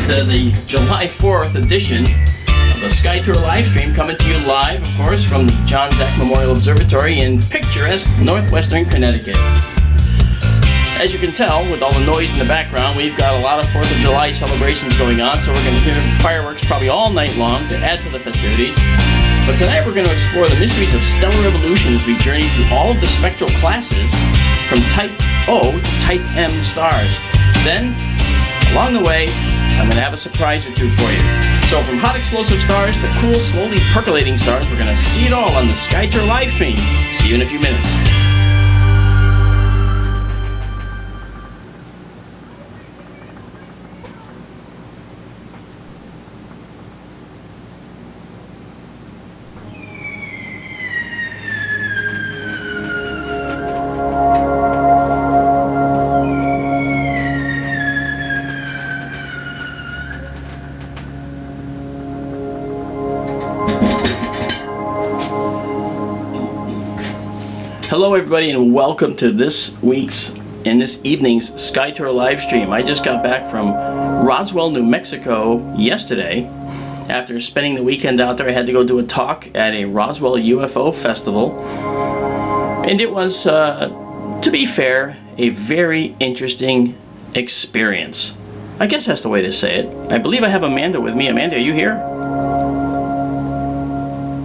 to the July 4th edition of the SkyTour LiveStream, coming to you live, of course, from the John Zack Memorial Observatory in picturesque northwestern Connecticut. As you can tell, with all the noise in the background, we've got a lot of 4th of July celebrations going on, so we're going to hear fireworks probably all night long to add to the festivities. But tonight we're going to explore the mysteries of stellar evolution as we journey through all of the spectral classes from Type O to Type M stars. Then, along the way, I'm going to have a surprise or two for you. So from hot explosive stars to cool, slowly percolating stars, we're going to see it all on the SkyTour LiveStream. See you in a few minutes. Hello everybody and welcome to this evening's SkyTour LiveStream. I just got back from Roswell, New Mexico yesterday. After spending the weekend out there, I had to go do a talk at a Roswell UFO festival. And it was, to be fair, a very interesting experience. I guess that's the way to say it. I believe I have Amanda with me. Amanda, are you here?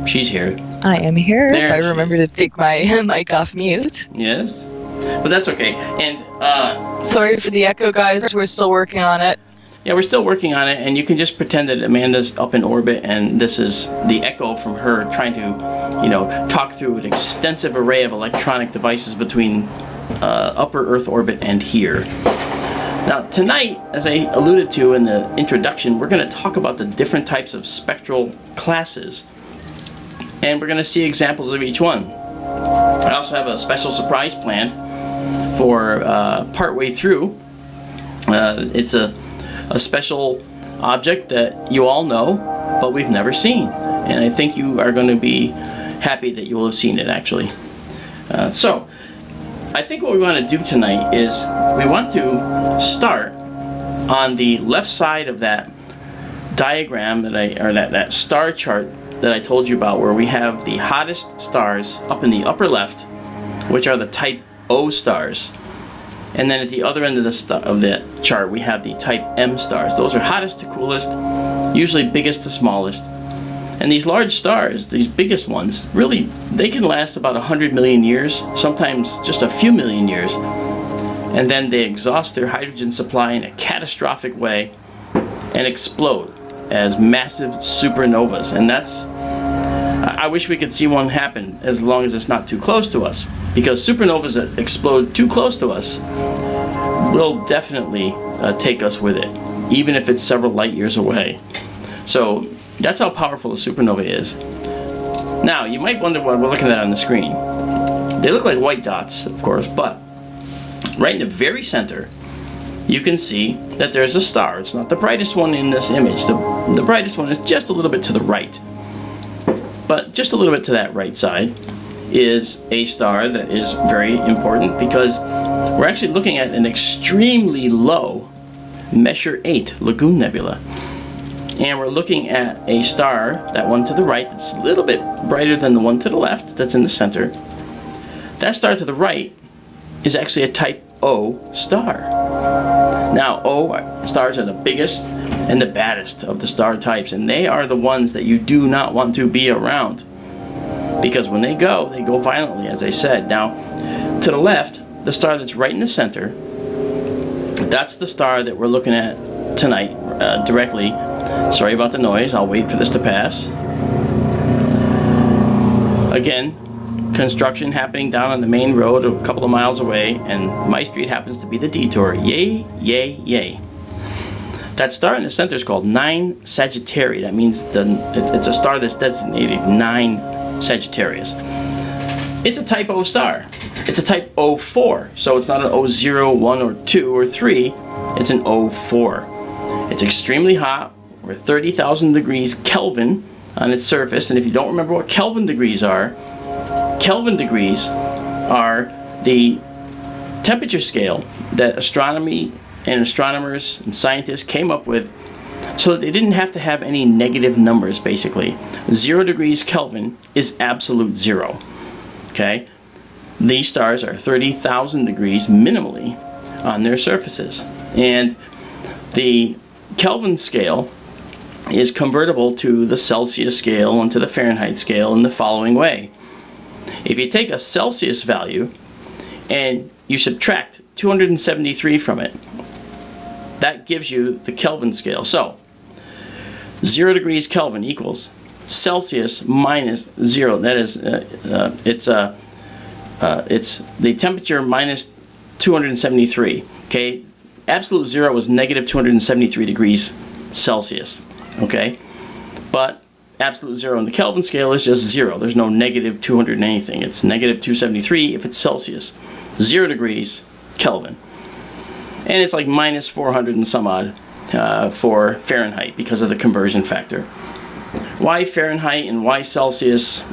She's here. I am here. There, if I remember to take my mic off mute. Yes, but that's okay. And sorry for the echo, guys. We're still working on it. Yeah, we're still working on it, and you can just pretend that Amanda's up in orbit, and this is the echo from her trying to, you know, talk through an extensive array of electronic devices between upper Earth orbit and here. Now, tonight, as I alluded to in the introduction, we're going to talk about the different types of spectral classes. And we're going to see examples of each one. I also have a special surprise planned for partway through. It's a special object that you all know, but we've never seen. And I think you are going to be happy that you will have seen it, actually. So, I think what we want to do tonight is we want to start on the left side of that diagram that star chart that I told you about, where we have the hottest stars up in the upper left, which are the Type O stars. And then at the other end of the chart, we have the Type M stars. Those are hottest to coolest, usually biggest to smallest. And these large stars, these biggest ones, really, they can last about 100 million years, sometimes just a few million years. And then they exhaust their hydrogen supply in a catastrophic way and explode as massive supernovas. And that's, I wish we could see one happen as long as it's not too close to us, because supernovas that explode too close to us will definitely take us with it. even if it's several light years away. So that's how powerful a supernova is. Now, you might wonder what we're looking at on the screen. They look like white dots, of course, but right in the very center, you can see that there's a star. It's not the brightest one in this image. The brightest one is just a little bit to the right. But just a little bit to that right side is a star that is very important, because we're actually looking at an extremely low Messier 8 Lagoon Nebula. And we're looking at a star, that one to the right, that's a little bit brighter than the one to the left, that's in the center. That star to the right is actually a type O star. Now, O stars are the biggest and the baddest of the star types, and they are the ones that you do not want to be around, because when they go violently, as I said. Now, to the left, the star that's right in the center, that's the star that we're looking at tonight, directly. Sorry about the noise, I'll wait for this to pass. Again, construction happening down on the main road a couple of miles away, and my street happens to be the detour. Yay, yay, yay. That star in the center is called 9 Sagittari. That means it's a star that's designated 9 Sagittarius. It's a type O star. It's a type O4, so it's not an O0, 1, or 2, or 3. It's an O4. It's extremely hot. We're 30,000 degrees Kelvin on its surface, and if you don't remember what Kelvin degrees are the temperature scale that astronomy and astronomers and scientists came up with so that they didn't have to have any negative numbers, basically. 0 degrees Kelvin is absolute zero. Okay? These stars are 30,000 degrees minimally on their surfaces. And the Kelvin scale is convertible to the Celsius scale and to the Fahrenheit scale in the following way. If you take a Celsius value and you subtract 273 from it, that gives you the Kelvin scale. So 0 degrees Kelvin equals Celsius minus 0. That is, it's the temperature minus 273. Okay, absolute zero is negative 273 degrees Celsius. Okay, but absolute zero on the Kelvin scale is just zero. There's no negative 200 and anything. It's negative 273 if it's Celsius. 0 degrees Kelvin. And it's like minus 400 and some odd for Fahrenheit because of the conversion factor. Why Fahrenheit and why Celsius?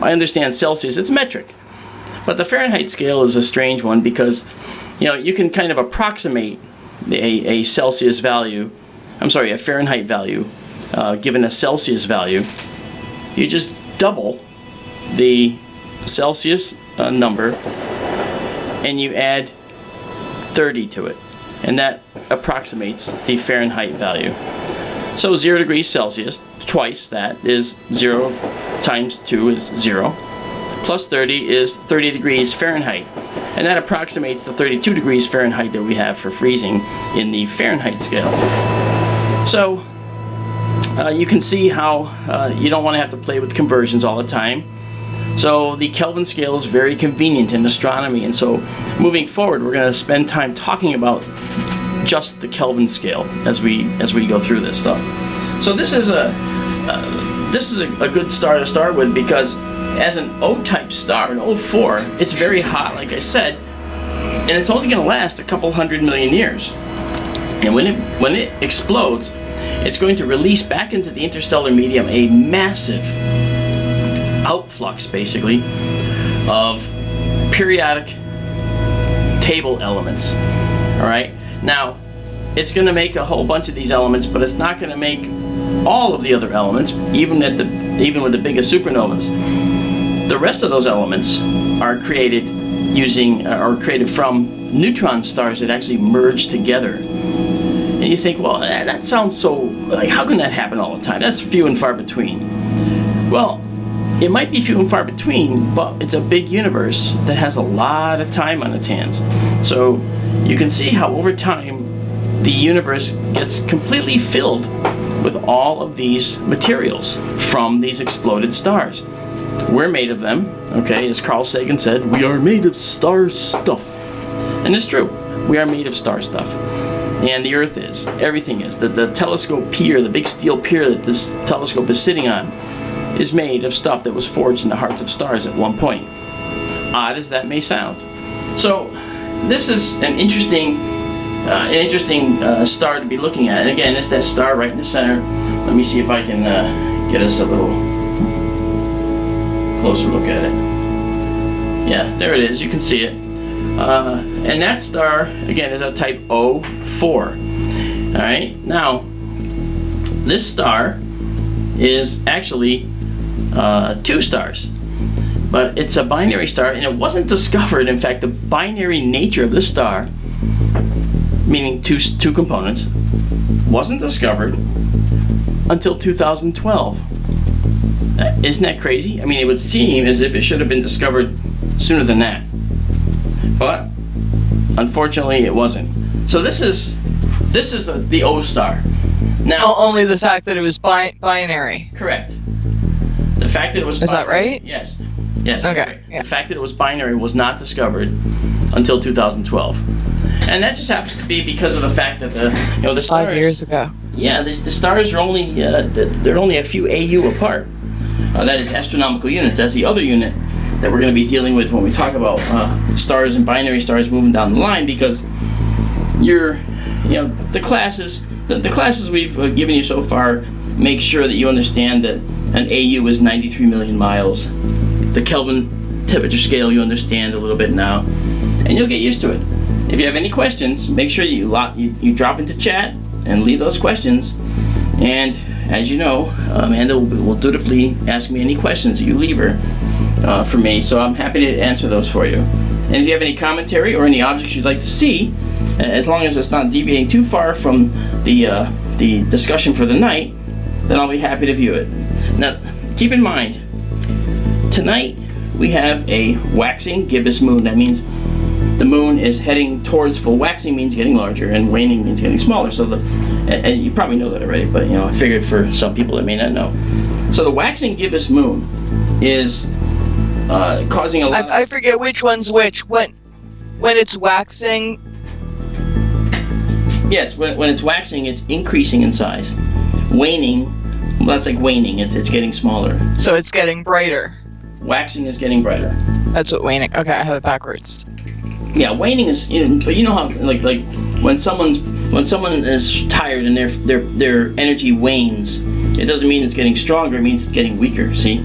I understand Celsius, it's metric. But the Fahrenheit scale is a strange one because, you know, you can kind of approximate a Celsius value, I'm sorry, a Fahrenheit value, given a Celsius value. You just double the Celsius number and you add 30 to it, and that approximates the Fahrenheit value. So 0 degrees Celsius, twice that, is 0 times 2 is 0, plus 30 is 30 degrees Fahrenheit, and that approximates the 32 degrees Fahrenheit that we have for freezing in the Fahrenheit scale. So you can see how you don't want to have to play with conversions all the time. So the Kelvin scale is very convenient in astronomy, and so moving forward we're going to spend time talking about just the Kelvin scale as we go through this stuff. So this is a good star to start with, because as an O-type star, an O4, it's very hot, like I said, and it's only going to last a couple 100 million years. And when it explodes, it's going to release back into the interstellar medium a massive outflux, basically, of periodic table elements. All right. Now, it's going to make a whole bunch of these elements, but it's not going to make all of the other elements, even with the biggest supernovas. The rest of those elements are created from neutron stars that actually merge together. And you think, well, that sounds so, like, how can that happen all the time? That's few and far between. Well, it might be few and far between, but it's a big universe that has a lot of time on its hands. So you can see how over time the universe gets completely filled with all of these materials from these exploded stars. We're made of them, okay? As Carl Sagan said, we are made of star stuff. And it's true, we are made of star stuff. and the Earth is. Everything is. The telescope pier, the big steel pier that this telescope is sitting on, is made of stuff that was forged in the hearts of stars at one point. Odd as that may sound. So this is an interesting star to be looking at. And again, it's that star right in the center. Let me see if I can get us a little closer look at it. Yeah, there it is. You can see it. And that star, again, is a type O4. Alright, now, this star is actually 2 stars. But it's a binary star, and it wasn't discovered. In fact, the binary nature of this star, meaning two components, wasn't discovered until 2012. Isn't that crazy? I mean, it would seem as if it should have been discovered sooner than that. But unfortunately, it wasn't. So this is the O star. Now, only the fact that it was binary. Correct. The fact that it was binary, is that right? Yes. Yes. Okay. Yeah. The fact that it was binary was not discovered until 2012, and that just happens to be because of the fact that the stars, 5 years ago. Yeah, the stars are only they're only a few AU apart. That is astronomical units. That's the other unit that we're going to be dealing with when we talk about stars and binary stars moving down the line, because the classes we've given you so far make sure that you understand that an AU is 93 million miles. The Kelvin temperature scale you understand a little bit now, and you'll get used to it. If you have any questions, make sure you drop into chat and leave those questions. And as you know, Amanda will dutifully ask me any questions that you leave her for me, so I'm happy to answer those for you. And if you have any commentary or any objects you'd like to see, as long as it's not deviating too far from the discussion for the night, then I'll be happy to view it. Now, keep in mind, tonight we have a waxing gibbous moon. That means the moon is heading towards full. Waxing means getting larger, and waning means getting smaller. So and you probably know that already, but I figured for some people that may not know. So the waxing gibbous moon is causing a lot. I forget which one's which. When it's waxing. Yes, when it's waxing, it's increasing in size. Waning, well, that's like waning. It's getting smaller. So it's getting brighter. Waxing is getting brighter. That's what waning. Okay, I have it backwards. Yeah, waning is, but you know how like when someone is tired and their energy wanes, it doesn't mean it's getting stronger. It means it's getting weaker. See?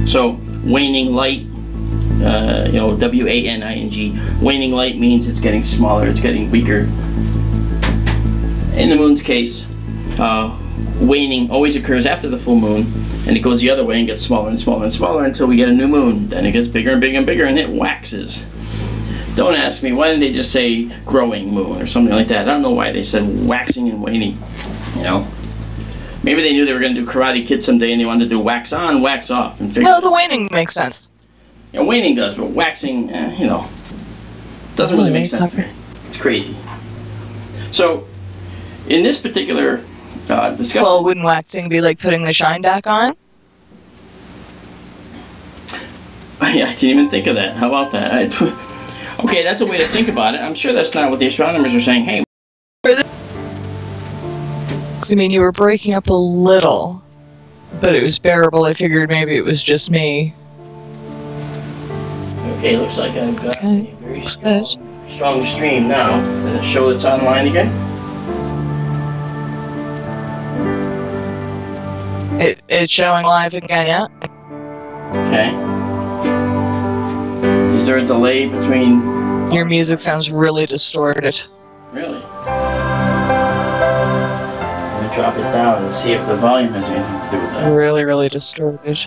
So waning light, W-A-N-I-N-G. Waning light means it's getting smaller. It's getting weaker. In the moon's case, waning always occurs after the full moon, and it goes the other way and gets smaller and smaller and smaller until we get a new moon. Then it gets bigger and bigger and bigger, and it waxes. Don't ask me, why didn't they just say growing moon or something like that? I don't know why they said waxing and waning, Maybe they knew they were going to do Karate Kid someday and they wanted to do wax on, wax off. And no, the waning makes sense. Yeah, waning does, but waxing, doesn't really make sense to me. It's crazy. So, in this particular discussion... Well, wouldn't waxing be like putting the shine back on? Yeah, I didn't even think of that. How about that? Okay, that's a way to think about it. I'm sure that's not what the astronomers are saying. Hey... I mean, you were breaking up a little, but it was bearable. I figured maybe it was just me. Okay, looks like I've got a very strong stream now. Does it show it's online again? It's showing live again, yeah? Okay. Is there a delay between... Your music sounds really distorted. Really? Let me drop it down and see if the volume has anything to do with that. Really, really distorted.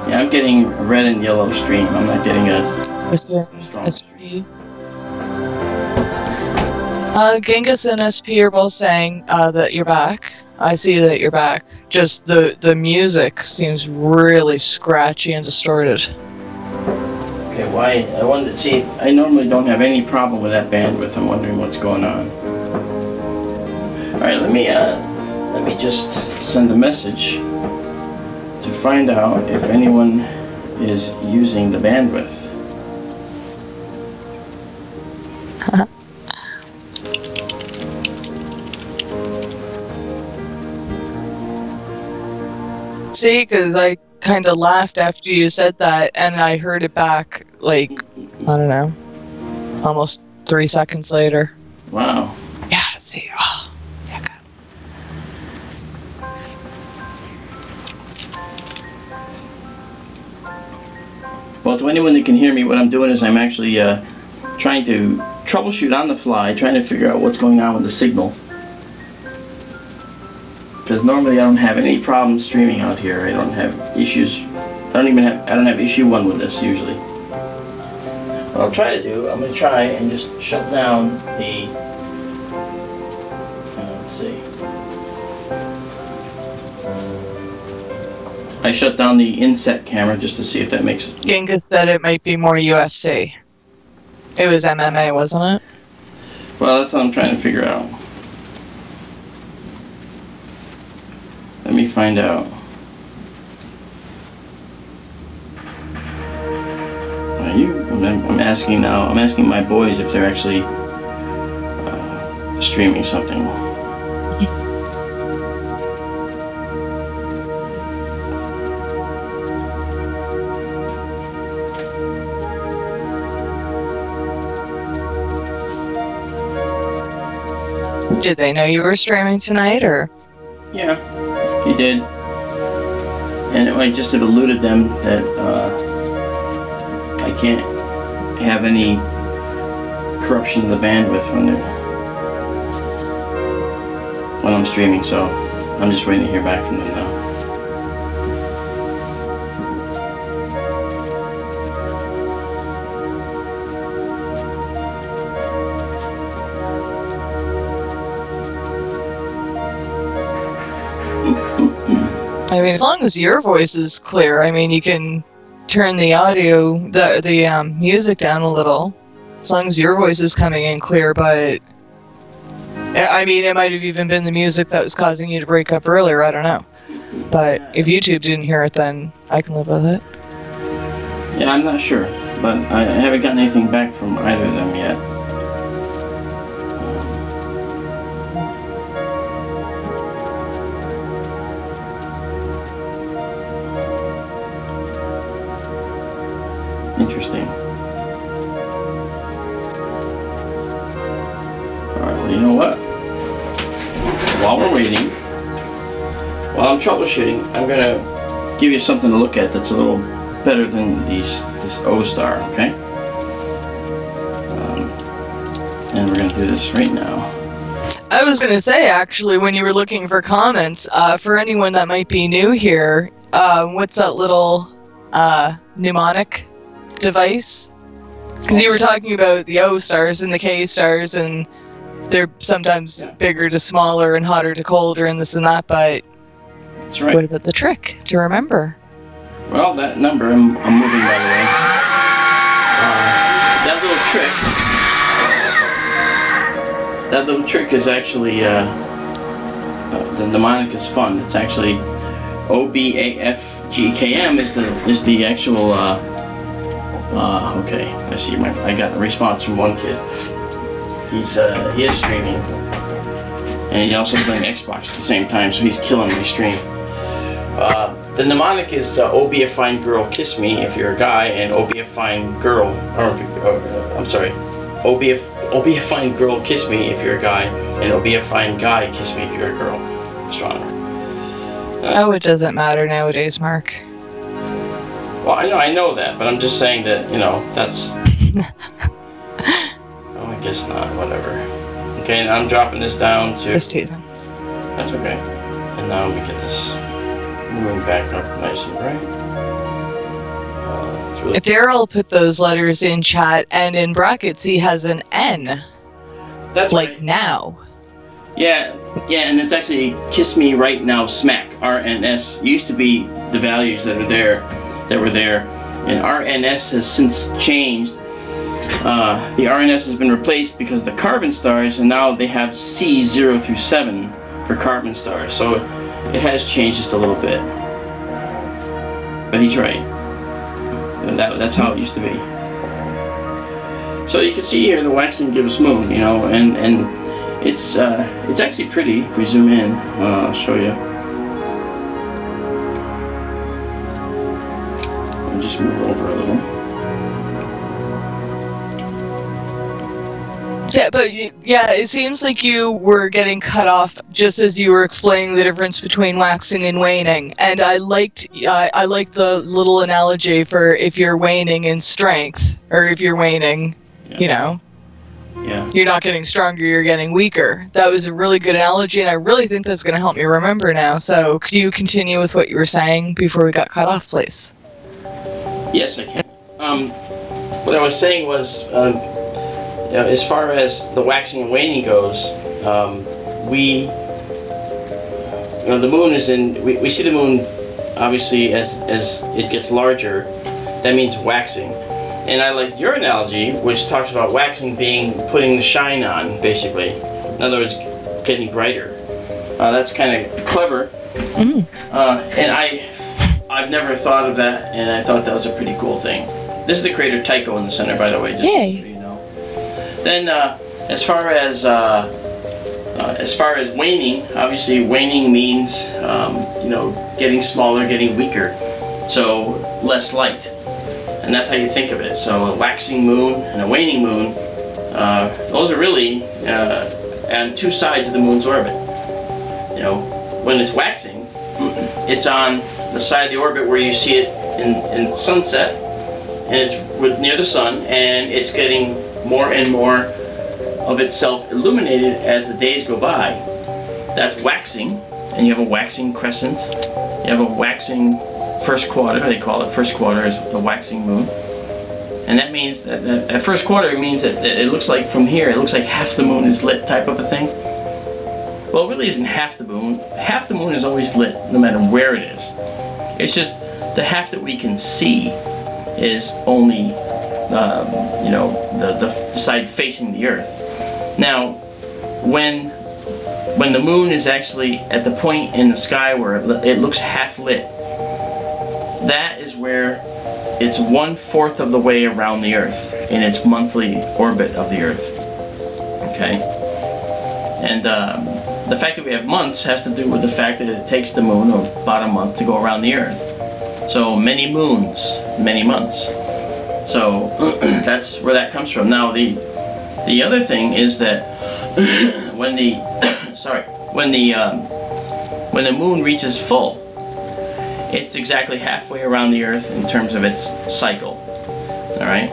Yeah, I'm getting a red and yellow stream. I'm not getting a strong SP. Genghis and SP are both saying that you're back. I see that you're back. Just the music seems really scratchy and distorted. Okay, why? I wanted to see. I normally don't have any problem with that bandwidth. I'm wondering what's going on. All right, let me just send a message to find out if anyone is using the bandwidth. See, because I kind of laughed after you said that, and I heard it back, like, I don't know, almost 3 seconds later. Wow. Yeah, see, oh, yeah, good. Well, to anyone that can hear me, what I'm doing is I'm actually trying to troubleshoot on the fly, trying to figure out what's going on with the signal. Because normally I don't have any problems streaming out here. I don't have issues. I don't have issue 1 with this usually. What I'll try to do, I'm going to try and just shut down the, let's see. I shut down the inset camera just to see if that makes it. Genghis said it might be more UFC. It was MMA, wasn't it? Well, that's what I'm trying to figure out. Let me find out. I'm asking now. I'm asking my boys if they're actually streaming something. Did they know you were streaming tonight, or? Yeah, he did. And I just have eluded them that I can't have any corruption of the bandwidth when I'm streaming, so I'm just waiting to hear back from them now. I mean, as long as your voice is clear, I mean, you can turn the audio, the music down a little. As long as your voice is coming in clear, but I mean, it might have even been the music that was causing you to break up earlier, I don't know. But if YouTube didn't hear it, then I can live with it. Yeah, I'm not sure, but I haven't gotten anything back from either of them yet. Interesting. Alright, well, you know what? While we're waiting, while I'm troubleshooting, I'm going to give you something to look at that's a little better than this O-Star, okay? And we're going to do this right now. I was going to say, actually, when you were looking for comments, for anyone that might be new here, what's that little mnemonic device? Because you were talking about the O-stars and the K-stars, and they're sometimes bigger to smaller and hotter to colder and this and that, but that's right. What about the trick to remember? Well, that number, I'm moving, by the way. That little trick is actually, the mnemonic is fun. It's actually OBAFGKM is the actual, okay, I see, I got a response from one kid. He is streaming, and he also playing Xbox at the same time, so he's killing my stream. The mnemonic is "Oh be a fine girl, kiss me if you're a guy," and "Oh be a fine girl," I'm sorry, "Oh be a fine girl, kiss me if you're a guy," and "Oh be a fine guy, kiss me if you're a girl." Astronomer. Oh, it doesn't matter nowadays, Mark. Well, I know that, but I'm just saying that, you know, that's. Oh, I guess not. Whatever. Okay, and I'm dropping this down to. Just teasing. That's okay. And now we get this moving back up nice and bright. Really Daryl put those letters in chat, and in brackets he has an N. That's like right. Now. Yeah, and it's actually "Kiss Me Right Now" smack. RNS used to be the values that were there, and RNS has since changed. The RNS has been replaced because of the carbon stars, and now they have C0 through 7 for carbon stars. So it has changed just a little bit. But he's right. That's how it used to be. So you can see here the waxing gibbous moon, you know, and it's actually pretty. If we zoom in, I'll show you. I'll just move over a little. Yeah, but yeah, it seems like you were getting cut off just as you were explaining the difference between waxing and waning. And I liked the little analogy for if you're waning in strength, or if you're waning, you know, you're not getting stronger, you're getting weaker. That was a really good analogy, and I really think that's going to help me remember now. So could you continue with what you were saying before we got cut off, please? Yes, I can. What I was saying was, as far as the waxing and waning goes, the moon is in. We see the moon, obviously, as it gets larger. That means waxing. And I like your analogy, which talks about waxing being putting the shine on, basically. In other words, getting brighter. That's kind of clever. And I've never thought of that, and I thought that was a pretty cool thing. This is the crater Tycho in the center, by the way. Yay! So you know. Then, as far as waning, obviously waning means getting smaller, getting weaker, so less light. And that's how you think of it. So a waxing moon and a waning moon, those are really on two sides of the moon's orbit. You know, when it's waxing, it's on the side of the orbit where you see it in sunset, and it's near the sun, and it's getting more and more of itself illuminated as the days go by. That's waxing, and you have a waxing crescent. You have a waxing first quarter, they call it. First quarter is the waxing moon. And that means that at first quarter, it means that it looks like from here, it looks like half the moon is lit, type of a thing. Well, it really isn't half the moon. Half the moon is always lit, no matter where it is. It's just the half that we can see is only, the side facing the Earth. Now, when the moon is actually at the point in the sky where it looks half lit, that is where it's 1/4 of the way around the Earth in its monthly orbit of the Earth. Okay? And the fact that we have months has to do with the fact that it takes the moon about a month to go around the Earth. So many moons, many months. So that's where that comes from. Now the other thing is that when the moon reaches full, it's exactly halfway around the Earth in terms of its cycle. All right,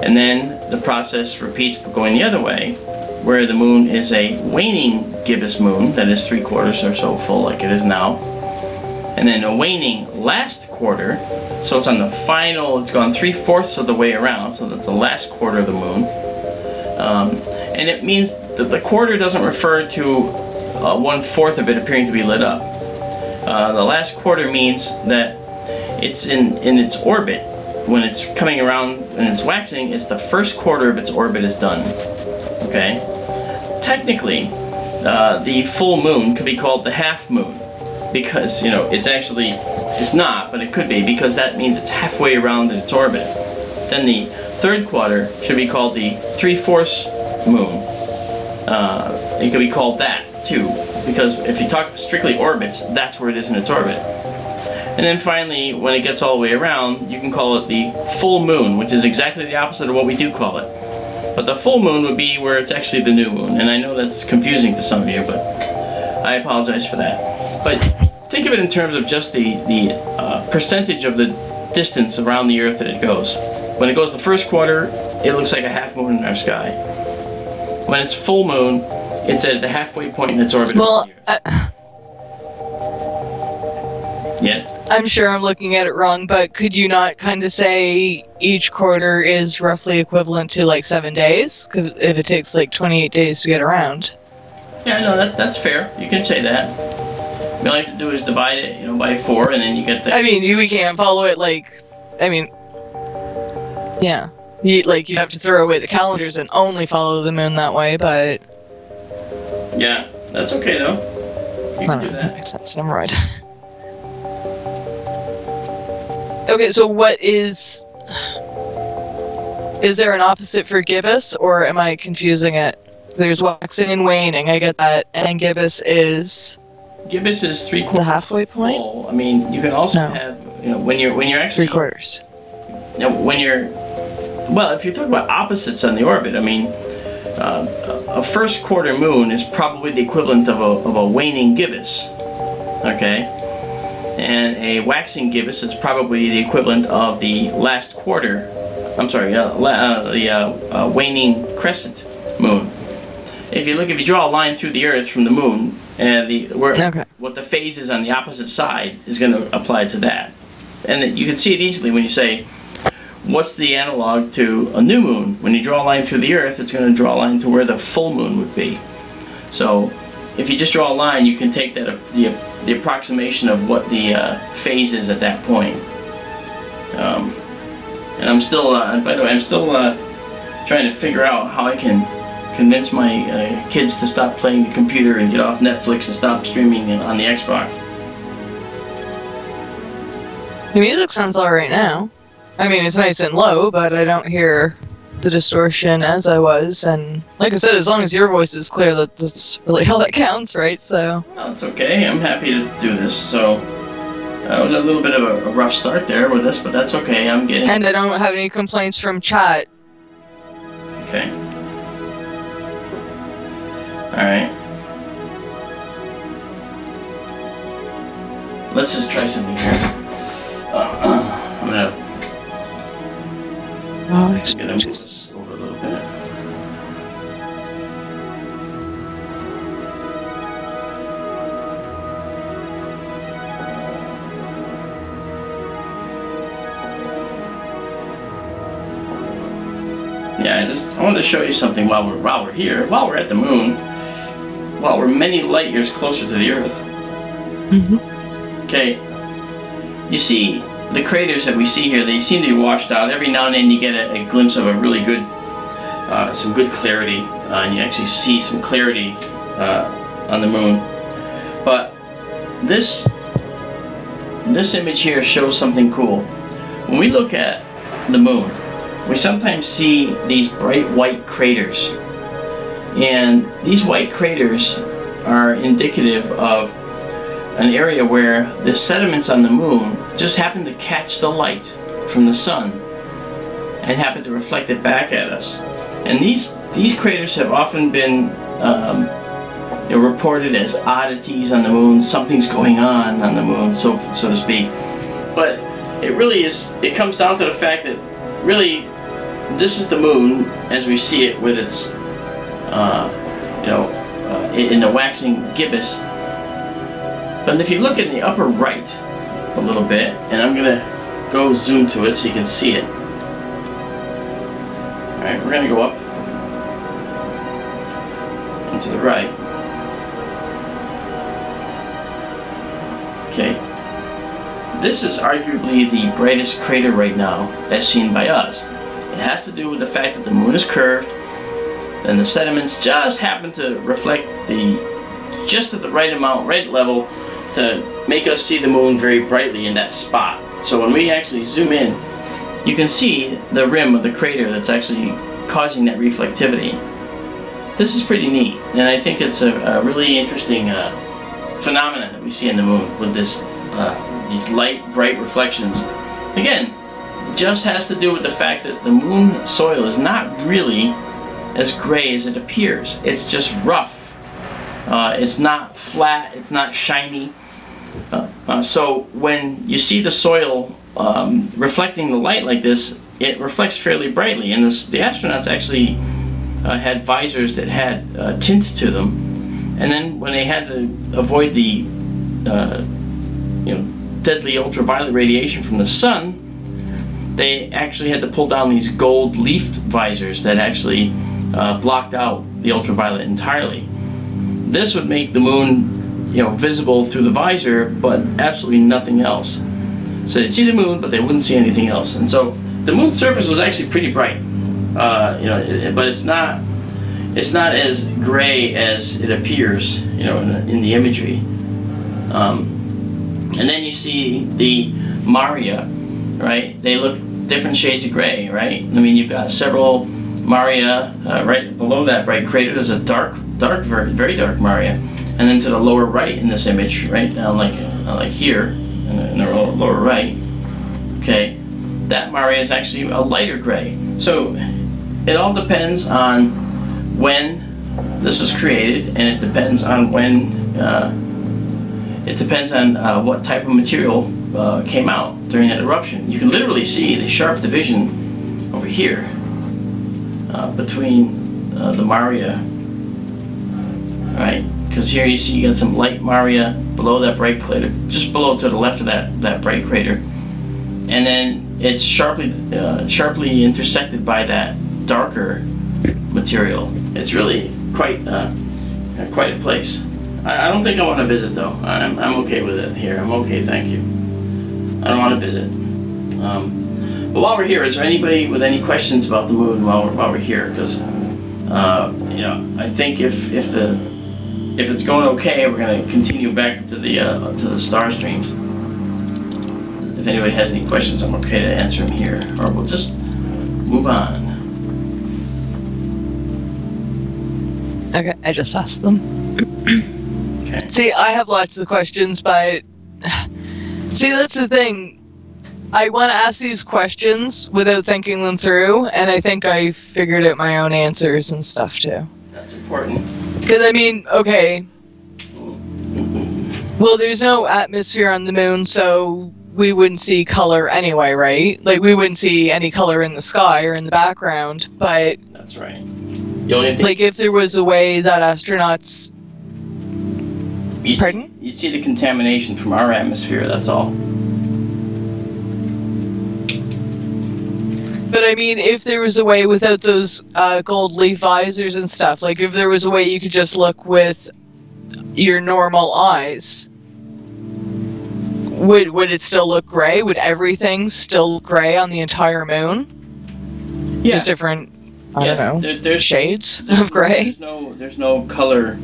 and then the process repeats going the other way, where the moon is a waning gibbous moon that is 3/4 or so full, like it is now, and then a waning last quarter. So it's on the final. It's gone 3/4 of the way around. So that's the last quarter of the moon, and it means that the quarter doesn't refer to 1/4 of it appearing to be lit up. The last quarter means that it's in its orbit. When it's coming around and it's waxing, it's the first quarter of its orbit is done. Okay? Technically, the full moon could be called the half moon, because, it's not, but it could be, because that means it's halfway around in its orbit. Then the third quarter should be called the 3/4 moon. It could be called that, too, because if you talk strictly orbits, that's where it is in its orbit. And then finally, when it gets all the way around, you can call it the full moon, which is exactly the opposite of what we do call it. But the full moon would be where it's actually the new moon, and I know that's confusing to some of you, but I apologize for that. But think of it in terms of just the percentage of the distance around the Earth that it goes. When it goes the first quarter, it looks like a half moon in our sky. When it's full moon, it's at the halfway point in its orbit. Well, yes? I'm sure I'm looking at it wrong, but could you not kind of say each quarter is roughly equivalent to like 7 days? Because if it takes like 28 days to get around. Yeah, no, that's fair. You can say that. All you have to do is divide it, by 4, and then you get the... I mean, we can't follow it yeah. You'd have to throw away the calendars and only follow the moon that way, but... Yeah, that's okay, though. You can do that. Makes sense. Never mind. Okay, so what is there an opposite for gibbous, or am I confusing it? There's waxing and waning, I get that, and then gibbous is... Gibbous is 3/4 the halfway point? full. I mean, you can also have, when you're actually... 3/4. When you're... Well, if you talk about opposites on the orbit, I mean, a first quarter moon is probably the equivalent of a waning gibbous, okay? And a waxing gibbous is probably the equivalent of the last quarter, I'm sorry, the waning crescent moon. If you draw a line through the Earth from the moon, and what the phase is on the opposite side is going to apply to that. And you can see it easily when you say, what's the analog to a new moon? When you draw a line through the Earth, it's going to draw a line to where the full moon would be. So if you just draw a line, you can take that the approximation of what the phase is at that point. And I'm still, by the way, I'm still trying to figure out how I can convince my kids to stop playing the computer and get off Netflix and stop streaming on the Xbox. The music sounds alright now. I mean, it's nice and low, but I don't hear the distortion as I was, and like I said, as long as your voice is clear, that's really all that counts, right? So... Well, it's okay. I'm happy to do this, so... it was a little bit of a rough start there with this, but that's okay. I'm getting... And I don't have any complaints from chat. Okay. Alright. Let's just try something here. I'm gonna... Oh, get him over a little bit. Yeah, I wanted to show you something while we're here, while we're at the moon, while we're many light years closer to the Earth. Mm-hmm. Okay, you see the craters that we see here, they seem to be washed out. Every now and then you get a glimpse of a really good, some good clarity, and you actually see some clarity on the moon. But this image here shows something cool. When we look at the moon, we sometimes see these bright white craters, and these white craters are indicative of an area where the sediments on the moon just happen to catch the light from the sun and happen to reflect it back at us. And these craters have often been reported as oddities on the moon. Something's going on the moon, so to speak. But it really is. It comes down to the fact that really this is the moon as we see it with its in the waxing gibbous. But if you look in the upper right a little bit, and I'm gonna go zoom to it so you can see it. Alright, we're gonna go up and to the right. Okay. This is arguably the brightest crater right now as seen by us. It has to do with the fact that the moon is curved and the sediments just happen to reflect just at the right amount, right level, to make us see the moon very brightly in that spot. So when we actually zoom in, you can see the rim of the crater that's actually causing that reflectivity. This is pretty neat, and I think it's a really interesting phenomenon that we see in the moon with these light, bright reflections. Again, it just has to do with the fact that the moon soil is not really as gray as it appears. It's just rough. It's not flat, it's not shiny. So when you see the soil reflecting the light like this, it reflects fairly brightly. And the astronauts actually had visors that had tint to them. And then when they had to avoid the deadly ultraviolet radiation from the sun, they actually had to pull down these gold leafed visors that actually blocked out the ultraviolet entirely. This would make the moon, visible through the visor, but absolutely nothing else. So they'd see the moon, but they wouldn't see anything else. And so the moon's surface was actually pretty bright, but it's not as gray as it appears, in the imagery. And then you see the Maria, right? They look different shades of gray, right? I mean, you've got several Maria right below that bright crater. There's a very dark Maria, and then to the lower right in this image, right down like here in the lower right. Okay, that Maria is actually a lighter gray. So it all depends on when this was created, and it depends on when. It depends on what type of material came out during that eruption. You can literally see the sharp division over here between the Maria, right? Because here you see you got some light Maria below that bright crater, just below to the left of that bright crater, and then it's sharply intersected by that darker material. It's really quite a place. I don't think I want to visit though. I'm okay with it here. I'm okay, thank you. I don't want to visit. But while we're here, is there anybody with any questions about the moon while we're here? Because you know, I think if it's going okay, we're going to continue back to the star streams. If anybody has any questions, I'm okay to answer them here, or we'll just move on. Okay, I just asked them. Okay. See, I have lots of questions, but see, that's the thing. I want to ask these questions without thinking them through, and I think I figured out my own answers and stuff too. That's important. Because I mean, okay, well, there's no atmosphere on the moon, so we wouldn't see color anyway, right? Like, we wouldn't see any color in the sky or in the background, but... That's right. The only thing... Like, if there was a way that astronauts... Pardon? You'd see the contamination from our atmosphere, that's all. But I mean, if there was a way without those gold leaf visors and stuff, like if there was a way you could just look with your normal eyes, would it still look gray? Would everything still look gray on the entire moon? Yeah. Just different, I don't know, there's shades of gray? There's no color,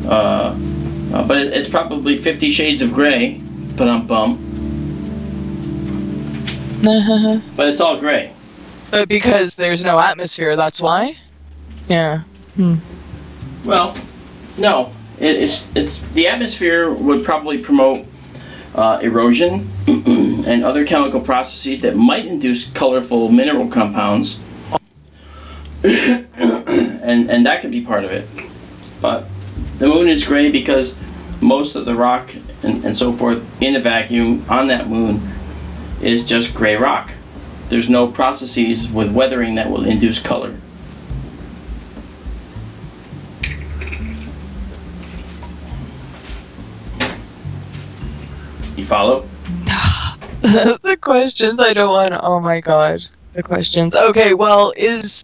but it's probably 50 shades of gray, but it's all gray. But because there's no atmosphere, that's why? Yeah. Well, no. It's the atmosphere would probably promote erosion and other chemical processes that might induce colorful mineral compounds, and that could be part of it. But the moon is gray because most of the rock and so forth in a vacuum on that moon is just gray rock. There's no processes with weathering that will induce color. You follow? The questions, I don't want to, oh my god. The questions. Okay, well, okay,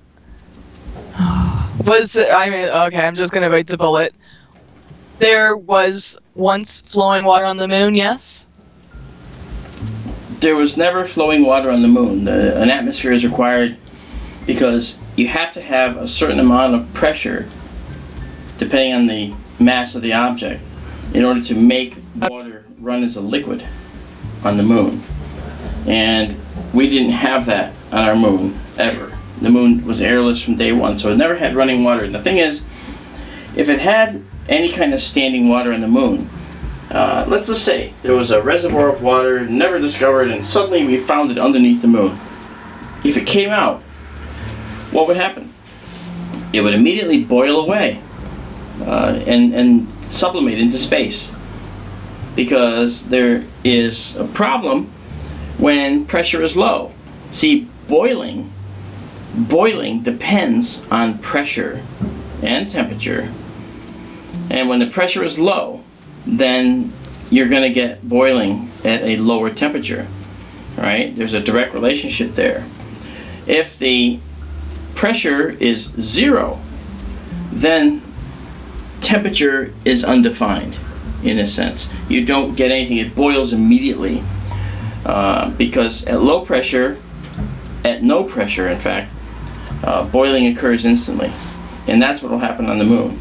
I'm just gonna bite the bullet. There was once flowing water on the moon, yes? There was never flowing water on the moon. An atmosphere is required because you have to have a certain amount of pressure, depending on the mass of the object, in order to make water run as a liquid on the moon. And we didn't have that on our moon, ever. The moon was airless from day one, so it never had running water. And the thing is, if it had any kind of standing water on the moon, let's just say there was a reservoir of water never discovered and suddenly we found it underneath the moon. If it came out, what would happen? It would immediately boil away and sublimate into space, because there is a problem when pressure is low. See, boiling depends on pressure and temperature, and when the pressure is low, then you're going to get boiling at a lower temperature, right? There's a direct relationship there. If the pressure is 0, then temperature is undefined, in a sense. You don't get anything. It boils immediately, because at low pressure, at no pressure in fact, boiling occurs instantly, and that's what will happen on the moon.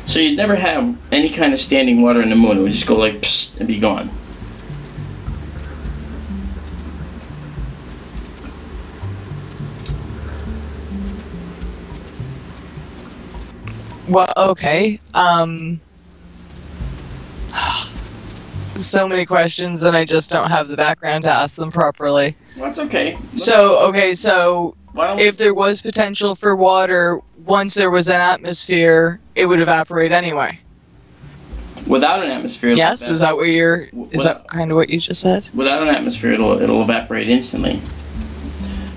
So you'd never have any kind of standing water in the moon. It would just go like psst and be gone. Well, okay. So many questions, and I just don't have the background to ask them properly. Well, that's okay. So if there was potential for water, once there was an atmosphere, it would evaporate anyway. Without an atmosphere, yes, is that what you're? Is that kind of what you just said? Without an atmosphere, it'll evaporate instantly.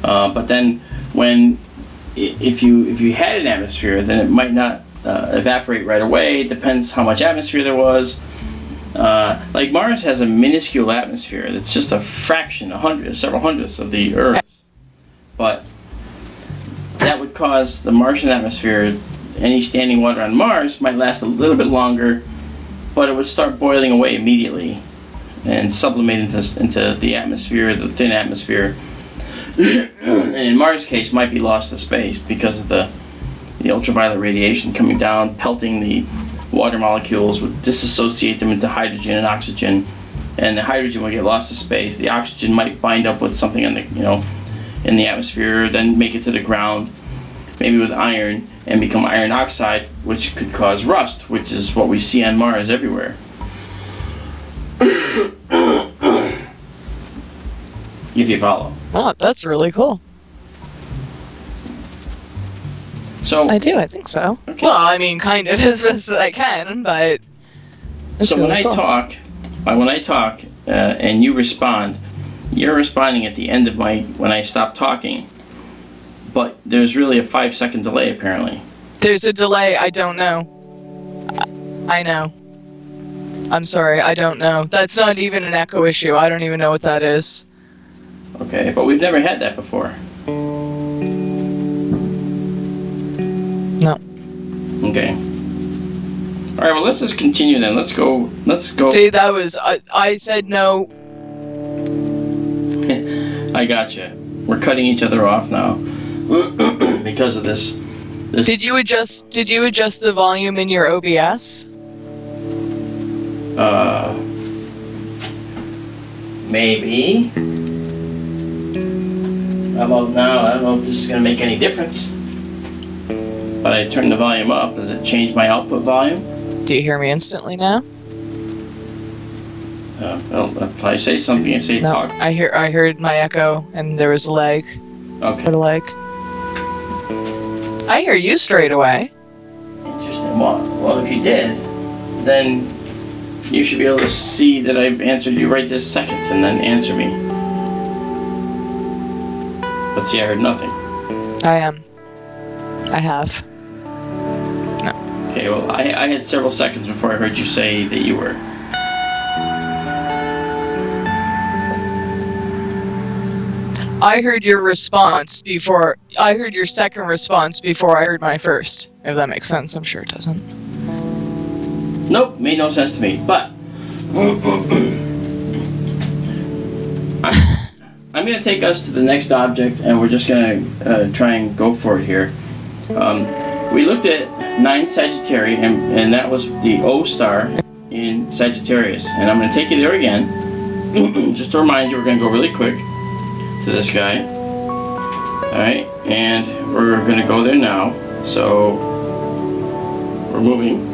But then, if you had an atmosphere, then it might not evaporate right away. It depends how much atmosphere there was. Like Mars has a minuscule atmosphere that's just a fraction, several hundredths of the Earth's. But that would cause the Martian atmosphere, any standing water on Mars might last a little bit longer, but it would start boiling away immediately and sublimate into the atmosphere, the thin atmosphere. And in Mars' case, might be lost to space because of the ultraviolet radiation coming down, pelting the water molecules, would disassociate them into hydrogen and oxygen, and the hydrogen would get lost to space. The oxygen might bind up with something in the atmosphere, then make it to the ground, maybe with iron, and become iron oxide, which could cause rust, which is what we see on Mars everywhere. If you follow. Oh, that's really cool. So I do. I think so. Okay. Well, I mean, kind of as best as I can, but. So really when I talk, and you respond, you're responding at the end of when I stop talking. But there's really a 5-second delay, apparently. There's a delay. I don't know. I know. I'm sorry. I don't know. That's not even an echo issue. I don't even know what that is. Okay, but we've never had that before. No. Okay. All right. Well, let's just continue then. Let's go. See, that was I said no. I gotcha. We're cutting each other off now because of this. Did you adjust the volume in your OBS? Maybe. How about now? I don't know if this is going to make any difference. But I turned the volume up. Does it change my output volume? Do you hear me instantly now? Well, if I say something, I say talk. I heard my echo, and there was a lag. Okay. A lag. I hear you straight away. Interesting. Well, if you did, then you should be able to see that I've answered you right this second, and then answer me. But see, I heard nothing. I have. No. Okay, well, I had several seconds before I heard you say that you were. I heard your response before. I heard your second response before I heard my first. If that makes sense, I'm sure it doesn't. Nope, made no sense to me. But I'm going to take us to the next object, and we're just going to try and go for it here. We looked at 9 Sagittarius, and that was the O star in Sagittarius. And I'm going to take you there again. Just to remind you, we're going to go really quick to this guy. Alright, and we're going to go there now. So, we're moving.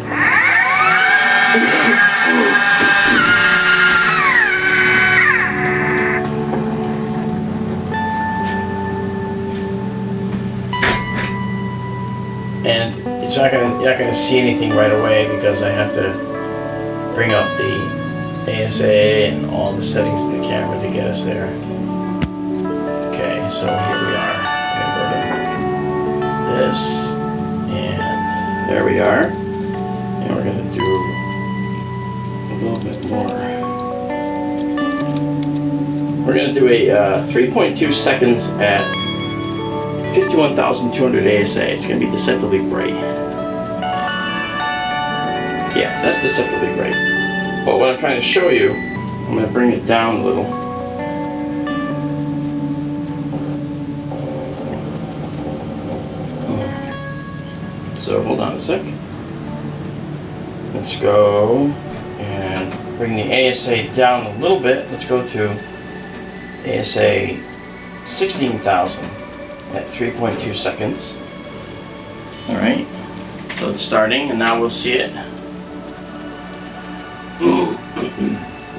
And it's you're not gonna see anything right away because I have to bring up the ASA and all the settings of the camera to get us there. Okay, so here we are. I'm gonna go to this, and there we are. And we're gonna do a little bit more. We're gonna do a 3.2 seconds at 51,200 ASA. It's going to be deceptively bright. Yeah, that's deceptively bright. But what I'm trying to show you, I'm going to bring it down a little. So hold on a sec. Let's go and bring the ASA down a little bit. Let's go to ASA 16,000. At 3.2 seconds. Alright. So it's starting, and now we'll see it.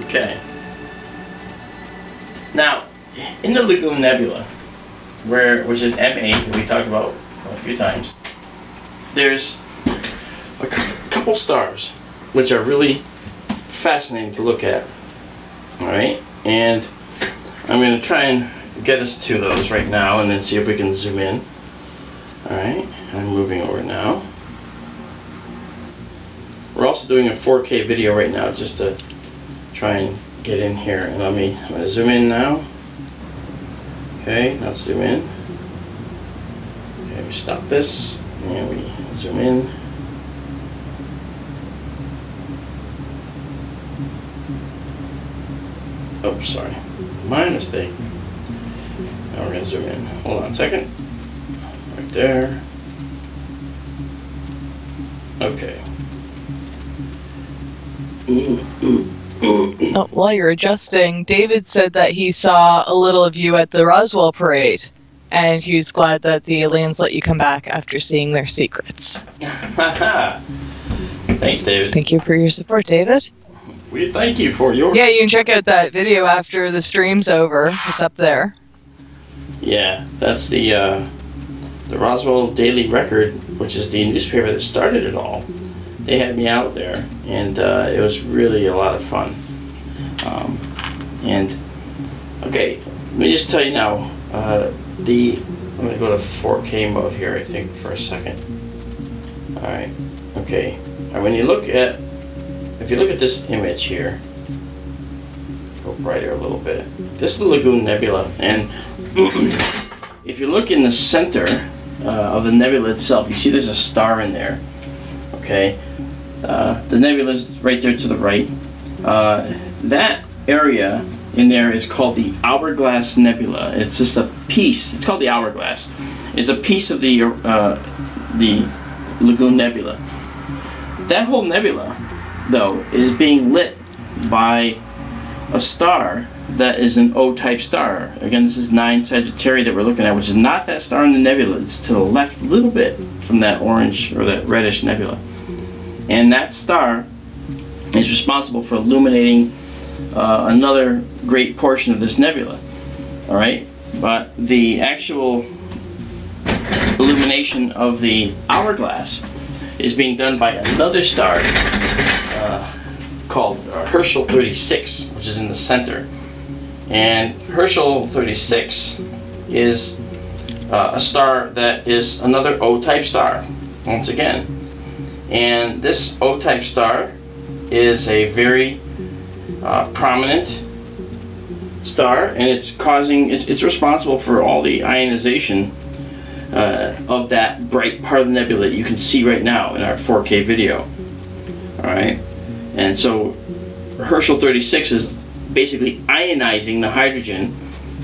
Okay. Now, in the Lagoon Nebula, which is M8, that we talked about a few times, there's a couple stars which are really fascinating to look at. Alright, and I'm going to try and get us to those right now and then see if we can zoom in. Alright, I'm moving over now. We're also doing a 4K video right now just to try and get in here. And I'm going to zoom in now. Okay, let's zoom in. Okay, we stop this and we zoom in. Oh, sorry. My mistake. Now we're going to zoom in. Hold on a second. Right there. Okay. Oh, while you're adjusting, David said that he saw a little of you at the Roswell parade, and he was glad that the aliens let you come back after seeing their secrets. Thanks, David. Thank you for your support, David. We thank you for your... Yeah, you can check out that video after the stream's over. It's up there. Yeah, that's the Roswell Daily Record, which is the newspaper that started it all. They had me out there, and it was really a lot of fun. And okay, let me just tell you now. I'm going to go to 4K mode here, I think, for a second. All right. Okay. When you look at, if you look at this image here, go brighter a little bit. This is the Lagoon Nebula, and if you look in the center of the nebula itself, you see there's a star in there. Okay. The nebula is right there to the right. That area in there is called the Hourglass Nebula. It's just a piece. It's called the Hourglass. It's a piece of the Lagoon Nebula. That whole nebula, though, is being lit by a star that is an O-type star. Again, this is 9 Sagittarius that we're looking at, which is not that star in the nebula. It's to the left a little bit from that orange or that reddish nebula. And that star is responsible for illuminating another great portion of this nebula. All right, but the actual illumination of the hourglass is being done by another star called Herschel 36, which is in the center. And Herschel 36 is a star that is another O-type star, once again. And this O-type star is a very prominent star, and it's responsible for all the ionization of that bright part of the nebula that you can see right now in our 4K video. Alright, and so Herschel 36 is basically ionizing the hydrogen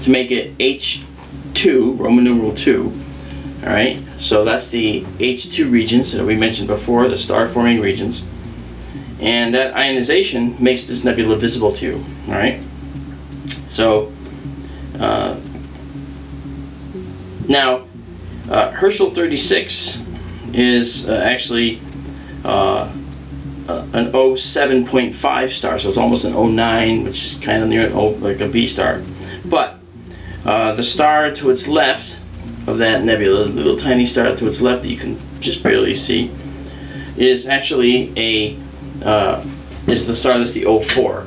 to make it H2, Roman numeral 2. Alright, so that's the H2 regions that we mentioned before, the star-forming regions. And that ionization makes this nebula visible to you. Alright, so now Herschel 36 is actually an O7.5 star, so it's almost an O9, which is kind of near like a B star. But the star to its left of that nebula, the little tiny star to its left that you can just barely see, is actually is the star that's the O4.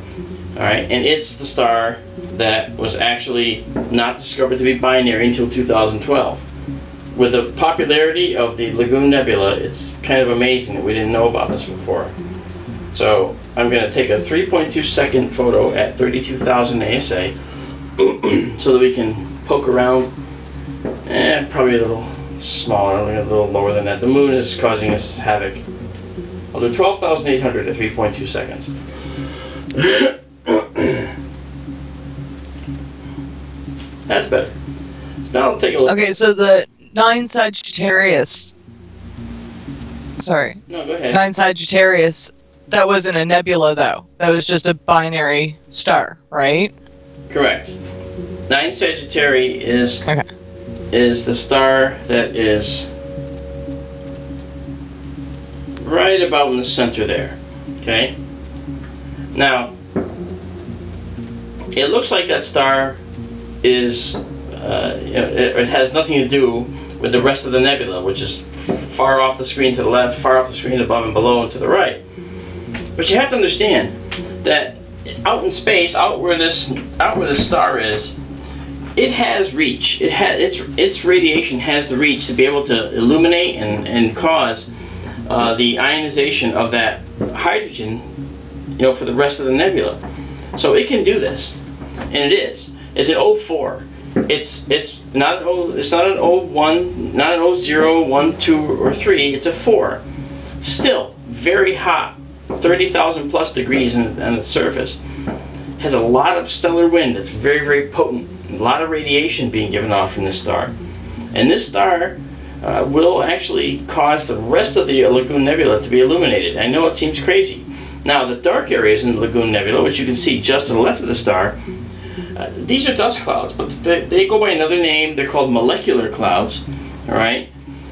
Alright, and it's the star that was actually not discovered to be binary until 2012. With the popularity of the Lagoon Nebula, it's kind of amazing that we didn't know about this before. So I'm going to take a 3.2 second photo at 32,000 ASA so that we can poke around. Probably a little smaller, a little lower than that. The moon is causing us havoc. I'll do 12,800 at 3.2 seconds. That's better. So now let's take a look. Okay, so the 9 Sagittarius. Sorry. No, go ahead. 9 Sagittarius. That wasn't a nebula, though. That was just a binary star, right? Correct. 9 Sagittarius is the star that is right about in the center there. Okay. Now, it looks like that star is, it has nothing to do with the rest of the nebula, which is far off the screen to the left, far off the screen above and below and to the right. But you have to understand that out in space, out where this star is, it has reach. It has its radiation has the reach to be able to illuminate and cause the ionization of that hydrogen, for the rest of the nebula. So it can do this, and it is. It's an O4. It's not an O. It's not an O1, not an O0, 1, 2, or 3. It's a 4. Still very hot, 30,000 plus degrees on the surface. Has a lot of stellar wind. That's very, very potent. A lot of radiation being given off from this star, and this star will actually cause the rest of the Lagoon Nebula to be illuminated. I know it seems crazy. Now, the dark areas in the Lagoon Nebula, which you can see just to the left of the star, these are dust clouds, but they go by another name. They're called molecular clouds, all right?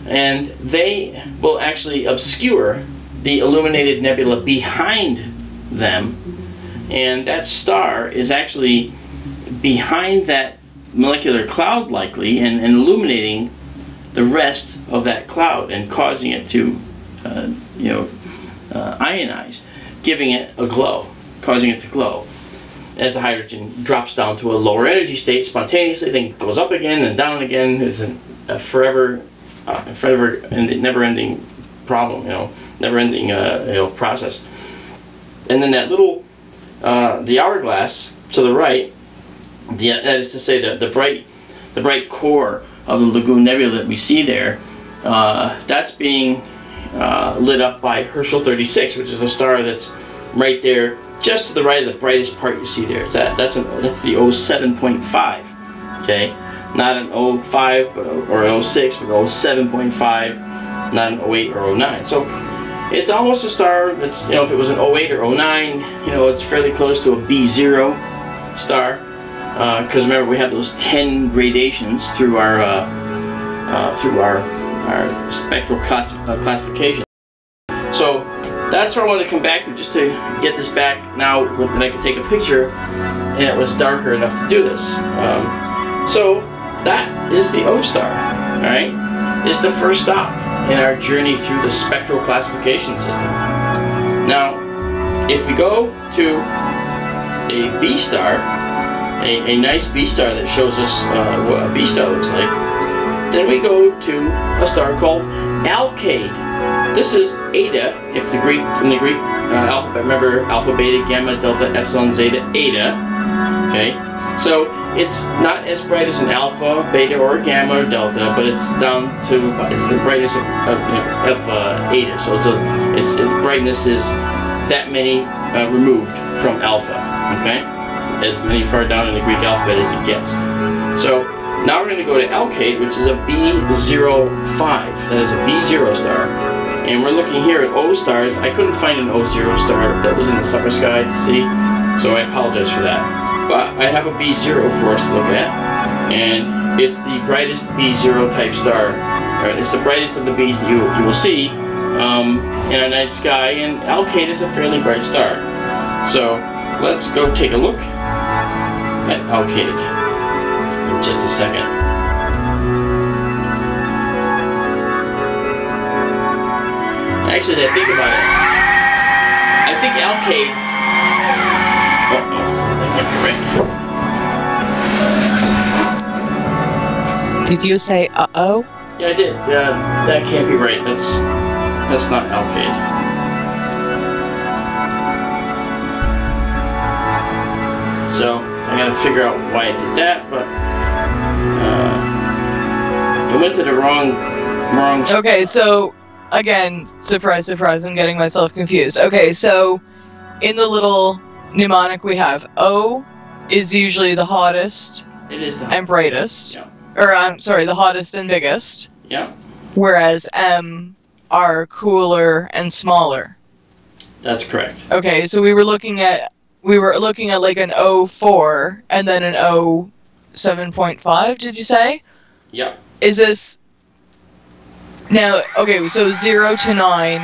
And they will actually obscure the illuminated nebula behind them, and that star is actually behind that molecular cloud likely, and illuminating the rest of that cloud and causing it to ionize, giving it a glow, causing it to glow as the hydrogen drops down to a lower energy state spontaneously, then goes up again and down again. It's a forever and never-ending problem, never-ending process. And then that little the hourglass to the right, that is to say the bright core of the Lagoon Nebula that we see there, that's being lit up by Herschel 36, which is a star that's right there, just to the right of the brightest part you see there. That's the 07.5. Okay, not an 05 or 06, but 07.5, not an 08 or 09. So it's almost a star that's, if it was an 08 or 09, it's fairly close to a B0 star. Because remember, we have those 10 gradations through our spectral classification. So that's what I wanted to come back to, just to get this back now that I could take a picture and it was darker enough to do this. So that is the O star. All right, it's the first stop in our journey through the spectral classification system. Now, if we go to a B star, a nice B star that shows us what a B star looks like, then we go to a star called Alkaid. This is Eta, in the Greek alphabet. Remember, alpha, beta, gamma, delta, epsilon, zeta, eta. Okay, so it's not as bright as an alpha, beta, or gamma, or delta, but it's down to the brightness of eta. So its brightness is that many removed from alpha. Okay, as many far down in the Greek alphabet as it gets. So now we're going to go to Alkaid, which is a B05. That is a B0 star. And we're looking here at O stars. I couldn't find an O0 star that was in the summer sky to see, so I apologize for that. But I have a B0 for us to look at, and it's the brightest B0 type star. Right, it's the brightest of the Bs that you will see in a night sky, and Alkaid is a fairly bright star. So let's go take a look at Alkaid in just a second. Actually, as I think about it, I think Alkaid. That can't be right. Did you say uh-oh? Yeah, I did. That can't be right. That's not Alkaid. So I gotta figure out why I did that, but I went to the wrong. Okay, so again, surprise, surprise, I'm getting myself confused. Okay, so in the little mnemonic we have, O is usually the hottest. It is the and brightest. Yeah. Or I'm sorry, the hottest and biggest. Yeah. Whereas M are cooler and smaller. That's correct. Okay, so we were looking at like an 04 and then an 07.5, did you say? Yep. Is this now okay, so 0 to 9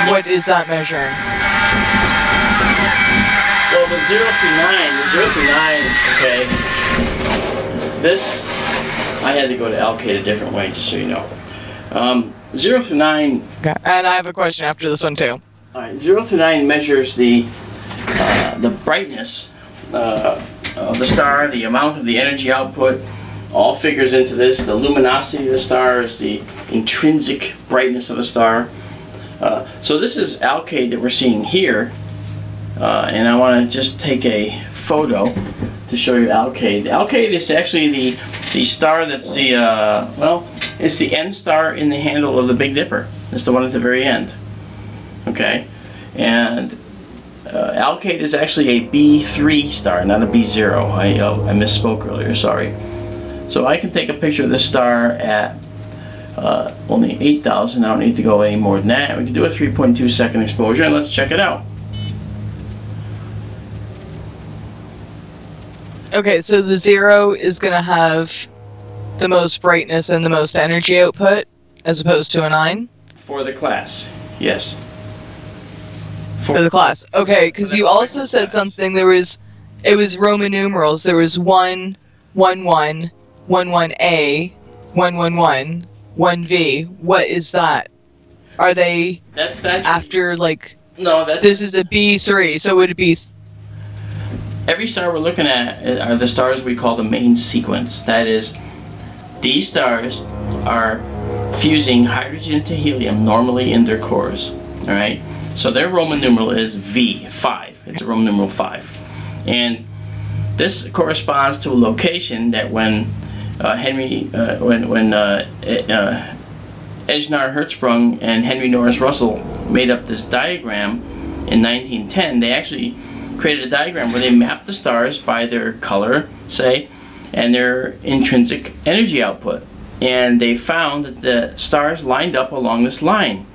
what is that measuring? Well, the 0 through 9, okay, this, I had to go to Alkate a different way, just so you know. 0 through 9... Okay. And I have a question after this one, too. Alright, 0 through 9 measures the brightness of the star, the amount of the energy output, all figures into this. The luminosity of the star is the intrinsic brightness of a star. So this is Alkate that we're seeing here, and I want to just take a photo to show you Alkate. Alkate is actually the star that's the, well, it's the end star in the handle of the Big Dipper. It's the one at the very end. Okay, and Alkate is actually a B3 star, not a B0. I misspoke earlier, sorry. So I can take a picture of this star at only 8,000. I don't need to go any more than that. We can do a 3.2 second exposure, and let's check it out. Okay, so the 0 is going to have the most brightness and the most energy output, as opposed to a 9? For the class, yes. For the class. Okay, because you also said something, it was Roman numerals. There was 1, 1, 1, 1, 1A, 1, 1, 1, 1V. What is that? Are they after, like... No, that's... This is a B3, so would it be... Every star we're looking at are the stars we call the main sequence. That is, these stars are fusing hydrogen to helium normally in their cores. Alright? So their Roman numeral is V, 5. It's a Roman numeral 5. And this corresponds to a location that when Ejnar Hertzsprung and Henry Norris Russell made up this diagram in 1910, they actually created a diagram where they mapped the stars by their color, say, and their intrinsic energy output. And they found that the stars lined up along this line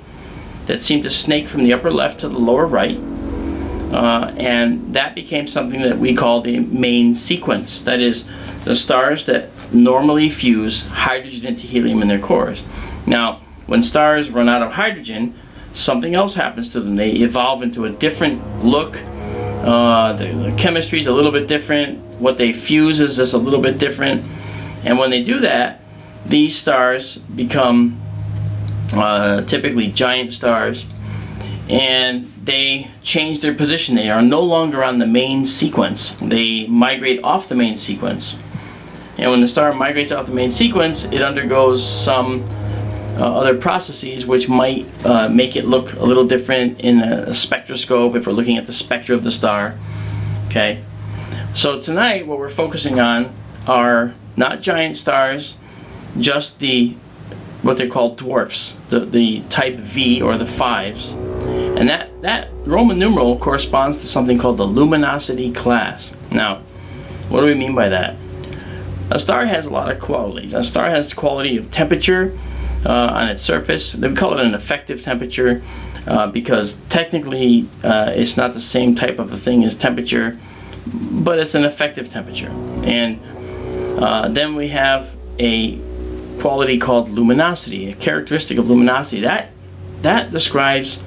that seemed to snake from the upper left to the lower right, and that became something that we call the main sequence. That is, the stars that normally fuse hydrogen into helium in their cores. Now, when stars run out of hydrogen, something else happens to them. They evolve into a different look. The chemistry is a little bit different. What they fuse is just a little bit different. And when they do that, these stars become typically giant stars, and they change their position. They are no longer on the main sequence. They migrate off the main sequence. And when the star migrates off the main sequence, it undergoes some other processes which might make it look a little different in a spectroscope if we're looking at the spectra of the star. Okay, so tonight what we're focusing on are not giant stars, just what they're called dwarfs, the type V or the 5s, and that Roman numeral corresponds to something called the luminosity class. Now, what do we mean by that? A star has a lot of qualities. A star has the quality of temperature on its surface. They call it an effective temperature because technically it's not the same type of a thing as temperature, but it's an effective temperature. And then we have a quality called luminosity, a characteristic of luminosity. That describes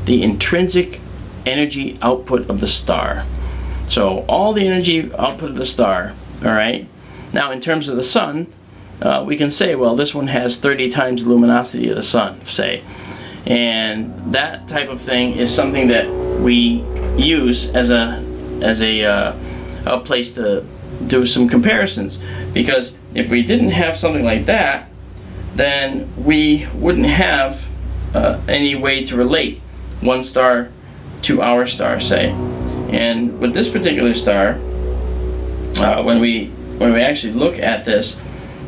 the intrinsic energy output of the star. So all the energy output of the star, all right? Now in terms of the sun, we can say, well, this one has 30 times the luminosity of the sun, say. And that type of thing is something that we use as a place to do some comparisons. Because if we didn't have something like that, then we wouldn't have any way to relate one star to our star, say. And with this particular star, when we actually look at this,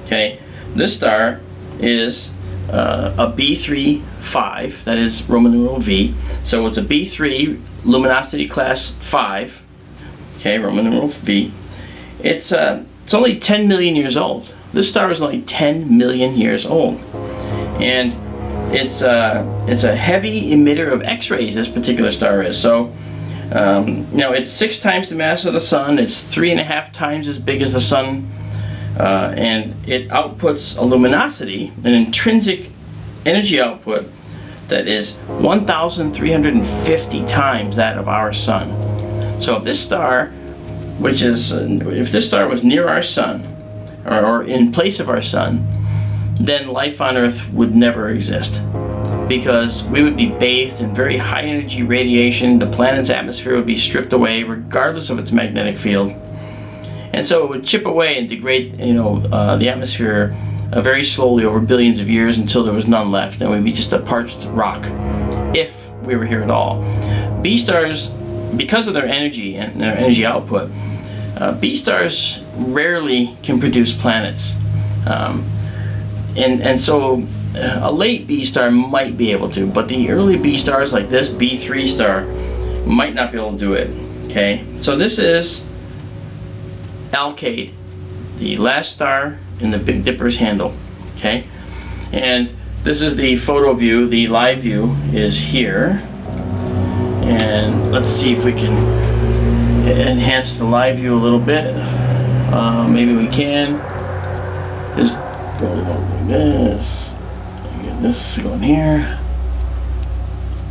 okay, this star is a B3-5, that is Roman numeral V. So it's a B3 luminosity class 5, okay, Roman numeral V. It's only 10 million years old. This star is only 10 million years old, and it's a heavy emitter of X-rays. This particular star is. So you know, it's 6 times the mass of the sun. It's 3.5 times as big as the sun, and it outputs a luminosity, an intrinsic energy output, that is 1,350 times that of our sun. So if this star, if this star was near our sun, or in place of our sun, then life on Earth would never exist, because we would be bathed in very high energy radiation. The planet's atmosphere would be stripped away regardless of its magnetic field, and so it would chip away and degrade, the atmosphere very slowly over billions of years until there was none left, and we'd be just a parched rock if we were here at all. B stars, because of their energy and their energy output, B stars rarely can produce planets. And so a late B star might be able to, but the early B stars like this B3 star might not be able to do it. Okay, so this is Alkaid, the last star in the Big Dipper's handle. Okay, and this is the photo view. The live view is here, and let's see if we can enhance the live view a little bit. Maybe we can. Just like this. Get this going here.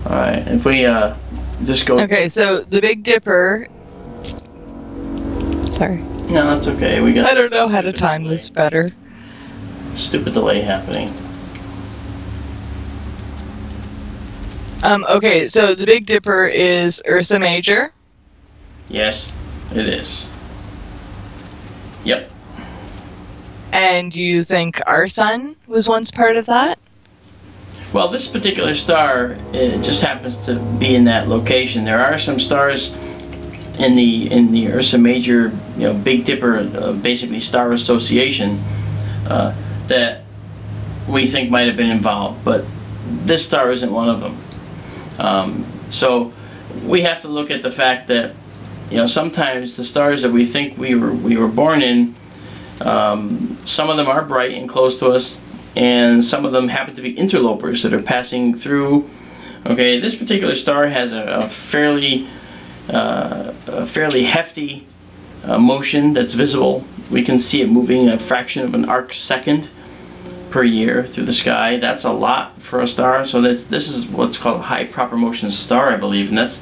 All right. If we just go. Okay, so the Big Dipper. Sorry. No, that's okay. I don't know how to time this better. Stupid delay happening. Okay, so the Big Dipper is Ursa Major. Yes, it is. Yep. And you think our sun was once part of that? Well, this particular star, it just happens to be in that location. There are some stars in the Ursa Major, Big Dipper, basically star association, that we think might have been involved, but this star isn't one of them. So we have to look at the fact that sometimes the stars that we think we were born in, some of them are bright and close to us, and some of them happen to be interlopers that are passing through. Okay, this particular star has a fairly hefty motion that's visible. We can see it moving a fraction of an arc second per year through the sky. That's a lot for a star. So this is what's called a high proper motion star, I believe, and that's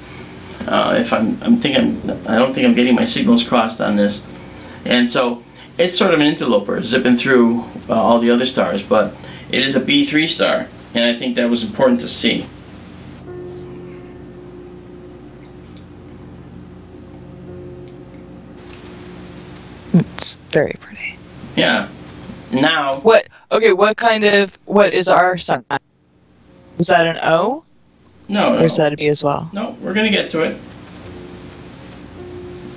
if I don't think I'm getting my signals crossed on this. And so it's sort of an interloper zipping through all the other stars, but it is a B3 star, and I think that was important to see. It's very pretty. Yeah. Now. What is our sun? Is that an O? No. Or is that a B as well? No, we're gonna get to it.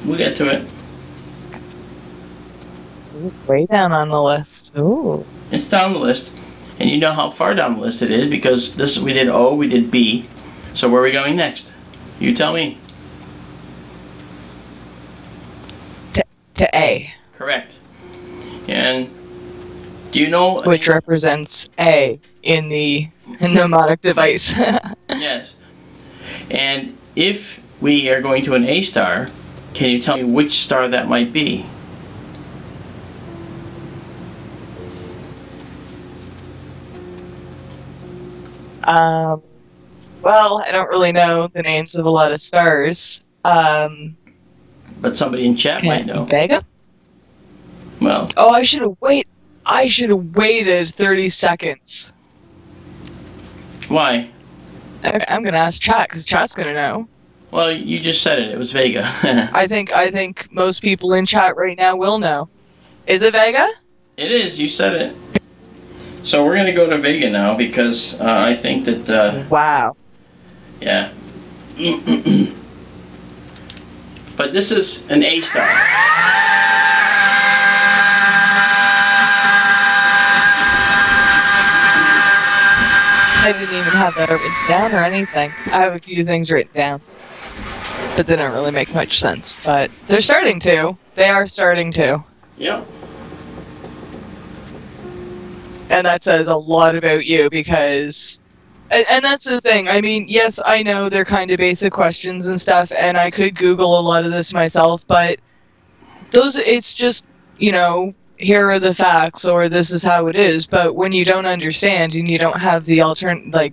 We'll get to it. It's way down on the list. Ooh. It's down the list, and you know how far down the list it is because we did O, we did B. So where are we going next? You tell me. To A. Correct. And do you know? Which represents A in the mnemonic device. Yes. And if we are going to an A star, can you tell me which star that might be? Well, I don't really know the names of a lot of stars. But somebody in chat might know. Vega? Well. Oh, I should have waited 30 seconds. Why? I'm gonna ask chat because chat's gonna know. Well, you just said it. It was Vega. I think most people in chat right now will know. Is it Vega? It is. You said it. So we're gonna go to Vega now because I think that. Wow. Yeah. But this is an A star. I didn't even have that written down or anything. I have a few things written down. But they don't really make much sense. But they're starting to. They are starting to. Yep. And that says a lot about you because... And that's the thing. I mean, yes, I know they're kind of basic questions and stuff, and I could Google a lot of this myself, but it's just, here are the facts, or this is how it is. But when you don't understand and you don't have the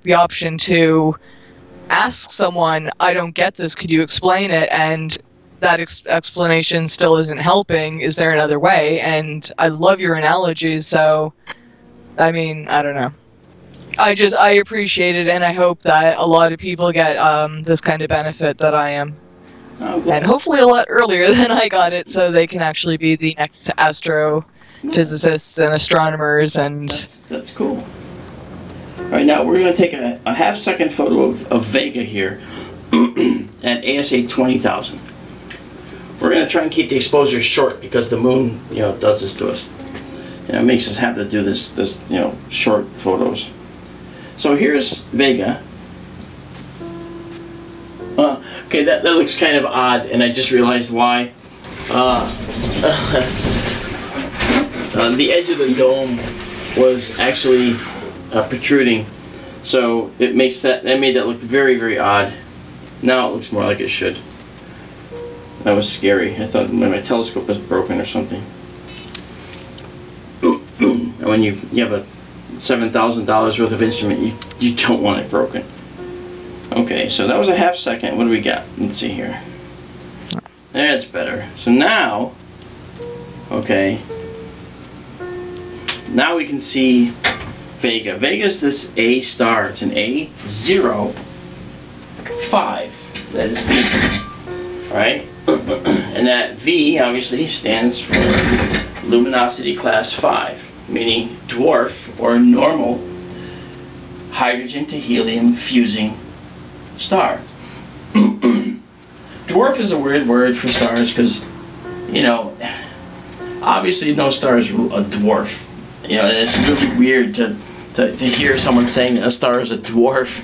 the option to ask someone, I don't get this, could you explain it? And that explanation still isn't helping. Is there another way? And I love your analogies, so, I mean, I don't know. I appreciate it, and I hope that a lot of people get this kind of benefit that I am. And hopefully a lot earlier than I got it, so they can actually be the next astrophysicists and astronomers. And that's cool. All right, now we're going to take a half-second photo of Vega here at ASA 20,000. We're going to try and keep the exposure short because the moon, does this to us. It makes us have to do this, short photos. So here's Vega. Okay, that looks kind of odd, and I just realized why. The edge of the dome was actually protruding, so it makes that made that look very, very odd. Now it looks more like it should. That was scary. I thought my telescope was broken or something. And when you have a $7,000 worth of instrument, you don't want it broken. Okay, so that was a half second. What do we got? Let's see here. That's better. So now, okay, now we can see Vega. Vega's this A star. It's an A05. That is V. Alright? And that V obviously stands for luminosity class 5, meaning dwarf or normal hydrogen to helium fusing star. Dwarf is a weird word for stars because, obviously no star is a dwarf. And it's really weird to hear someone saying that a star is a dwarf.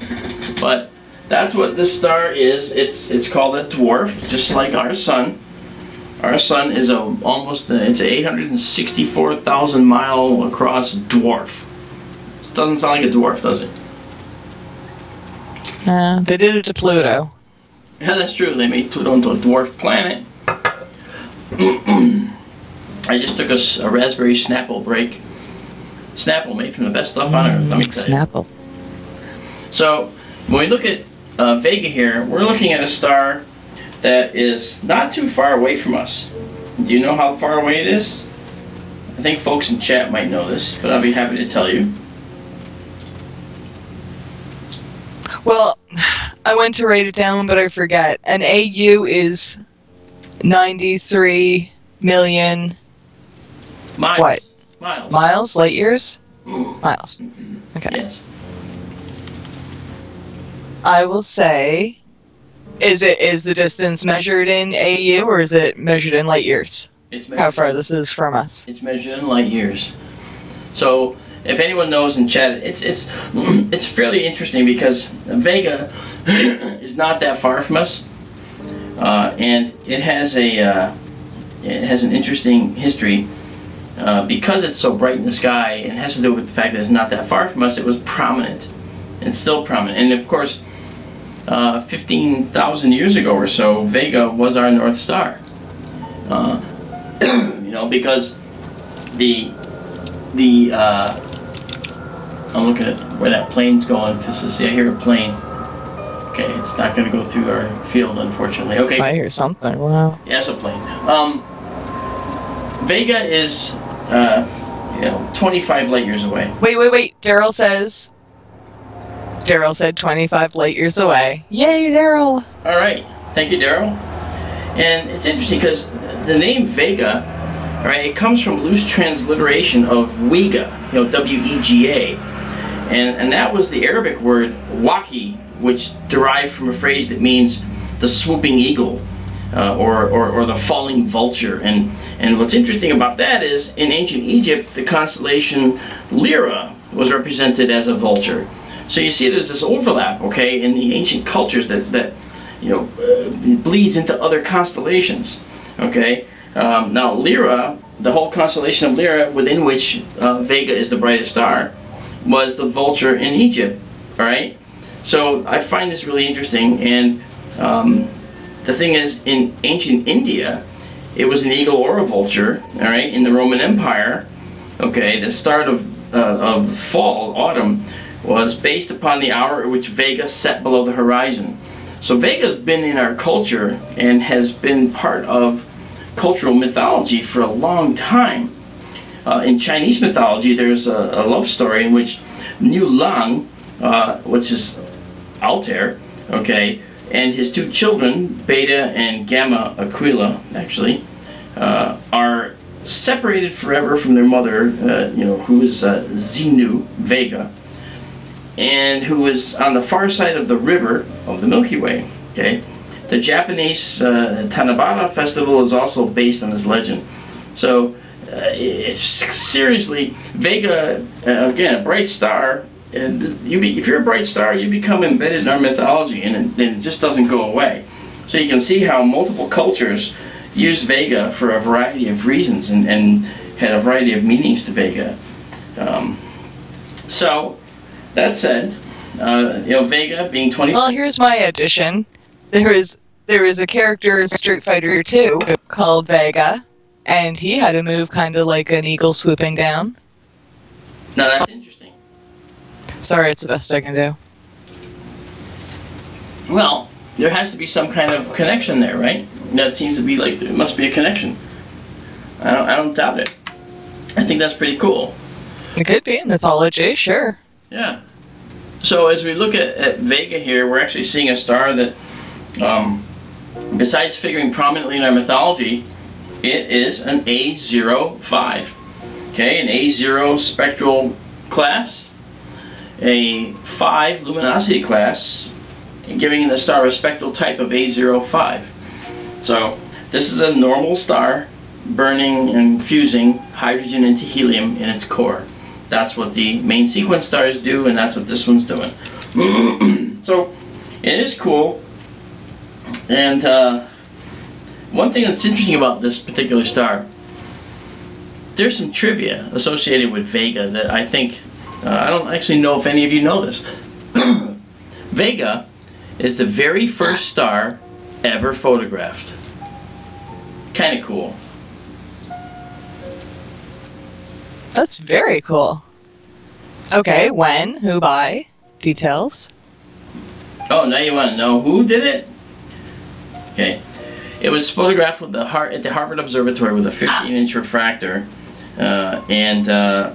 But that's what this star is. It's called a dwarf, just like our sun. Our sun is it's an 864,000 mile across dwarf. It doesn't sound like a dwarf, does it? They did it to Pluto. Yeah, that's true. They made Pluto into a dwarf planet. I just took a raspberry Snapple break. Snapple made from the best stuff on earth. Let me tell you. Snapple. So when we look at Vega here, we're looking at a star that is not too far away from us. Do you know how far away it is? I think folks in chat might know this, but I'll be happy to tell you. Well, I went to write it down, but I forget. An AU is 93 million... Miles. What? Miles. Miles? Light years? Miles. Okay. Yes. I will say... Is the distance measured in AU, or is it measured in light years? How far this is from us? It's measured in light years. So, if anyone knows in chat, it's fairly interesting because Vega is not that far from us, and it has an interesting history because it's so bright in the sky, and it has to do with the fact that it's not that far from us. It was prominent, and still prominent, and of course, 15,000 years ago or so, Vega was our North Star. Because I'm looking at where that plane's going to see. I hear a plane. Okay, it's not going to go through our field, unfortunately. Okay. I hear something. Wow. Yeah, it's a plane. Vega is, 25 light years away. Wait. Daryl said 25 light years away. Yay, Daryl! All right. Thank you, Daryl. And it's interesting because the name Vega, right, it comes from loose transliteration of Wega, W-E-G-A. And that was the Arabic word waki, which derived from a phrase that means the swooping eagle, or the falling vulture. And what's interesting about that is, in ancient Egypt, the constellation Lyra was represented as a vulture. So you see there's this overlap, okay, in the ancient cultures that bleeds into other constellations, okay. Now Lyra, the whole constellation of Lyra, within which Vega is the brightest star, was the vulture in Egypt, all right? So I find this really interesting, and the thing is, in ancient India, it was an eagle or a vulture, all right, in the Roman Empire. Okay, the start of fall, autumn, was based upon the hour at which Vega set below the horizon. So Vega's been in our culture and has been part of cultural mythology for a long time. In Chinese mythology, there's a love story in which Niu Lang, which is Altair, okay, and his two children, Beta and Gamma Aquila, actually, are separated forever from their mother, who is Xenu Vega, and who is on the far side of the river of the Milky Way. Okay, the Japanese Tanabata festival is also based on this legend. So, seriously, Vega, again, a bright star. And if you're a bright star, you become embedded in our mythology, and it just doesn't go away. So you can see how multiple cultures used Vega for a variety of reasons and had a variety of meanings to Vega. So, that said, Vega being 20. Well, here's my addition. There is a character in Street Fighter 2 called Vega, and he had a move kind of like an eagle swooping down. Now that's interesting. Sorry, it's the best I can do. Well, there has to be some kind of connection there, right? That seems to be like, there must be a connection. I don't doubt it. I think that's pretty cool. It could be in mythology, sure. Yeah. So as we look at Vega here, we're actually seeing a star that, besides figuring prominently in our mythology, it is an A05. Okay, an A0 spectral class, a 5 luminosity class, giving the star a spectral type of A05. So this is a normal star burning and fusing hydrogen into helium in its core. That's what the main sequence stars do, and that's what this one's doing. So it is cool. And one thing that's interesting about this particular star, there's some trivia associated with Vega that I think, I don't actually know if any of you know this. Vega is the very first star ever photographed. Kind of cool. That's very cool. Okay, when, who by, details. Oh, now you want to know who did it? Okay. It was photographed with at the Harvard Observatory with a 15-inch refractor. And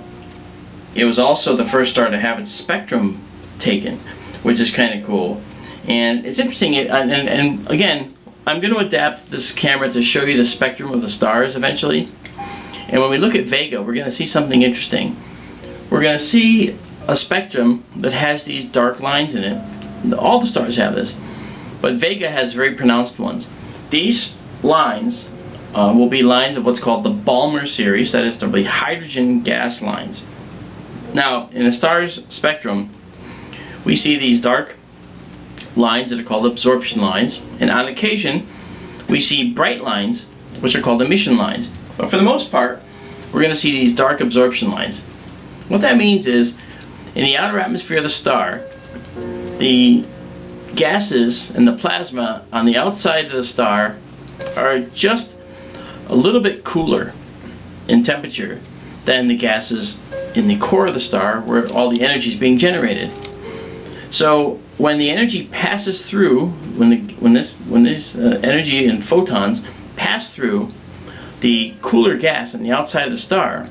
it was also the first star to have its spectrum taken, which is kind of cool. And it's interesting, and again, I'm going to adapt this camera to show you the spectrum of the stars eventually. And when we look at Vega, we're going to see something interesting. We're going to see a spectrum that has these dark lines in it. All the stars have this, but Vega has very pronounced ones. These lines will be lines of what's called the Balmer series, that is, they'll be hydrogen gas lines. Now, in a star's spectrum, we see these dark lines that are called absorption lines, and on occasion, we see bright lines, which are called emission lines. But for the most part, we're going to see these dark absorption lines. What that means is, in the outer atmosphere of the star, the gases and the plasma on the outside of the star are just a little bit cooler in temperature than the gases in the core of the star where all the energy is being generated. So when the energy passes through, when this energy and photons pass through the cooler gas on the outside of the star,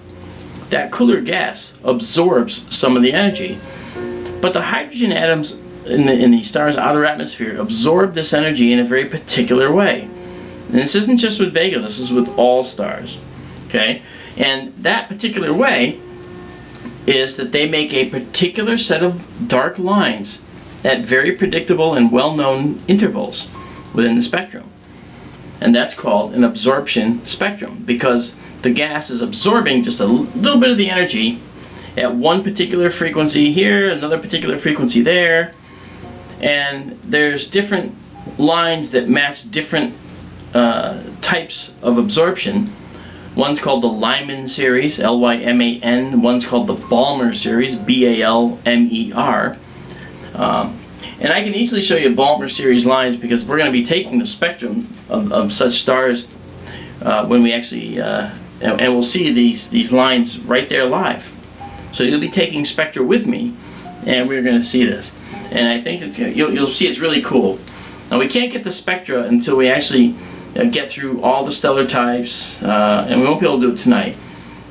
that cooler gas absorbs some of the energy. But the hydrogen atoms in the star's outer atmosphere absorb this energy in a very particular way. And this isn't just with Vega, this is with all stars. Okay? And that particular way is that they make a particular set of dark lines at very predictable and well-known intervals within the spectrum. And that's called an absorption spectrum, because the gas is absorbing just a little bit of the energy at one particular frequency here, another particular frequency there, and there's different lines that match different types of absorption. One's called the Lyman series, L-Y-M-A-N. One's called the Balmer series, B-A-L-M-E-R. And I can easily show you Balmer series lines because we're going to be taking the spectrum of such stars when we actually, and we'll see these lines right there live. So you'll be taking spectra with me, and we're going to see this. And I think it's you'll see it's really cool. Now we can't get the spectra until we actually get through all the stellar types, and we won't be able to do it tonight.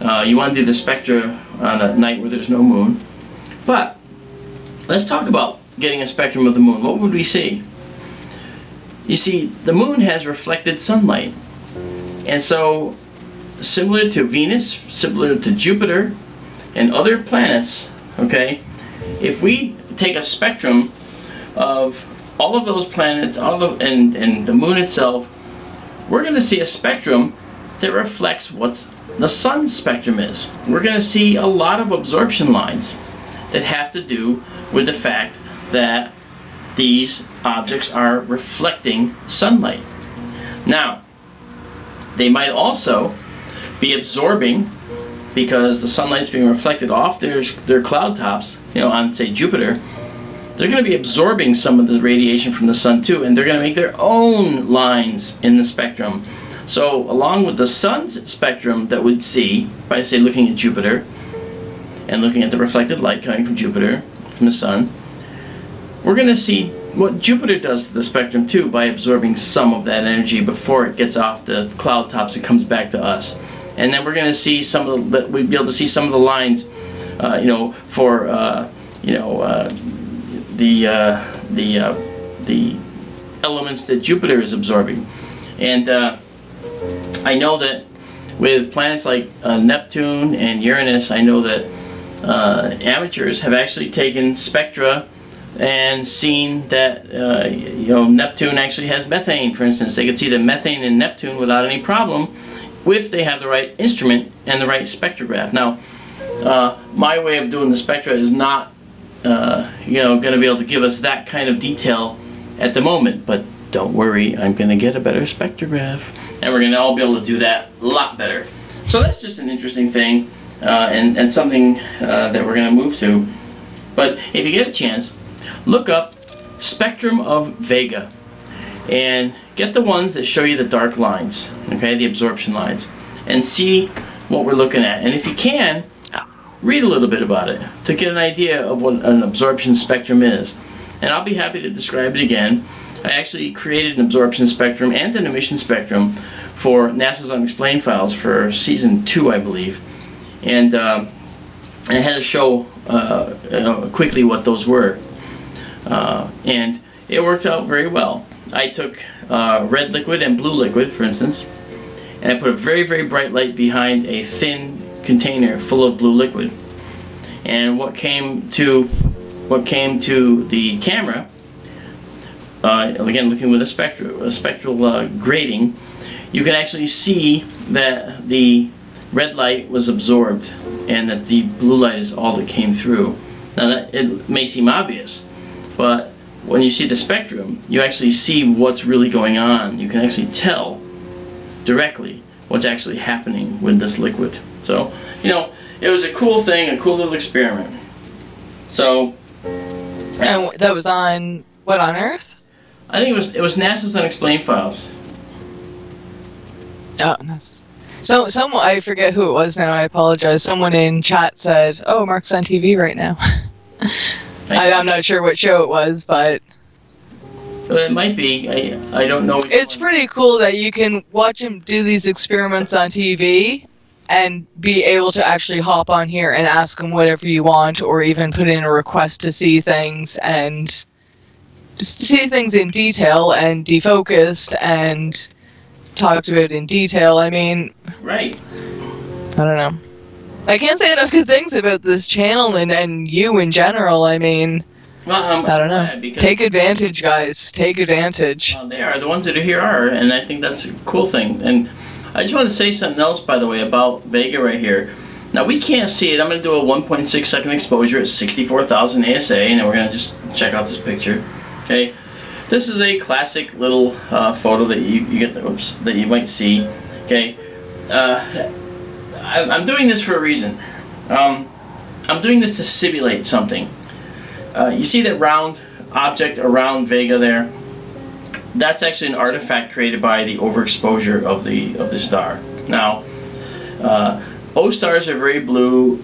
You want to do the spectra on a night where there's no moon. But let's talk about getting a spectrum of the moon. What would we see? You see, the moon has reflected sunlight. And so, similar to Venus, similar to Jupiter, and other planets, okay, if we take a spectrum of all of those planets, and the moon itself, we're going to see a spectrum that reflects what's the sun's spectrum is. We're going to see a lot of absorption lines that have to do with the fact that these objects are reflecting sunlight. Now, they might also be absorbing, because the sunlight's being reflected off their cloud tops, you know, on say Jupiter. They're going to be absorbing some of the radiation from the sun too, and they're going to make their own lines in the spectrum. So along with the sun's spectrum that we'd see by, say, looking at Jupiter and looking at the reflected light coming from Jupiter, from the sun, we're going to see what Jupiter does to the spectrum too by absorbing some of that energy before it gets off the cloud tops and comes back to us. And then we're going to see some of the, we'd be able to see some of the lines, you know, for, you know, the elements that Jupiter is absorbing. And I know that with planets like Neptune and Uranus, I know that amateurs have actually taken spectra and seen that you know, Neptune actually has methane, for instance. They could see the methane in Neptune without any problem if they have the right instrument and the right spectrograph. Now, my way of doing the spectra is not you know, going to be able to give us that kind of detail at the moment, but don't worry, I'm going to get a better spectrograph, and we're going to all be able to do that a lot better. So that's just an interesting thing, and something that we're going to move to. But if you get a chance, look up Spectrum of Vega and get the ones that show you the dark lines, okay, the absorption lines, and see what we're looking at. And if you can, read a little bit about it to get an idea of what an absorption spectrum is. And I'll be happy to describe it again. I actually created an absorption spectrum and an emission spectrum for NASA's Unexplained Files for season 2, I believe. And I had to show quickly what those were. And it worked out very well. I took red liquid and blue liquid, for instance, and I put a very, very bright light behind a thin container full of blue liquid. And what came to the camera, again looking with a spectral grating, you can actually see that the red light was absorbed and that the blue light is all that came through. Now that it may seem obvious, but when you see the spectrum, you actually see what's really going on. You can actually tell directly what's actually happening with this liquid. So, you know, it was a cool thing, a cool little experiment. So, and that was on what, on Earth? I think it was NASA's Unexplained Files. Oh, nice. So, someone, I forget who it was now, I apologize. Someone in chat said, oh, Mark's on TV right now. I'm not sure what show it was, but it might be. I don't know. It's pretty cool that you can watch him do these experiments on TV and be able to actually hop on here and ask him whatever you want, or even put in a request to see things and see things in detail and defocused and talked about in detail. I mean, right. I don't know. I can't say enough good things about this channel and you in general. I mean, well, I don't know. Take advantage, guys. Take advantage. Well, they are. The ones that are here are, and I think that's a cool thing. And I just want to say something else, by the way, about Vega right here. Now, we can't see it. I'm going to do a 1.6 second exposure at 64,000 ASA, and then we're going to just check out this picture. Okay, this is a classic little photo that you get, that you might see. Okay, I'm doing this for a reason. I'm doing this to simulate something. You see that round object around Vega there? that's actually an artifact created by the overexposure of the star. Now, O stars are very blue,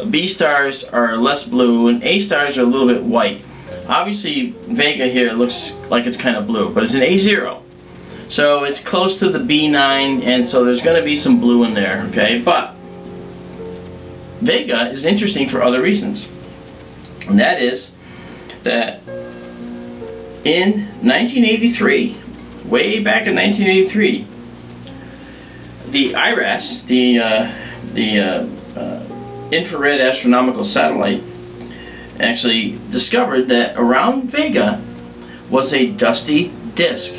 B stars are less blue, and A stars are a little bit white. Obviously, Vega here looks like it's kind of blue, but it's an A0. So it's close to the B9, and so there's going to be some blue in there, okay? But Vega is interesting for other reasons. And that is that in 1983, way back in 1983, the IRAS, the infrared astronomical satellite, actually discovered that around Vega was a dusty disk.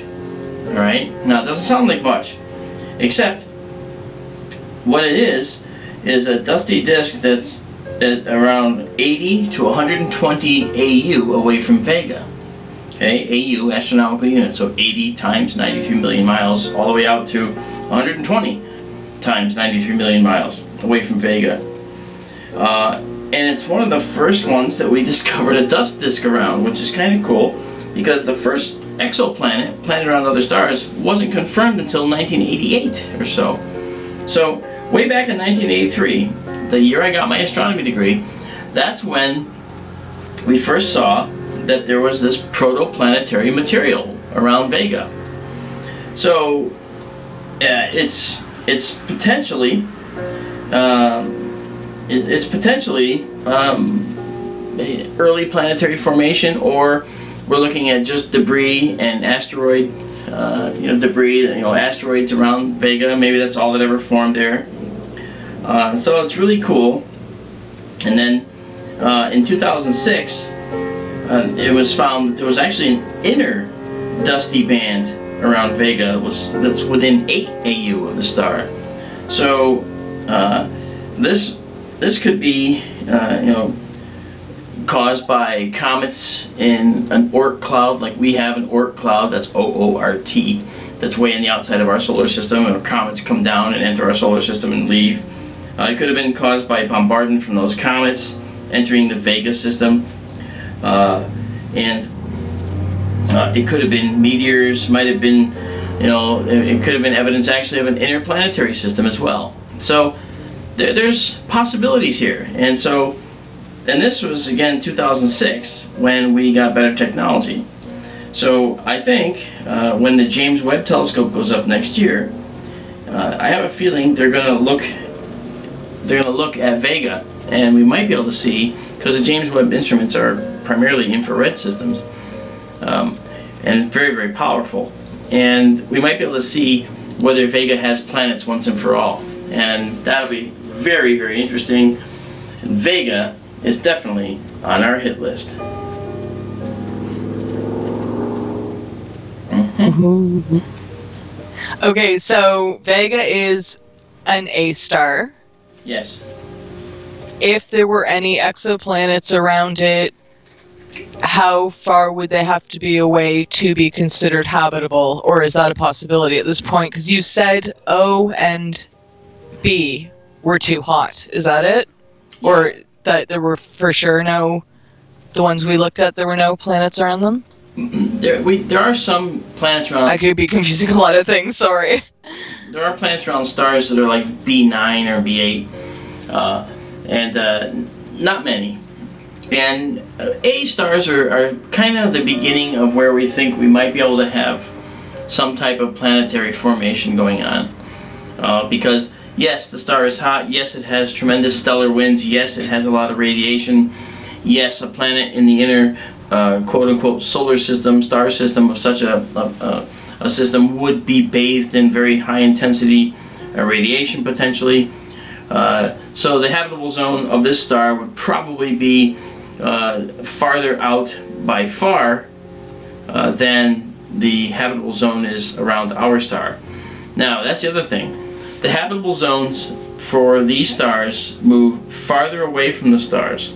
Alright? Now it doesn't sound like much, except what it is a dusty disk that's at around 80 to 120 AU away from Vega. Okay, AU, astronomical unit, so 80 times 93 million miles, all the way out to 120 times 93 million miles away from Vega. And it's one of the first ones that we discovered a dust disk around, which is kind of cool, because the first exoplanet, planet around other stars, wasn't confirmed until 1988 or so. So, way back in 1983, the year I got my astronomy degree, that's when we first saw that there was this protoplanetary material around Vega. So, it's potentially early planetary formation, or we're looking at just debris and asteroid, asteroids around Vega. Maybe that's all that ever formed there. So it's really cool. And then in 2006, it was found that there was actually an inner dusty band around Vega that's within 8 AU of the star. So this could be caused by comets in an Oort cloud, like we have an Oort cloud, that's OORT, that's way in the outside of our solar system, and comets come down and enter our solar system and leave. It could have been caused by bombardment from those comets entering the Vega system, and it could have been meteors, might have been, it could have been evidence actually of an interplanetary system as well. So there's possibilities here, and this was again 2006 when we got better technology. So I think when the James Webb Telescope goes up next year, I have a feeling they're going to look at Vega, and we might be able to see, because the James Webb instruments are primarily infrared systems, and very, very powerful, and we might be able to see whether Vega has planets once and for all, and that'll be very, very interesting. And Vega is definitely on our hit list. Mm-hmm. Okay, so Vega is an A star. Yes. If there were any exoplanets around it, how far would they have to be away to be considered habitable, or is that a possibility at this point? Because you said O and B were too hot. Is that it? Yeah. Or that there were for sure the ones we looked at, there were no planets around them? There are some planets around. I could be confusing a lot of things, sorry. There are planets around stars that are like B9 or B8, and not many. And A stars are kind of the beginning of where we think we might be able to have some type of planetary formation going on. Because yes, the star is hot, yes it has tremendous stellar winds, yes it has a lot of radiation, yes a planet in the inner quote-unquote solar system, star system of such a system would be bathed in very high intensity radiation potentially. So the habitable zone of this star would probably be farther out by far than the habitable zone is around our star. Now that's the other thing. The habitable zones for these stars move farther away from the stars.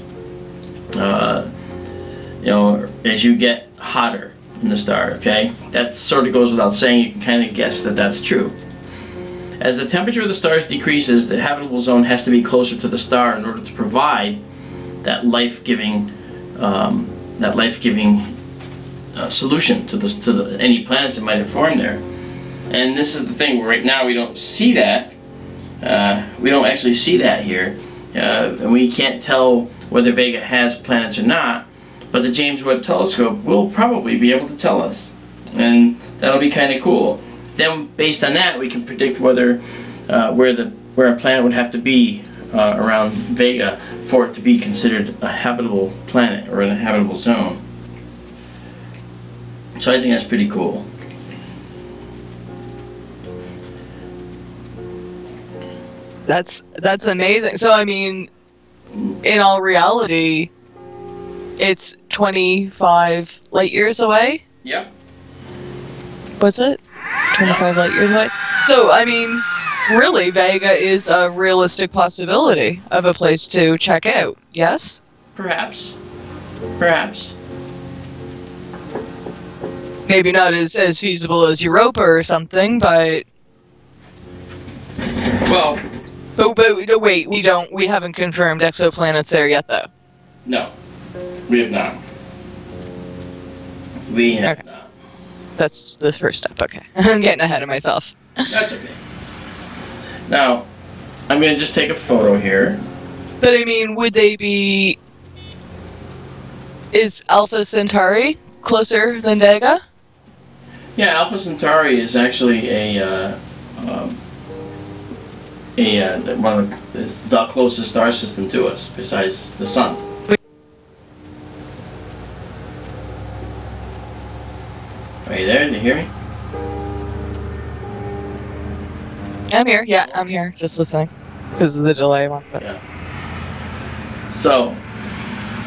As you get hotter in the star, okay? That sort of goes without saying. You can kind of guess that that's true. As the temperature of the stars decreases, the habitable zone has to be closer to the star in order to provide that life-giving solution to any planets that might have formed there. And this is the thing. Right now we don't see that. We don't actually see that here, and we can't tell whether Vega has planets or not. But the James Webb Telescope will probably be able to tell us, and that'll be kind of cool. Then, based on that, we can predict whether where a planet would have to be around Vega for it to be considered a habitable planet or in a habitable zone. So I think that's pretty cool. That's amazing. So I mean, in all reality, it's 25 light years away? Yep. What's it? 25 light years away? So, I mean, really, Vega is a realistic possibility of a place to check out, yes? Perhaps. Perhaps. Maybe not as feasible as Europa or something, but... Well... But wait, we haven't confirmed exoplanets there yet, though. No. We have not. We have not. That's the first step, okay. I'm getting ahead of myself. That's okay. Now, I'm going to just take a photo here. But I mean, would they be... Is Alpha Centauri closer than Vega? Yeah, Alpha Centauri is actually one of the closest star system to us, besides the Sun. Are you there? Do you hear me? I'm here. Yeah, I'm here. Just listening. Because of the delay one. But... Yeah. So,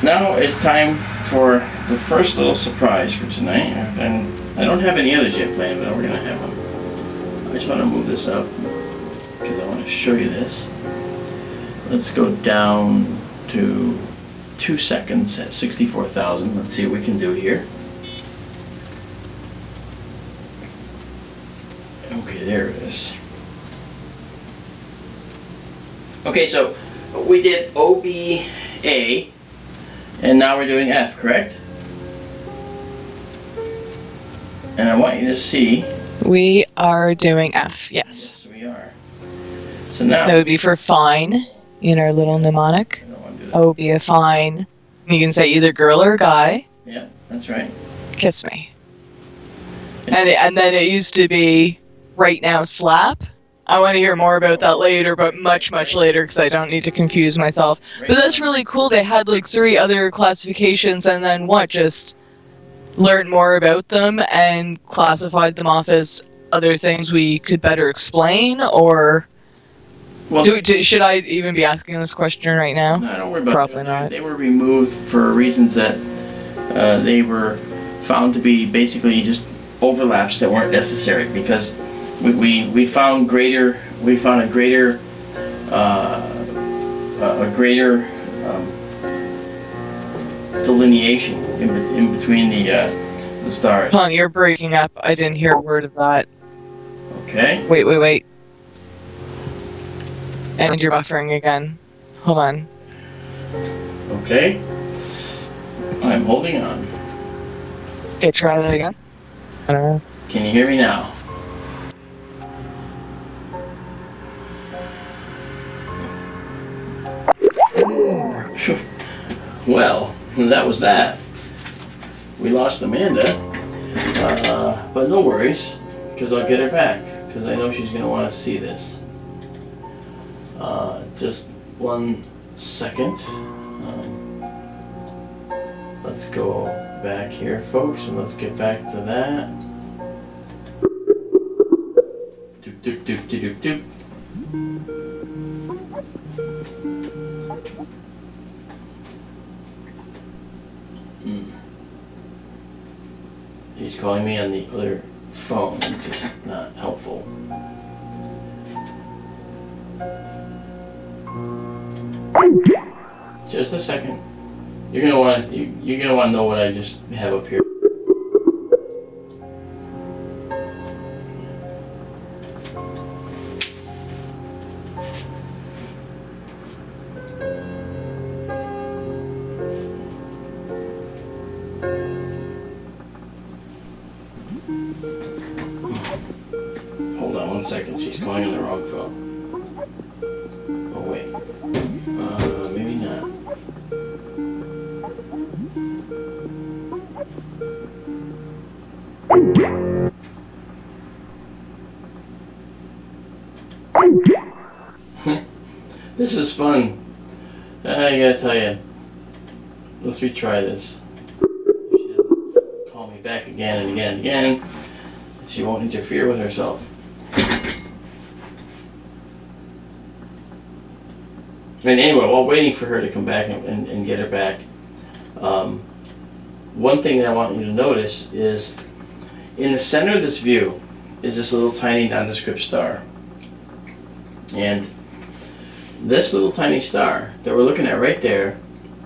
now it's time for the first little surprise for tonight. And I don't have any others yet planned, but we're going to have them. I just want to move this up because I want to show you this. Let's go down to 2 seconds at 64,000. Let's see what we can do here. Okay, there it is. Okay, so we did OBA, and now we're doing F, correct? And I want you to see... We are doing F, yes. Yes, we are. So now... That would be for fine, in our little mnemonic. O be a fine. You can say either girl or guy. Yeah, that's right. Kiss me. And then it used to be right now slap. I want to hear more about that later, but much later because I don't need to confuse myself. But that's really cool. They had like 3 other classifications and then just learned more about them and classified them off as other things we could better explain, or... Well, should I even be asking this question right now? No, don't worry about it. Probably not. They were removed for reasons that they were found to be basically just overlaps that weren't necessary, because we found a greater delineation in between the stars. Hold on, you're breaking up. I didn't hear a word of that. Okay. Wait. And you're buffering again. Hold on. Okay. I'm holding on. Okay, try that again. I don't know. Can you hear me now? Well, that was that. We lost Amanda, but no worries, because I'll get her back, because I know she's going to want to see this. Just 1 second. Let's go back here, folks, and let's get back to that. Doop, doop, doop, doop, doop, doop. He's calling me on the other phone, which is not helpful. Just a second. You're gonna want to know what I just have up here. she's calling on the wrong phone. Oh wait. Maybe not. This is fun. I gotta tell you. Let's retry this. She'll call me back again and again and again. She won't interfere with herself. And anyway, while waiting for her to come back and get her back, one thing that I want you to notice is in the center of this view is this little tiny nondescript star. And this little tiny star that we're looking at right there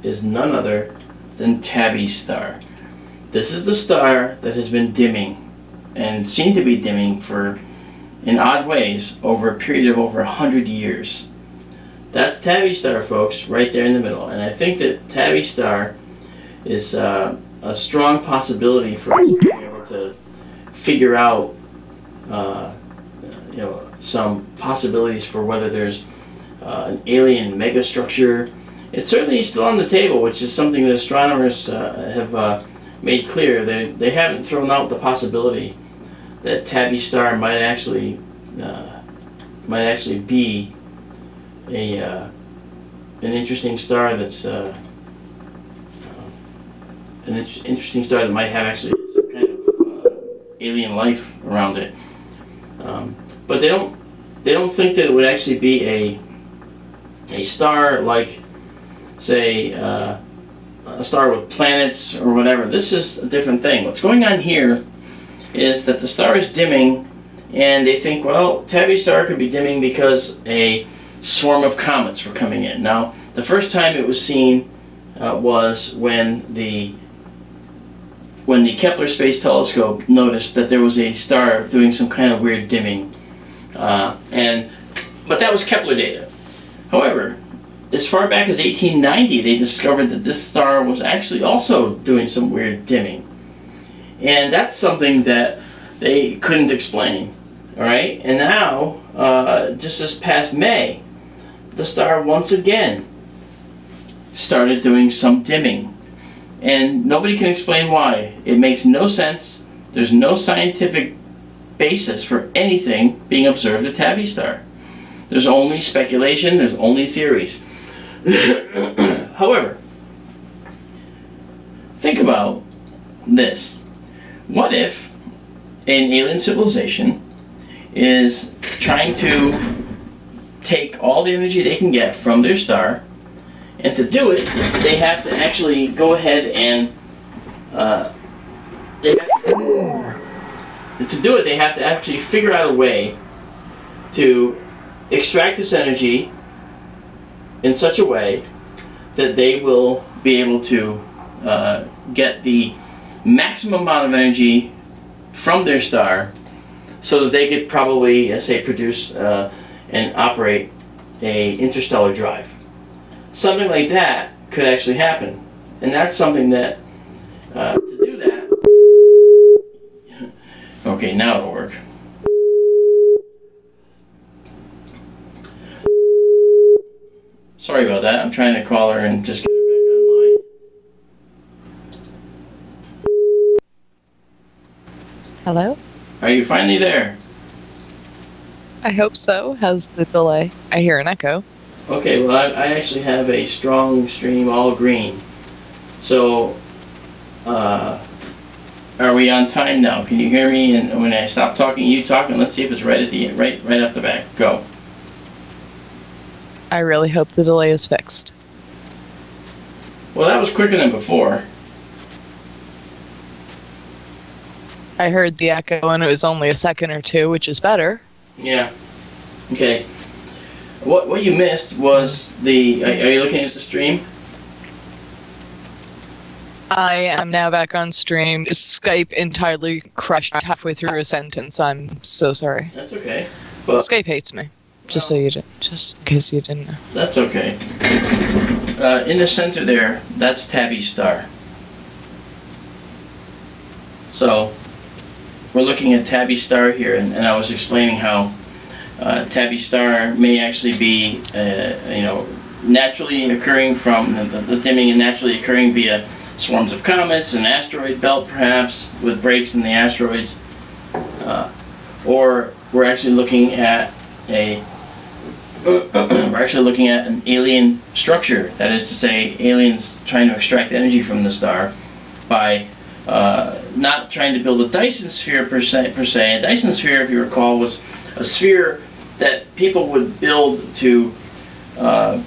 is none other than Tabby's star. This is the star that has been dimming and seemed to be dimming for, in odd ways, over a period of over 100 years. That's Tabby's star, folks, right there in the middle. And I think that Tabby's star is a strong possibility for us being able to figure out some possibilities for whether there's an alien megastructure. It's certainly still on the table, which is something that astronomers have made clear. They haven't thrown out the possibility that Tabby's star might actually be an interesting star that's an interesting star that might have actually some kind of alien life around it. But they don't think that it would actually be a star like, say, a star with planets or whatever. This is a different thing. What's going on here is that the star is dimming, and they think, well, Tabby's star could be dimming because a swarm of comets were coming in. Now, the first time it was seen was when the Kepler Space Telescope noticed that there was a star doing some kind of weird dimming. But that was Kepler data. However, as far back as 1890, they discovered that this star was actually also doing some weird dimming. And that's something that they couldn't explain. Alright? And now, just this past May, the star once again started doing some dimming. And nobody can explain why. It makes no sense. There's no scientific basis for anything being observed at Tabby star. There's only speculation, there's only theories. However, think about this. What if an alien civilization is trying to take all the energy they can get from their star, and to do it, they have to actually go ahead and to do it, they have to actually figure out a way to extract this energy in such a way that they will be able to get the maximum amount of energy from their star so that they could probably, say, produce and operate a interstellar drive. Something like that could actually happen. And that's something that, to do that... Okay, now it'll work. Sorry about that. I'm trying to call her and just get her back online. Hello? Are you finally there? I hope so. How's the delay? I hear an echo. Okay, well, I actually have a strong stream, all green. So, are we on time now? Can you hear me? And when I stop talking, you talk, and let's see if it's right at the end, right off the back. Go. I really hope the delay is fixed. Well, that was quicker than before. I heard the echo, and it was only a second or two, which is better. Yeah. Okay. What you missed was the... Are you looking at the stream? I am now back on stream. Skype entirely crushed halfway through a sentence. I'm so sorry. That's okay. But Skype hates me. Just so you didn't, just in case you didn't know. That's okay. In the center there, that's Tabby's star. So, we're looking at Tabby's star here, and I was explaining how Tabby star may actually be, naturally occurring from the dimming and naturally occurring via swarms of comets, an asteroid belt perhaps, with breaks in the asteroids. Or we're actually looking at an alien structure. That is to say, aliens trying to extract energy from the star by not trying to build a Dyson sphere per se. A Dyson sphere, if you recall, was a sphere that people would build to, in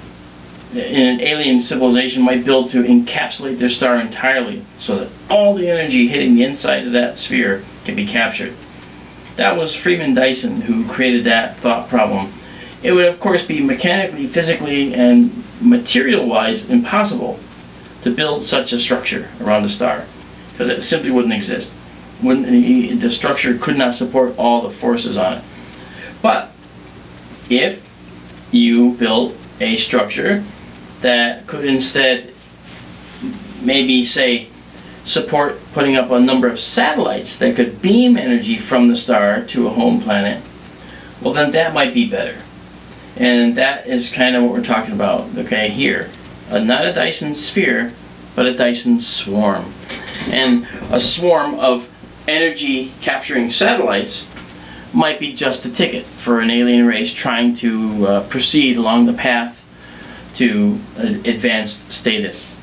an alien civilization, might build to encapsulate their star entirely, so that all the energy hitting the inside of that sphere can be captured. That was Freeman Dyson who created that thought problem. It would, of course, be mechanically, physically, and material-wise impossible to build such a structure around a star, because it simply wouldn't exist. The structure could not support all the forces on it. But if you built a structure that could instead maybe, say, support putting up a number of satellites that could beam energy from the star to a home planet, well, then that might be better. And that is kind of what we're talking about, okay, here. Not a Dyson sphere, but a Dyson swarm. And a swarm of energy capturing satellites might be just the ticket for an alien race trying to proceed along the path to advanced status.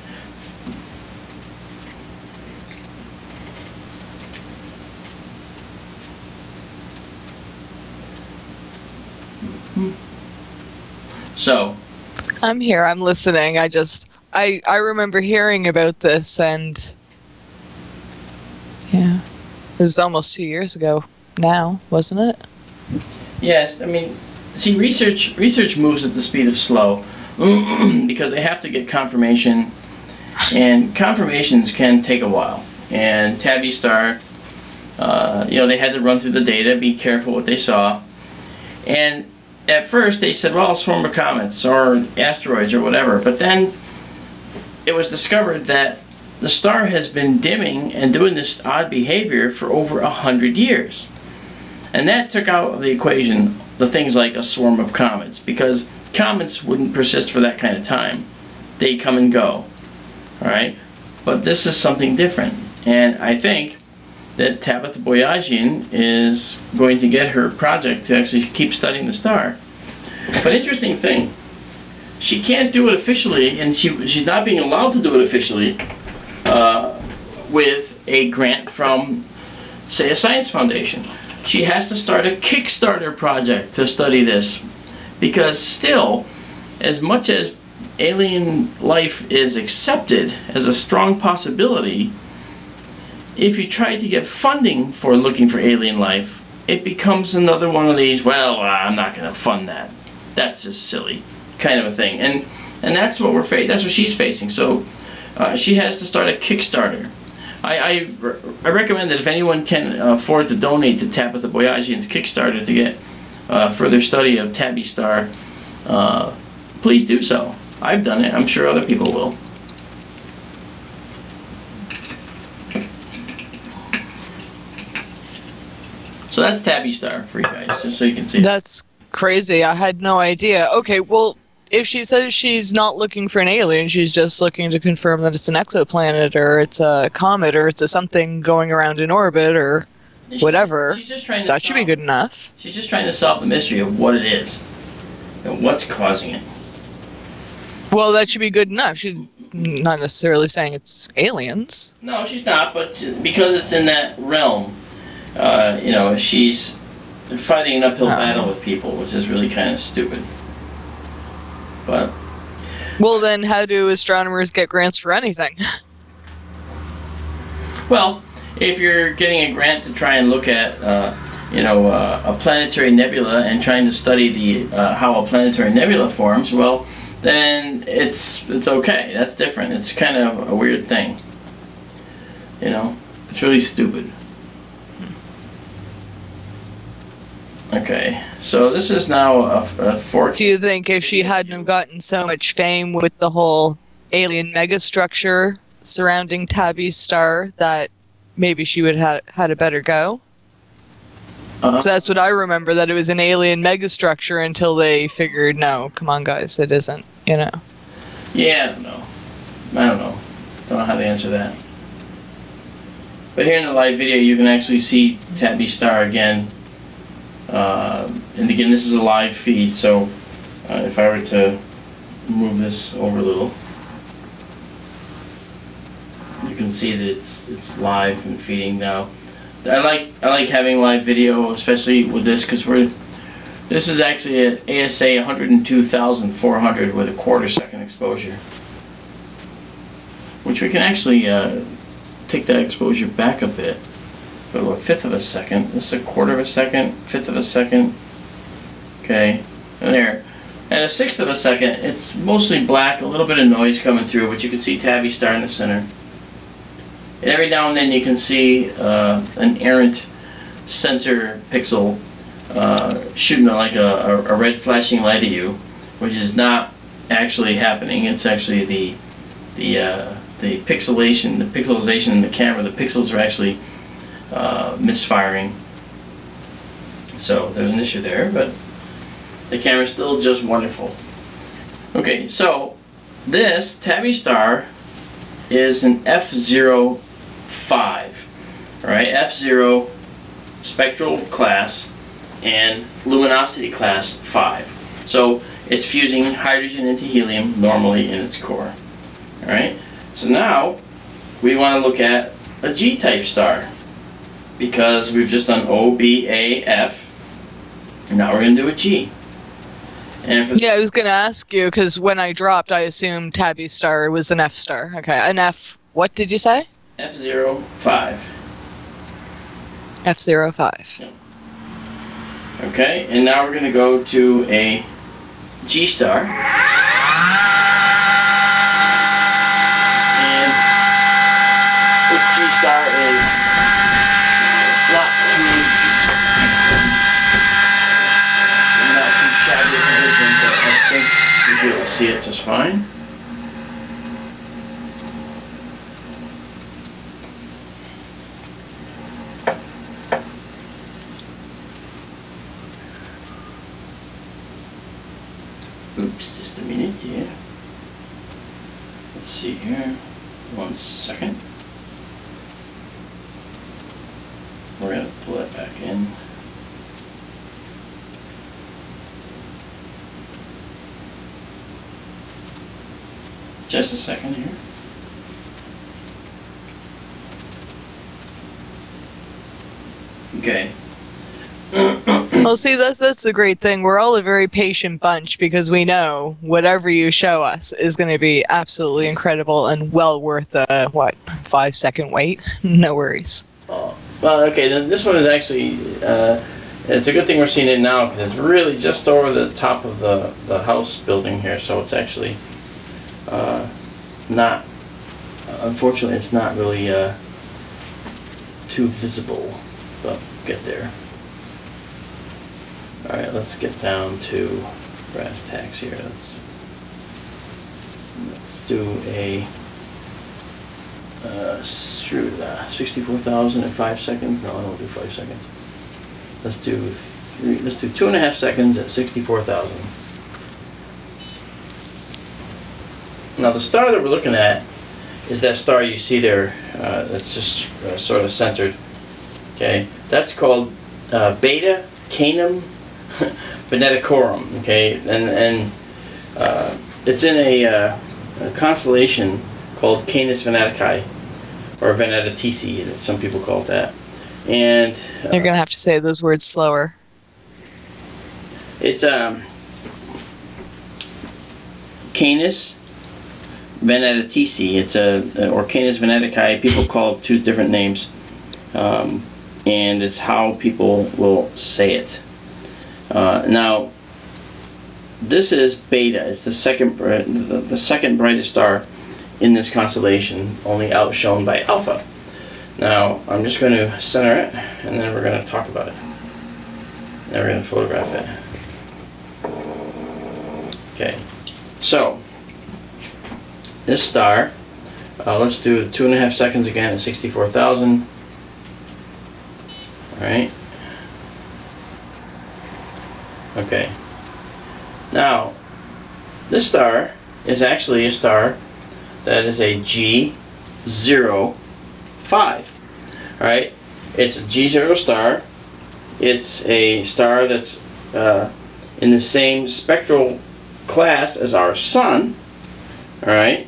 So, I'm here, I'm listening. I remember hearing about this, and yeah, it was almost 2 years ago now, wasn't it? yes, I mean, see, research moves at the speed of slow because they have to get confirmation, and confirmations can take a while. And Tabby Star, they had to run through the data, be careful what they saw, and at first they said, well, a swarm of comets or asteroids or whatever, but then it was discovered that the star has been dimming and doing this odd behavior for over 100 years. And that took out of the equation the things like a swarm of comets, because comets wouldn't persist for that kind of time. They come and go, all right? But this is something different, and I think that Tabitha Boyajian is going to get her project to actually keep studying the star. But interesting thing, she can't do it officially, and she's not being allowed to do it officially with a grant from, say, a science foundation. She has to start a Kickstarter project to study this, because still, as much as alien life is accepted as a strong possibility, if you try to get funding for looking for alien life, it becomes another one of these, well, I'm not going to fund that. That's just silly, kind of a thing. And that's what that's what she's facing. So she has to start a Kickstarter. I recommend that if anyone can afford to donate to Tabitha Boyajian's Kickstarter to get further study of Tabby Star, please do so. I've done it. I'm sure other people will. So that's Tabby Star for you guys, just so you can see. That's crazy. I had no idea. Okay, well, if she says she's not looking for an alien, she's just looking to confirm that it's an exoplanet, or it's a comet, or it's something going around in orbit, or whatever, she's just trying to that should be good enough. She's just trying to solve the mystery of what it is and what's causing it. Well, that should be good enough. She's not necessarily saying it's aliens. No, she's not, but because it's in that realm, she's fighting an uphill battle with people, which is really kind of stupid. But well, then how do astronomers get grants for anything? Well, if you're getting a grant to try and look at a planetary nebula and trying to study the how a planetary nebula forms, well, then it's okay. That's different. It's kind of a weird thing. It's really stupid. Okay, so this is now a 14. Do you think if she hadn't have gotten so much fame with the whole alien megastructure surrounding Tabby Star, that maybe she would have had a better go? So that's what I remember, that it was an alien megastructure until they figured, no, come on guys, it isn't, you know. Yeah, I don't know. Don't know how to answer that. But here in the live video, you can actually see Tabby Star again. And again, this is a live feed, so if I were to move this over a little, you can see that it's live and feeding now. I like having live video, especially with this, because this is actually at ASA 102,400 with a 1/4 second exposure, which we can actually take that exposure back a bit, go to 1/5 of a second. This is 1/4 of a second, 1/5 of a second. Okay, and there. At a 1/6 of a second, it's mostly black, a little bit of noise coming through, but you can see Tabby Star in the center. And every now and then you can see an errant sensor pixel shooting like a red flashing light at you, which is not actually happening. It's actually the pixelization in the camera. The pixels are actually misfiring. So there's an issue there, but the camera's still just wonderful. Okay, so this Tabby Star is an F05. Alright, F0 spectral class and luminosity class 5. So it's fusing hydrogen into helium normally in its core. Alright, so now we want to look at a G-type star, because we've just done O, B, A, F, and now we're going to do a G. And for yeah, I was going to ask you, because when I dropped, I assumed Tabby Star was an F star. Okay, an F, what did you say? F05. F05. Yep. Okay, and now we're going to go to a G star. And this G star is not too shabby a position, but I think you'll be able to see it just fine. Oops, just a minute here. Let's see here. 1 second. We're going to pull that back in. Just a second here. Okay. Well, see, that's the great thing. We're all a very patient bunch, because we know whatever you show us is going to be absolutely incredible and well worth the, 5-second wait? No worries. Oh, well, okay, then this one is actually, it's a good thing we're seeing it now, because it's really just over the top of the house building here, so it's actually not, unfortunately, it's not really too visible, but get there. Alright, let's get down to brass tacks here. Let's do a 64,000 in 5 seconds. No, I don't do 5 seconds. Let's do 2.5 seconds at 64,000. Now the star that we're looking at is that star you see there. That's just sort of centered. Okay, that's called Beta Canum Veneticorum. Okay, and it's in a constellation called Canis Venetici, or Venetitici, some people call it that. And you're gonna have to say those words slower. It's Canis Venetitici. It's or Canis Venetici. People call it 2 different names, and it's how people will say it. Now, this is Beta. It's the second brightest star in this constellation, only outshone by Alpha. Now, I'm just going to center it, and then we're going to talk about it. Then we're going to photograph it. Okay, so this star, let's do 2.5 seconds again at 64,000. All right. Okay. Now, this star is actually a star that is a G05. Alright? It's a G0 star. It's a star that's in the same spectral class as our Sun. Alright?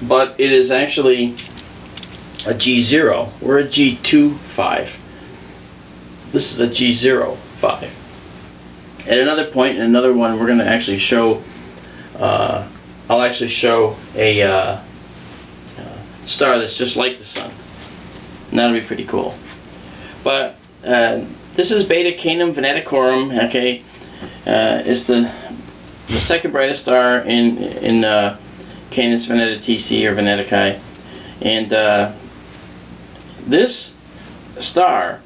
But it is actually a G0. We're a G25. This is a G05. At another point, in another one, we're going to actually show, I'll actually show a star that's just like the Sun. And that'll be pretty cool. But this is Beta Canem Venaticorum. Okay, it's the second brightest star in Canis Venatici or Venatici, and this star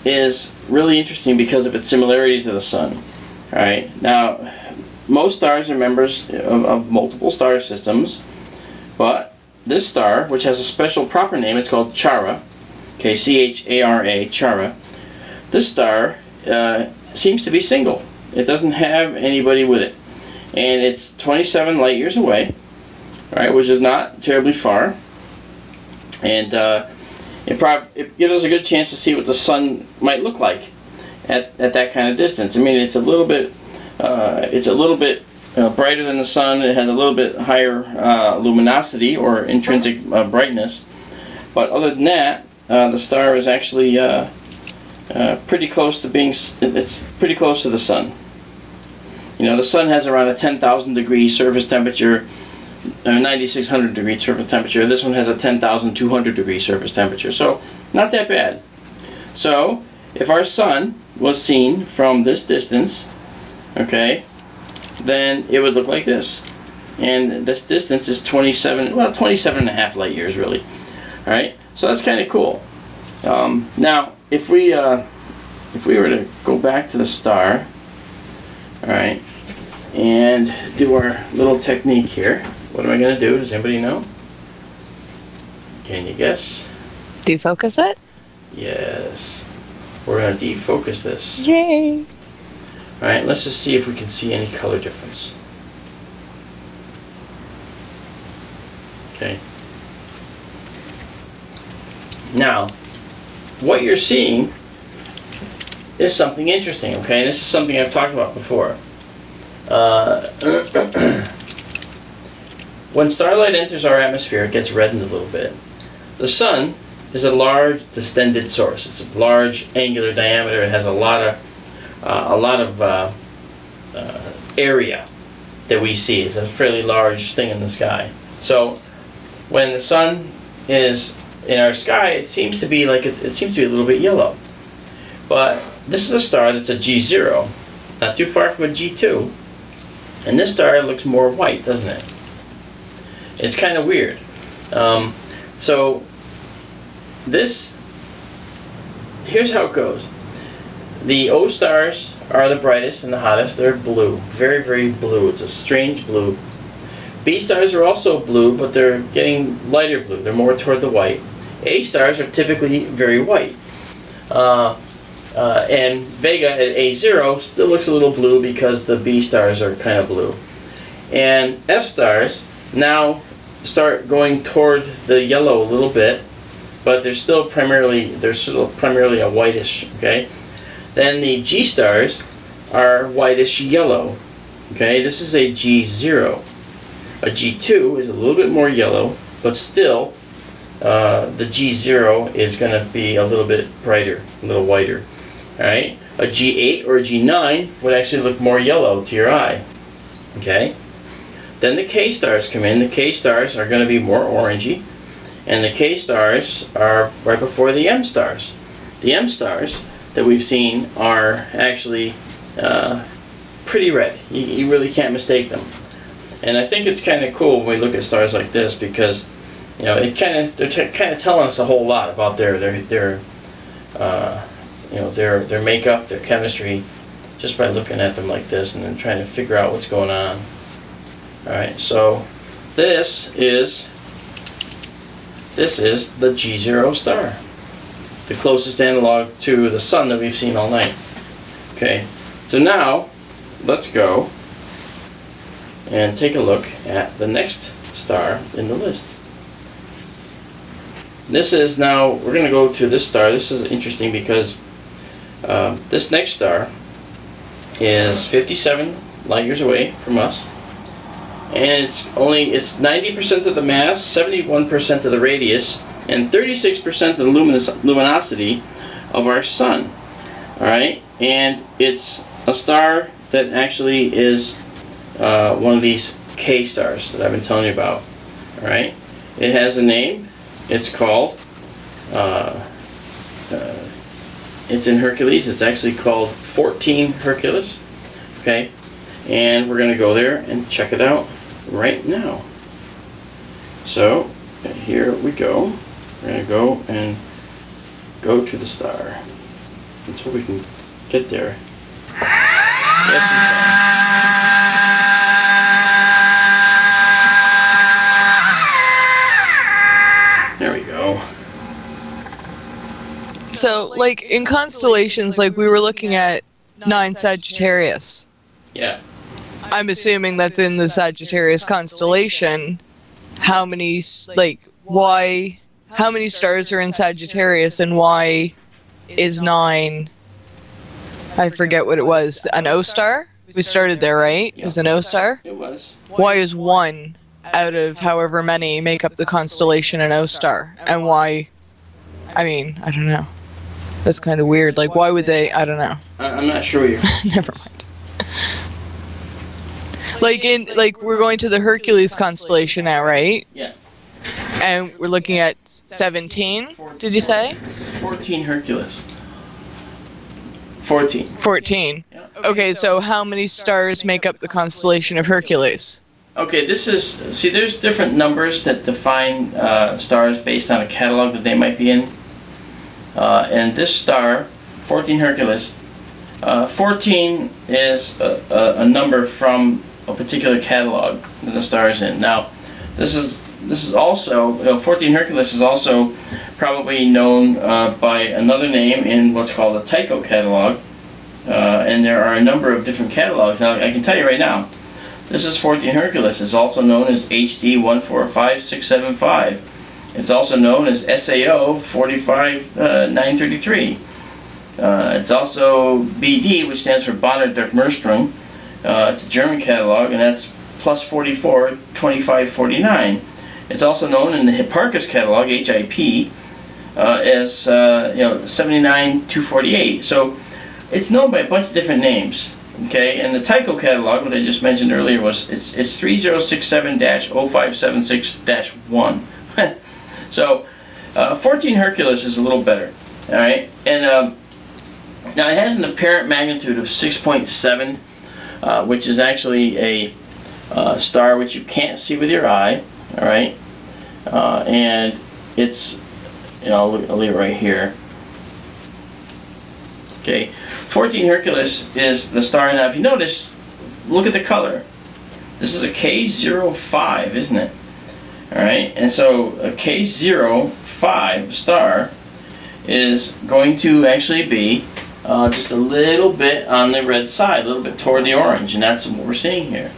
is really interesting because of its similarity to the Sun. Alright, now most stars are members of multiple star systems, but this star, which has a special proper name, it's called Chara, okay, C-H-A-R-A, Chara. This star seems to be single. It doesn't have anybody with it, and it's 27 light years away, right, which is not terribly far, and it gives us a good chance to see what the Sun might look like at that kind of distance. I mean, it's a little bit brighter than the Sun. It has a little bit higher luminosity or intrinsic brightness, but other than that, the star is actually pretty close to being. It's pretty close to the Sun. You know, the Sun has around a 10,000 degree surface temperature. 9,600 degree surface temperature. This one has a 10,200 degree surface temperature, so not that bad. So if our Sun was seen from this distance, okay, then it would look like this, and this distance is 27 and a half light years really. All right, so that's kind of cool. Now if we were to go back to the star, all right, and do our little technique here. What am I going to do? Does anybody know? Can you guess? Defocus it? Yes. We're going to defocus this. Yay! Alright, let's just see if we can see any color difference. Okay. Now, what you're seeing is something interesting, okay? And this is something I've talked about before. When starlight enters our atmosphere, it gets reddened a little bit. The Sun is a large distended source. It's a large angular diameter. It has a lot of area that we see. It's a fairly large thing in the sky. So when the Sun is in our sky, it seems to be a little bit yellow. But this is a star that's a G0, not too far from a G2, and this star looks more white, doesn't it? It's kind of weird. So here's how it goes. The O stars are the brightest and the hottest. They're blue, very, very blue. It's a strange blue. B stars are also blue, but they're getting lighter blue. They're more toward the white. A stars are typically very white. And Vega at A0 still looks a little blue because the B stars are kind of blue. And F stars now start going toward the yellow a little bit, but they're still primarily a whitish. Okay. Then the G stars are whitish yellow. Okay, this is a G0. A G2 is a little bit more yellow, but still the G0 is going to be a little bit brighter, a little whiter. Alright, a G8 or a G9 would actually look more yellow to your eye. Okay, then the K stars come in. The K stars are going to be more orangey, and the K stars are right before the M stars. The M stars that we've seen are actually pretty red. You really can't mistake them. And I think it's kind of cool when we look at stars like this, because they're kind of telling us a whole lot about their makeup, their chemistry, just by looking at them like this and then trying to figure out what's going on. Alright, so this is the G0 star, the closest analog to the Sun that we've seen all night. Okay, So now, let's go and take a look at the next star in the list. This is now, we're going to go to this star. This is interesting because this next star is 57 light years away from us, and it's 90% of the mass, 71% of the radius, and 36% of the luminosity of our sun. All right, and it's a star that actually is one of these K stars that I've been telling you about. All right, it has a name. It's called. It's in Hercules. It's actually called 14 Hercules. Okay, and we're going to go there and check it out right now. So here we go. We're going to go and go to the star. That's where we can get there. Yes, we can. There we go. So, like, in constellations, like, we were looking at 9 Sagittarius. Yeah. I'm assuming that's in the Sagittarius constellation. How many, like, why, how many stars are in Sagittarius, and why is 9, I forget what it was, an O star? We started there, right? It was an O star? It was. Why is 1 out of however many make up the constellation an O star? And why, I mean, I don't know. That's kind of weird. Like, why would they, I don't know. I'm not sure what you're... Never mind. Like, we're going to the Hercules constellation now, right? Yeah. And we're looking at 17, did you say? 14 Hercules. 14. 14. Yeah. Okay, so how many stars make up the constellation of Hercules? Okay, this is... See, there's different numbers that define stars based on a catalog that they might be in. And this star, 14 Hercules, 14 is a number from a particular catalog that the star is in. Now, this is also 14 Hercules is also probably known by another name in what's called a Tycho catalog, and there are a number of different catalogs. Now, I can tell you right now, this is 14 Hercules. It's also known as HD 145675. It's also known as SAO 45933. It's also BD, which stands for Bonner Dirkmerstrung. It's a German catalog, and that's plus 44 2549. It's also known in the Hipparchus catalog, HIP, as 79248. So it's known by a bunch of different names. Okay, and the Tycho catalog, what I just mentioned earlier, was it's 3067-0576-1. So 14 Hercules is a little better. All right, and now it has an apparent magnitude of 6.7, which is actually a star which you can't see with your eye. All right, and it's, I'll leave it right here. Okay, 14 Hercules is the star. Now, if you notice, look at the color. This is a K05, isn't it? All right, and so a K05 star is going to actually be just a little bit on the red side, a little bit toward the orange, and that's what we're seeing here.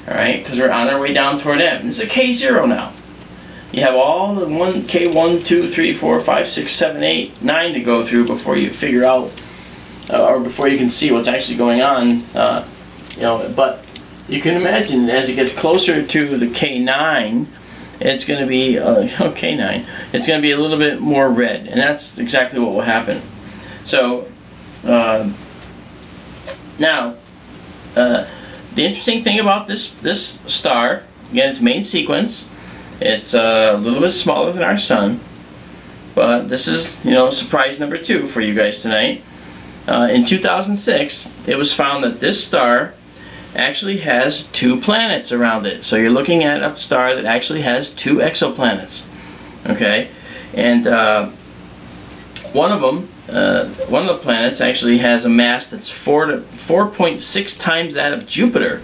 All right, because we're on our way down toward M. This is a K0 now. You have all the K1, 2, 3, 4, 5, 6, 7, 8, 9 to go through before you figure out, or before you can see what's actually going on. But you can imagine as it gets closer to the K9, it's going to be K9. It's going to be a little bit more red, and that's exactly what will happen. So now, the interesting thing about this star, again, its main sequence, it's a little bit smaller than our sun, but this is surprise number 2 for you guys tonight. In 2006, it was found that this star actually has 2 planets around it. So you're looking at a star that actually has 2 exoplanets. Okay, and one of the planets actually has a mass that's 4.6 times that of Jupiter.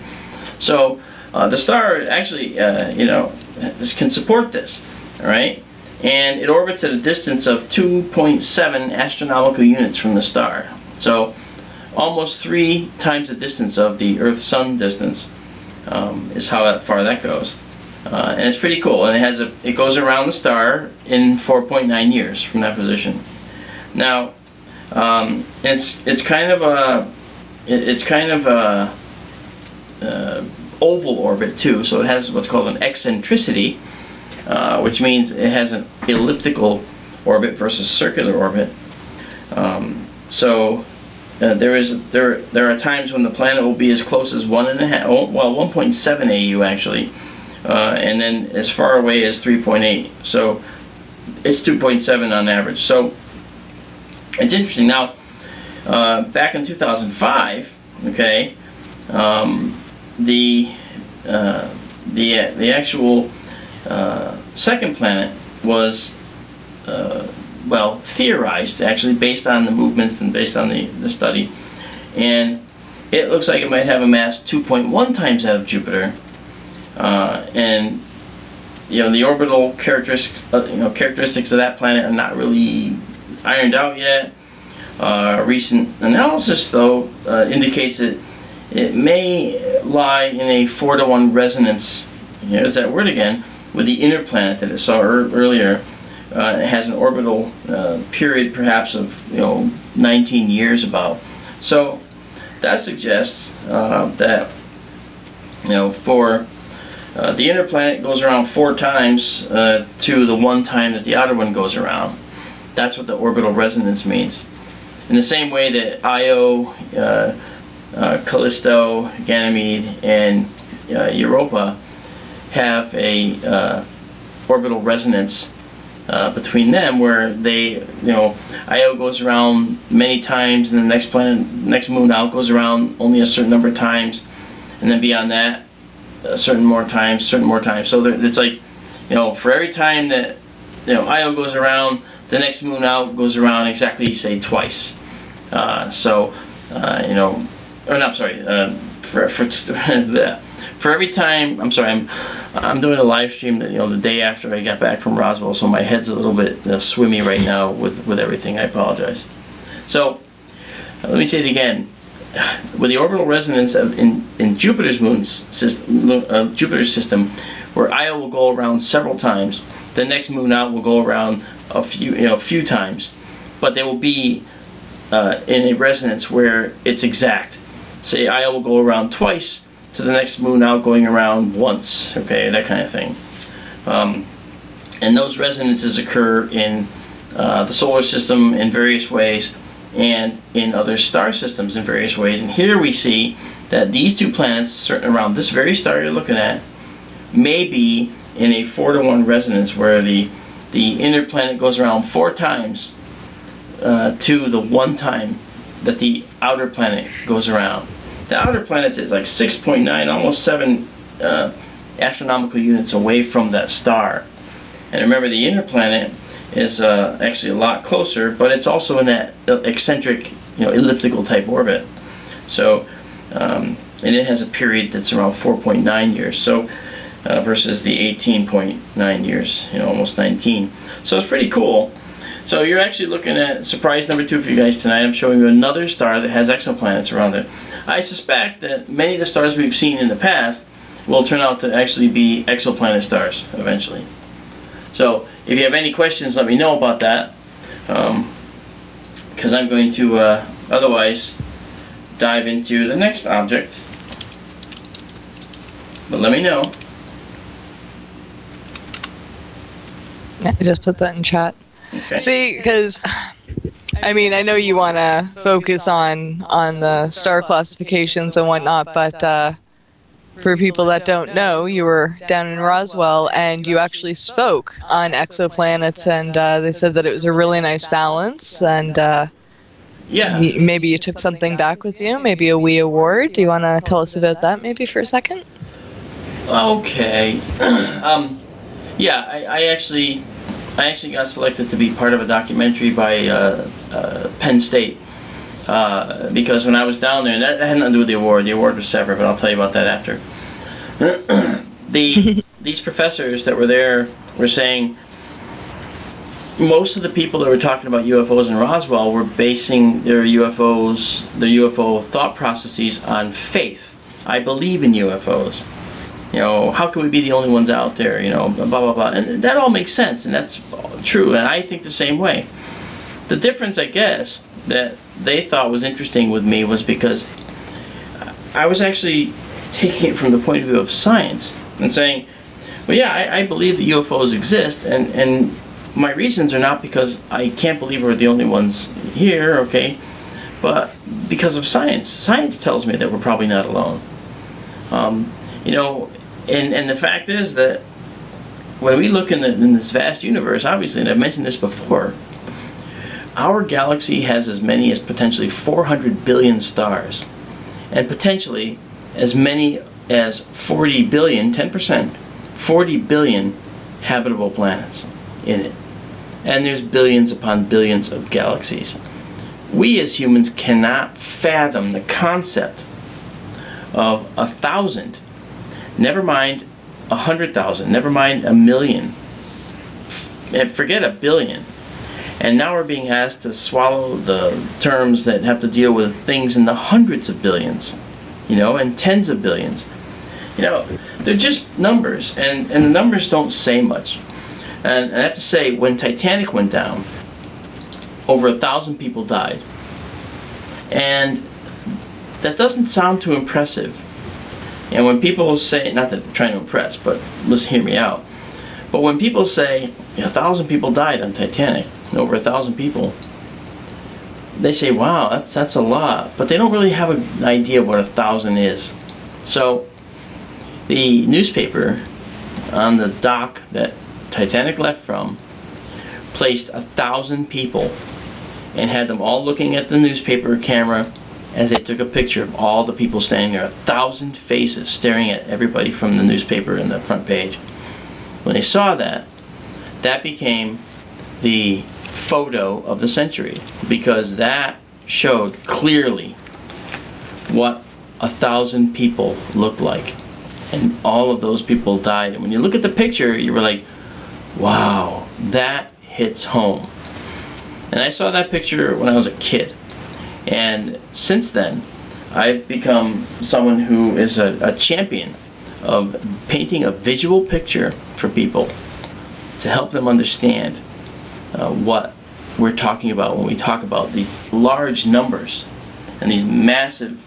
So the star actually, can support this. All right, and it orbits at a distance of 2.7 astronomical units from the star. So almost 3 times the distance of the Earth-Sun distance, is how far that goes. And it's pretty cool, and it goes around the star in 4.9 years from that position. Now, it's kind of a oval orbit too, so it has what's called an eccentricity, which means it has an elliptical orbit versus circular orbit. There are times when the planet will be as close as 1.7 AU actually, and then as far away as 3.8. So it's 2.7 on average. So it's interesting. Now, back in 2005, okay, the actual second planet was well, theorized actually based on the movements and based on the study, and it looks like it might have a mass 2.1 times that of Jupiter, and the orbital characteristics of that planet are not really ironed out yet. Recent analysis though indicates that it may lie in a 4-to-1 resonance, there's that word again, with the inner planet that it saw earlier. It has an orbital period perhaps of 19 years about. So that suggests that for the inner planet goes around 4 times to the 1 time that the outer one goes around. That's what the orbital resonance means. In the same way that Io, Callisto, Ganymede, and Europa have a orbital resonance between them, where they, Io goes around many times, and the next moon out goes around only a certain number of times, and then beyond that, certain more times. So it's like, for every time that Io goes around, the next moon out goes around exactly, say, twice. For every time, I'm doing a live stream that, the day after I got back from Roswell, so my head's a little bit swimmy right now with everything. I apologize. So let me say it again. With the orbital resonance in Jupiter's Jupiter's system, where Io will go around several times, the next moon out will go around a few times, but they will be in a resonance where it's exact. Say Io will go around twice to the next moon out going around once, okay, that kind of thing. And those resonances occur in the solar system in various ways, and in other star systems in various ways. And here we see that these 2 planets around this very star you're looking at may be in a 4-to-1 resonance, where the inner planet goes around 4 times to the 1 time that the outer planet goes around. The outer planet's at like 6.9, almost 7 astronomical units away from that star. And remember, the inner planet is actually a lot closer, but it's also in that eccentric, elliptical type orbit. So, and it has a period that's around 4.9 years. So, versus the 18.9 years, almost 19. So it's pretty cool. So you're actually looking at surprise number 2 for you guys tonight. I'm showing you another star that has exoplanets around it. I suspect that many of the stars we've seen in the past will turn out to actually be exoplanet stars eventually. So if you have any questions, let me know about that, because I'm going to otherwise dive into the next object. But let me know. I just put that in chat. Okay. See, because I know you want to focus on the star classifications and whatnot, but for people that don't know, you were down in Roswell and you actually spoke on exoplanets, and they said that it was a really nice balance, and yeah, maybe you took something back with you, maybe a WE award. Do you want to tell us about that maybe for a second? Okay. Yeah, I actually got selected to be part of a documentary by Penn State, because when I was down there, and that had nothing to do with the award. The award was separate, but I'll tell you about that after. These professors that were there were saying most of the people that were talking about UFOs in Roswell were basing their UFO thought processes on faith. I believe in UFOs. You know, how can we be the only ones out there? You know, blah, blah, blah. And that all makes sense, and that's true, and I think the same way. The difference, I guess, that they thought was interesting with me was because I was actually taking it from the point of view of science and saying, well, yeah, I believe that UFOs exist, and my reasons are not because I can't believe we're the only ones here, okay, but because of science. Science tells me that we're probably not alone. You know, and the fact is that when we look in this vast universe, obviously, and I've mentioned this before, our galaxy has as many as potentially 400 billion stars, and potentially as many as 40 billion, 10%, 40 billion habitable planets in it. And there's billions upon billions of galaxies. We as humans cannot fathom the concept of 1,000, never mind 100,000, never mind 1,000,000, and forget 1 billion. And now we're being asked to swallow the terms that have to deal with things in the hundreds of billions, you know, and tens of billions. You know, they're just numbers, and the numbers don't say much. And I have to say, when Titanic went down, over 1,000 people died. And that doesn't sound too impressive. And when people say, not that I'm trying to impress, but let's hear me out. But when people say 1,000 people died on Titanic, over 1,000 people, they say, wow, that's a lot. But they don't really have an idea of what 1,000 is. So the newspaper on the dock that Titanic left from placed 1,000 people and had them all looking at the newspaper camera as they took a picture of all the people standing there, 1,000 faces staring at everybody from the newspaper in the front page. When they saw that, that became the photo of the century, because that showed clearly what 1,000 people looked like, and all of those people died. And when you look at the picture, you were like, wow, that hits home. And I saw that picture when I was a kid, and since then I've become someone who is a champion of painting a visual picture for people to help them understand what we're talking about when we talk about these large numbers and these massive,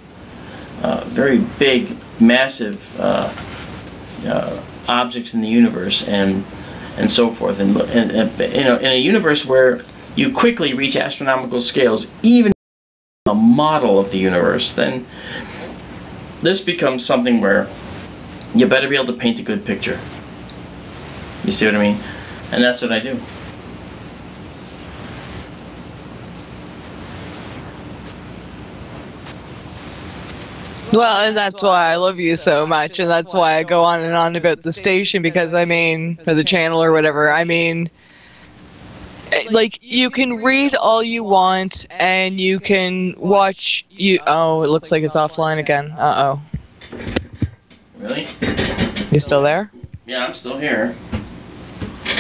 very big, massive objects in the universe and so forth. And you know, in a universe where you quickly reach astronomical scales, even a model of the universe, then this becomes something where you better be able to paint a good picture. You see what I mean? And that's what I do. Well, and that's why I love you so much, and that's why I go on and on about the station, because, I mean, or the channel or whatever, I mean, like, you can read all you want, and you can watch, oh, it looks like it's offline again, uh-oh. Really? You still there? Yeah, I'm still here.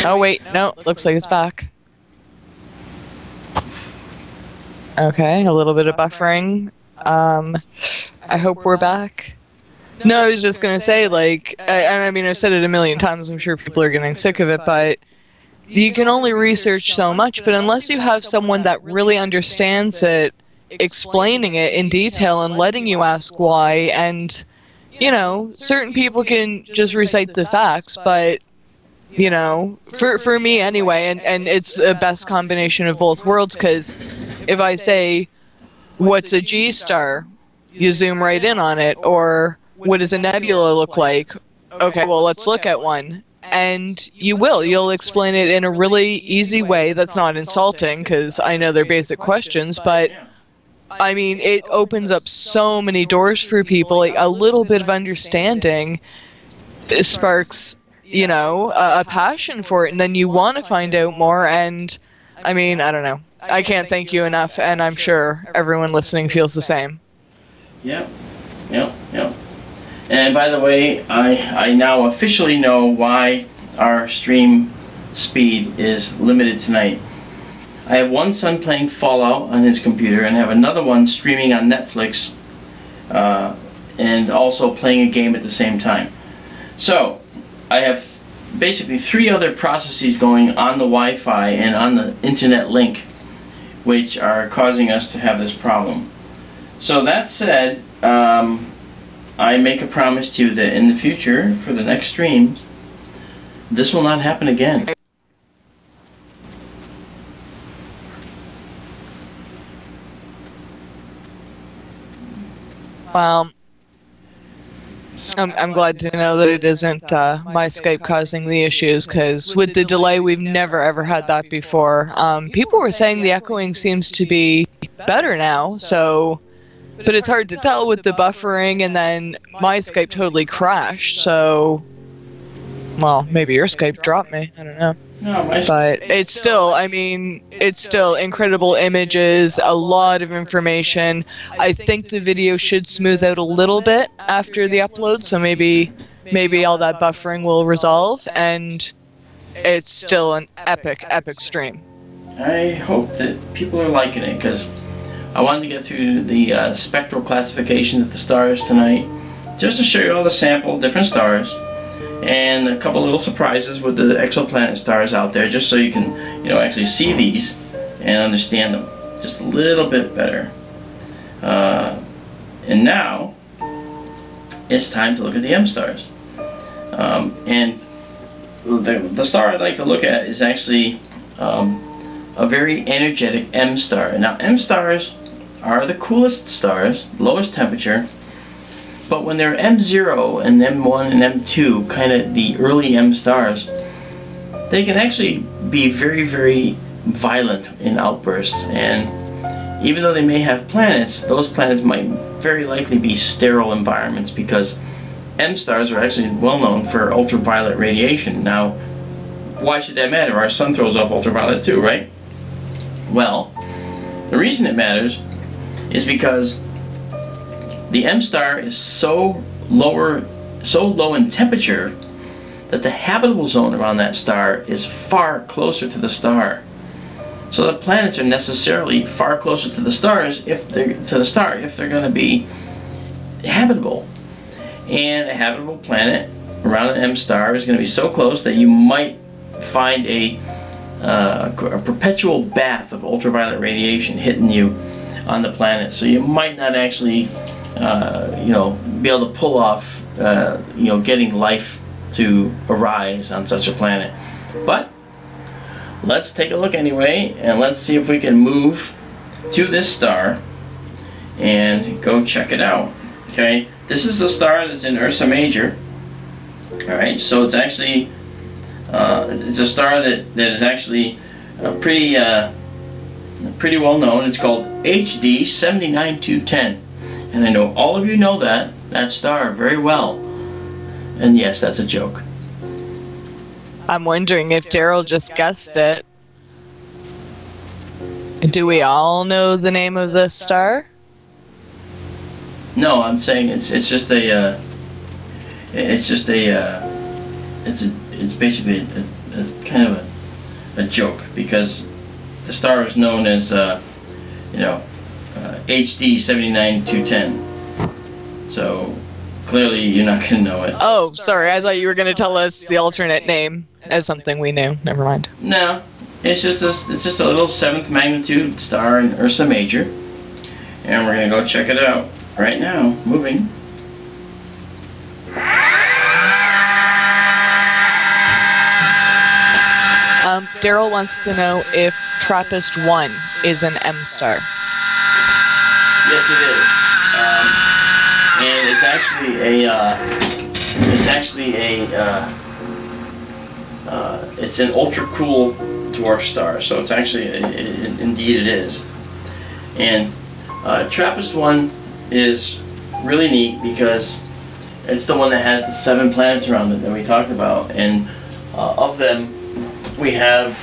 Oh, wait, no, looks like it's back. Okay, a little bit of buffering. I hope we're back. No, I was just gonna say, like, and I mean, I've said it a million times, I'm sure people are getting sick of it, but you can only research so much, but unless you have someone that really understands it, explaining it in detail and letting you ask why, and, you know, certain people can just recite the facts, but, you know, for me anyway, and it's a best combination of both worlds, because if I say, what's a G-star? You zoom right in on it. Or what does a nebula look like? Okay, well, let's look at one. And you'll explain it in a really easy way that's not insulting, because I know they're basic questions, but I mean, it opens up so many doors for people. Like, a little bit of understanding sparks, you know, a passion for it, and then you want to find out more. And I mean, I don't know. I can't thank you enough, and I'm sure everyone listening feels the same. Yep. And by the way, I now officially know why our stream speed is limited tonight. I have one son playing Fallout on his computer, and have another one streaming on Netflix, and also playing a game at the same time. So I have basically 3 other processes going on the Wi-Fi and on the internet link, which are causing us to have this problem. So that said, I make a promise to you that in the future, for the next streams, this will not happen again. Wow. I'm glad to know that it isn't my Skype causing the issues, because with the delay, we've never ever had that before. People were saying the echoing seems to be better now, so, but it's hard to tell with the buffering, and then my Skype totally crashed, so, well, maybe your Skype dropped me, I don't know. No, but it's still, I mean, it's still incredible images, a lot of information. I think the video should smooth out a little bit after the upload, so maybe all that buffering will resolve, and it's still an epic stream. I hope that people are liking it, because I wanted to get through the spectral classification of the stars tonight, just to show you all the sample different stars, and a couple little surprises with the exoplanet stars out there, just so you can, actually see these and understand them just a little bit better. And now it's time to look at the M stars. And the star I'd like to look at is actually a very energetic M star. Now, M stars are the coolest stars, lowest temperature. But when they're M0 and M1 and M2, kind of the early M stars, they can actually be very, very violent in outbursts. And even though they may have planets, those planets might very likely be sterile environments, because M stars are actually well known for ultraviolet radiation. Now, why should that matter? Our sun throws off ultraviolet too, right? Well, the reason it matters is because the M star is so low in temperature that the habitable zone around that star is far closer to the star. So the planets are necessarily far closer to the stars if they're going to be habitable. And a habitable planet around an M star is going to be so close that you might find a perpetual bath of ultraviolet radiation hitting you on the planet. So you might not actually be able to pull off, getting life to arise on such a planet. But let's take a look anyway, and let's see if we can move to this star and go check it out. Okay, this is the star that's in Ursa Major. All right, so it's actually it's a star that is actually pretty well known. It's called HD 79210. And I know all of you know that star very well. And yes, that's a joke. I'm wondering if Daryl just guessed it. Do we all know the name of this star? No, I'm saying it's basically a kind of a joke, because the star is known as HD 79210. So clearly you're not going to know it. Oh, sorry. I thought you were going to tell us the alternate name as something we knew. Never mind. No, it's just a little 7th magnitude star in Ursa Major, and we're going to go check it out right now. Moving. Daryl wants to know if TRAPPIST-1 is an M star. Yes, it is. And it's an ultra cool dwarf star. So it's actually, indeed it is. And TRAPPIST-1 is really neat because it's the one that has the 7 planets around it that we talked about, and of them we have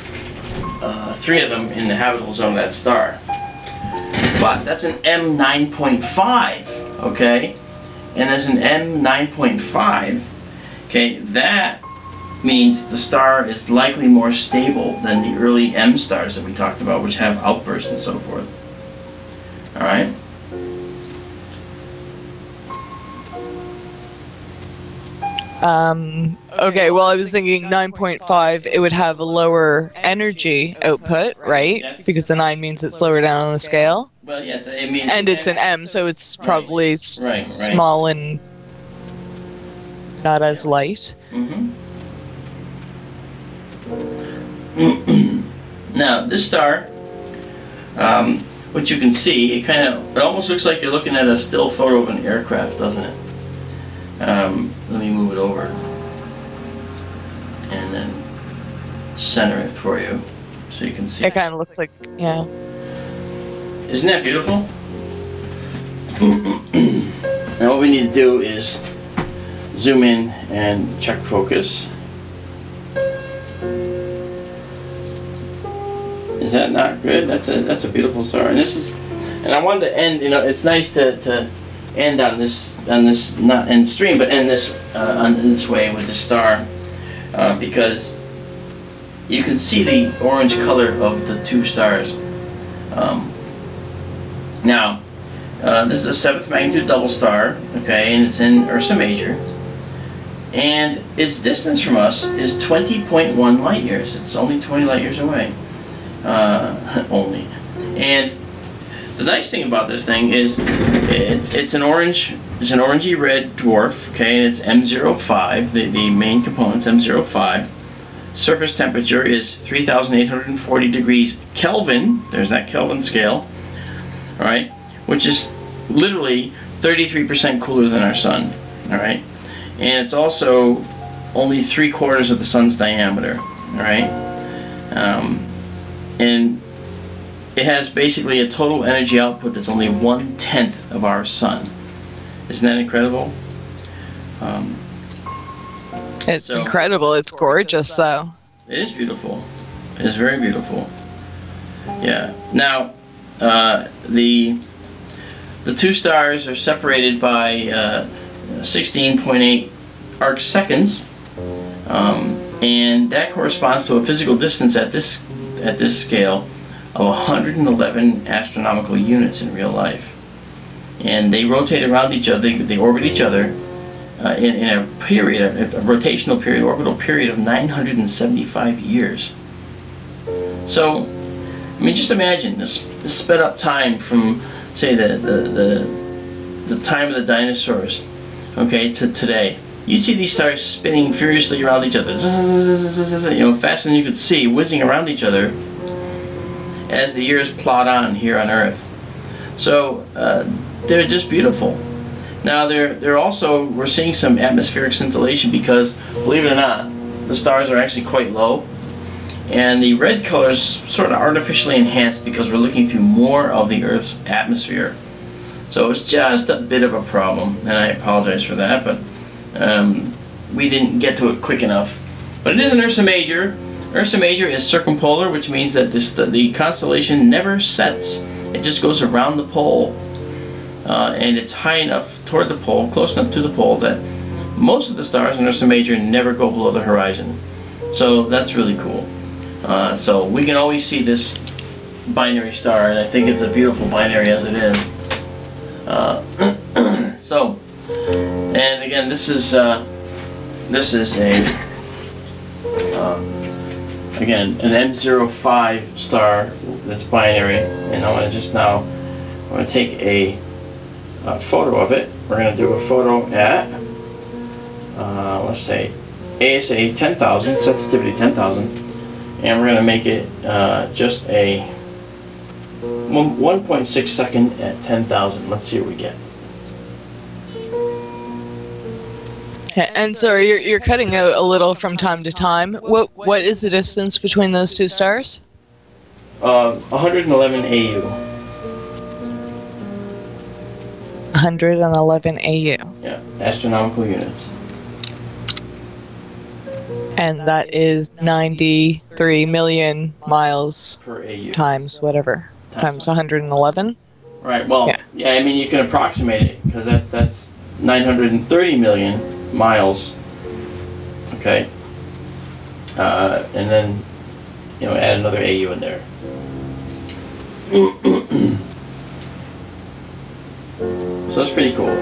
3 of them in the habitable zone of that star. But that's an M9.5, okay? And as an M9.5, okay, that means the star is likely more stable than the early M stars that we talked about, which have outbursts and so forth. All right. Okay, well, I was thinking 9.5, it would have a lower energy output, right? Because the 9 means it's lower down on the scale. Well, yes, I mean... And it's an M, so it's probably small and not as light. Mm-hmm. Now, this star, what you can see, it almost looks like you're looking at a still photo of an aircraft, doesn't it? Let me move it over and then center it for you so you can see. It kind of looks like, yeah. Isn't that beautiful? Now what we need to do is zoom in and check focus. Is that not good? That's a beautiful star. And this is, and I wanted to end, you know, it's nice to end on this not end stream, but end this on this way with the star, because you can see the orange color of the two stars. Now, this is a 7th magnitude double star, okay, and it's in Ursa Major, and its distance from us is 20.1 light years. It's only 20 light years away, only. And the nice thing about this thing is it's an orangey red dwarf, okay, and it's M05, the main component's M05. Surface temperature is 3,840 degrees Kelvin, there's that Kelvin scale, alright, which is literally 33% cooler than our sun, alright, and it's also only 3/4 of the sun's diameter, alright, and it has basically a total energy output that's only 1/10 of our sun. Isn't that incredible? It's incredible. It's gorgeous, though. It is beautiful. It is very beautiful. Yeah. Now, the two stars are separated by 16.8 arc seconds, and that corresponds to a physical distance at this scale of 111 astronomical units in real life. And they rotate around each other, they orbit each other in a rotational period, orbital period of 975 years. So, I mean, just imagine this sped up time from, say, the time of the dinosaurs, okay, to today. You'd see these stars spinning furiously around each other, you know, faster than you could see, whizzing around each other as the years plod on here on Earth. So they're just beautiful. Now they're also, we're seeing some atmospheric scintillation because, believe it or not, the stars are actually quite low, and the red color is sort of artificially enhanced because we're looking through more of the Earth's atmosphere. So it's just a bit of a problem, and I apologize for that, but we didn't get to it quick enough. But it is an Ursa Major. Ursa Major is circumpolar, which means that the constellation never sets. It just goes around the pole, and it's high enough toward the pole, close enough to the pole, that most of the stars in Ursa Major never go below the horizon. So that's really cool. So we can always see this binary star, and I think it's a beautiful binary as it is. So, and again, this is a again, an M05 star that's binary, and I want to take a photo of it. We're going to do a photo at, let's say, ASA 10,000, sensitivity 10,000, and we're going to make it just a 1.6 second at 10,000. Let's see what we get. And so you're cutting out a little from time to time. What is the distance between those two stars? 111 AU. 111 AU. Yeah, astronomical units. And that is 93 million miles per AU. Times whatever. Times 111? Right, well, yeah, I mean, you can approximate it, because that's 930 million miles, okay, and then, you know, add another AU in there. So that's pretty cool.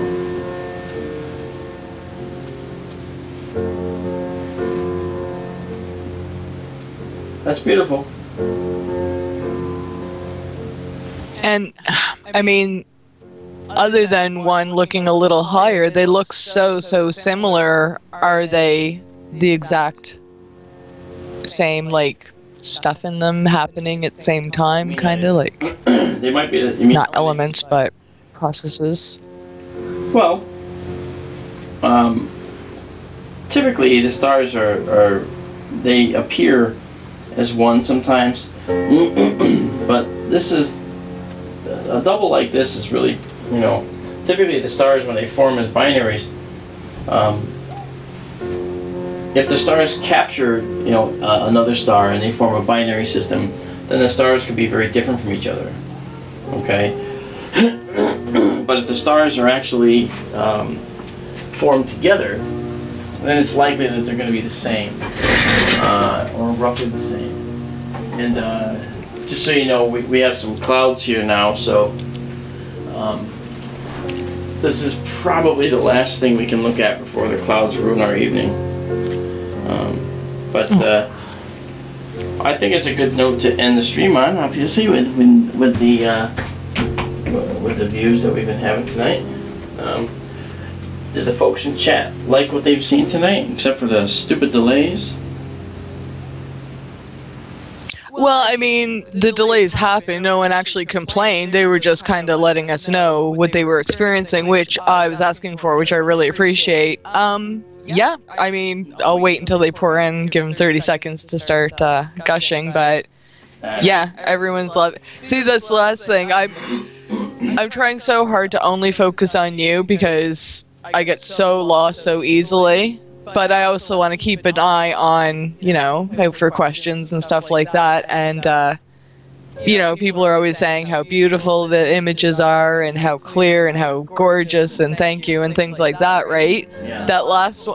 That's beautiful. And, I mean, other than one looking a little higher, they look so similar. Are they the exact same, like, stuff in them happening at the same time, kind of, like... They might be... You mean, not elements, but processes. Well, typically the stars are they appear as one sometimes, but this is a double like this is really, you know, typically the stars when they form as binaries, if the stars capture, you know, another star and they form a binary system, then the stars could be very different from each other. Okay. But if the stars are actually formed together, then it's likely that they're going to be the same, or roughly the same. And just so you know, we have some clouds here now, so this is probably the last thing we can look at before the clouds ruin our evening. But I think it's a good note to end the stream on, obviously, with the views that we've been having tonight. Did the folks in chat like what they've seen tonight, except for the stupid delays? Well, I mean, the delays happened. No one actually complained. They were just kind of letting us know what they were experiencing, which I was asking for, which I really appreciate. Yeah, I mean, I'll wait until they pour in, give them 30 seconds to start gushing, but yeah, everyone's loving. See, that's the last thing. I'm trying so hard to only focus on you because I get so lost so easily, but I also want to keep an eye on, you know, for questions and stuff like that, and you know, people are always saying how beautiful the images are and how clear and how gorgeous and thank you and things like that, right? Yeah.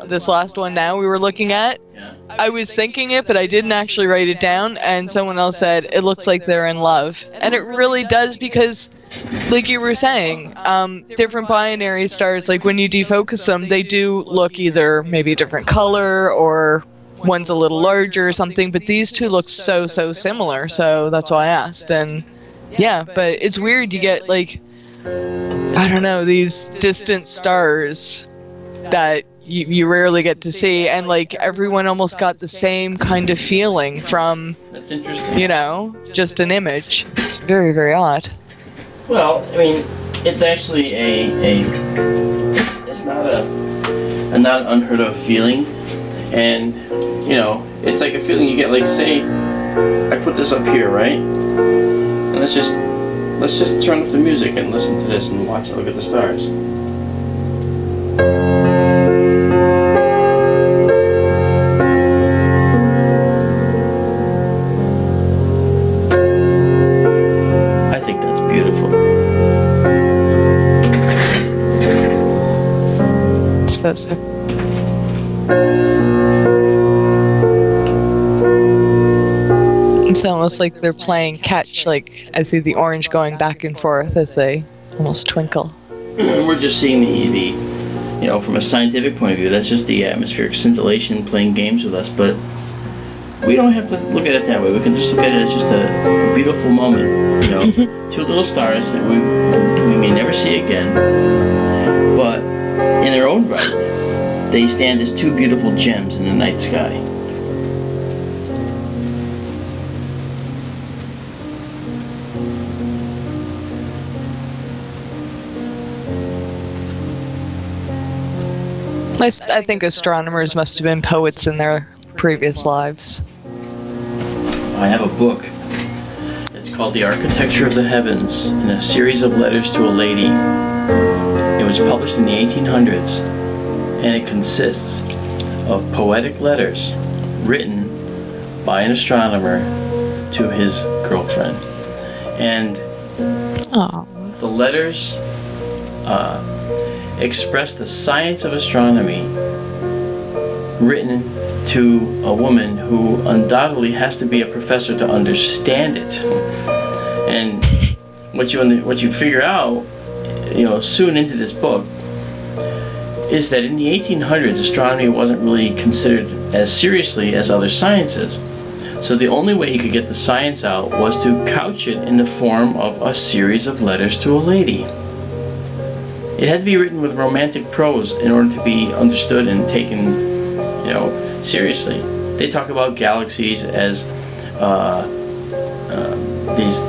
This last one now we were looking at, I was thinking it, but I didn't actually write it down, and someone else said, it looks like they're in love. And it really does, because, like you were saying, different binary stars, like when you defocus them, they do look either maybe a different color or one's a little larger or something, but these two look so similar, so that's why I asked. And yeah, but it's weird, you get like, I don't know, these distant stars that you rarely get to see, and like everyone almost got the same kind of feeling from, That's interesting. you know, just an image. It's very odd. Well, I mean, it's actually it's not an unheard of feeling, and you know, it's like a feeling you get. Like, say, I put this up here, right? And let's just turn up the music and listen to this and watch it. Look at the stars. I think that's beautiful. So. It's almost like they're playing catch, like I see the orange going back and forth as they almost twinkle. And we're just seeing the you know, from a scientific point of view, that's just the atmospheric scintillation playing games with us, but we don't have to look at it that way. We can just look at it as just a beautiful moment, you know. Two little stars that we may never see again, but in their own right, they stand as two beautiful gems in the night sky. I think astronomers must have been poets in their previous lives. I have a book. It's called The Architecture of the Heavens, in a series of letters to a lady. It was published in the 1800s, and it consists of poetic letters written by an astronomer to his girlfriend. And the letters express the science of astronomy written to a woman who undoubtedly has to be a professor to understand it. And what you figure out, soon into this book, is that in the 1800s, astronomy wasn't really considered as seriously as other sciences. So the only way you could get the science out was to couch it in the form of a series of letters to a lady. It had to be written with romantic prose in order to be understood and taken, seriously. They talk about galaxies as these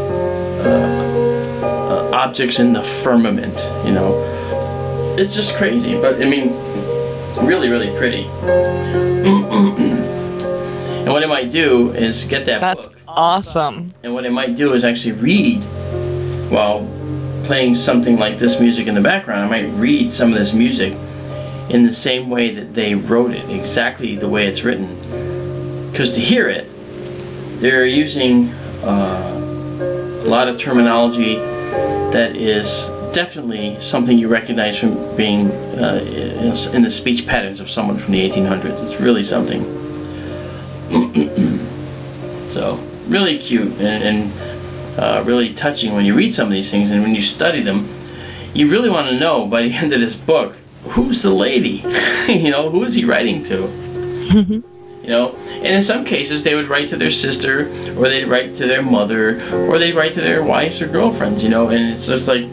objects in the firmament, It's just crazy, but I mean, really, really pretty. And what I might do is get that book. That's awesome. And what I might do is actually read while playing something like this music in the background. I might read some of this music in the same way that they wrote it, exactly the way it's written. Because to hear it, they're using a lot of terminology that is definitely something you recognize from being in the speech patterns of someone from the 1800s. It's really something. So, really cute and really touching when you read some of these things, and when you study them, you really want to know by the end of this book, who's the lady? Who is he writing to? And in some cases they would write to their sister, or they'd write to their mother, or they'd write to their wives or girlfriends, and it's just like,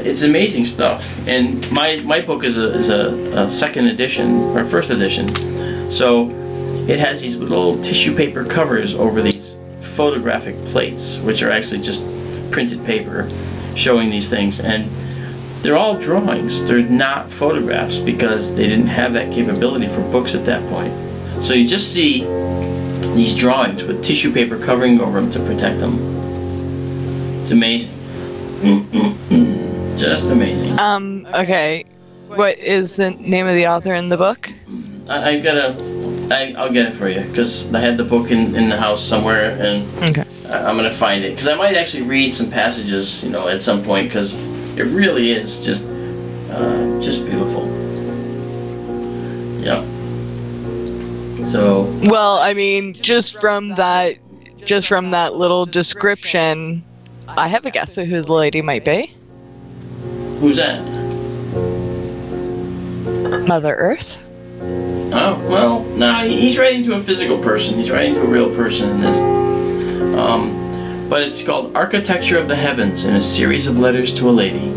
it's amazing stuff. And my book is a second edition, or first edition, so it has these little tissue paper covers over these photographic plates, which are actually just printed paper showing these things, and they're all drawings. They're not photographs because they didn't have that capability for books at that point. So you just see these drawings with tissue paper covering over them to protect them. It's amazing. Just amazing. Okay. What is the name of the author in the book? I'll get it for you, because I had the book in the house somewhere, and okay. I'm going to find it. Because I might actually read some passages, at some point, because it really is just beautiful. Yep. So. Well, I mean, just from that little description, I have a guess at who the lady might be. Who's that? Mother Earth? Oh, well, no, he's writing to a physical person. He's writing to a real person in this. But it's called Architecture of the Heavens, in a series of letters to a lady.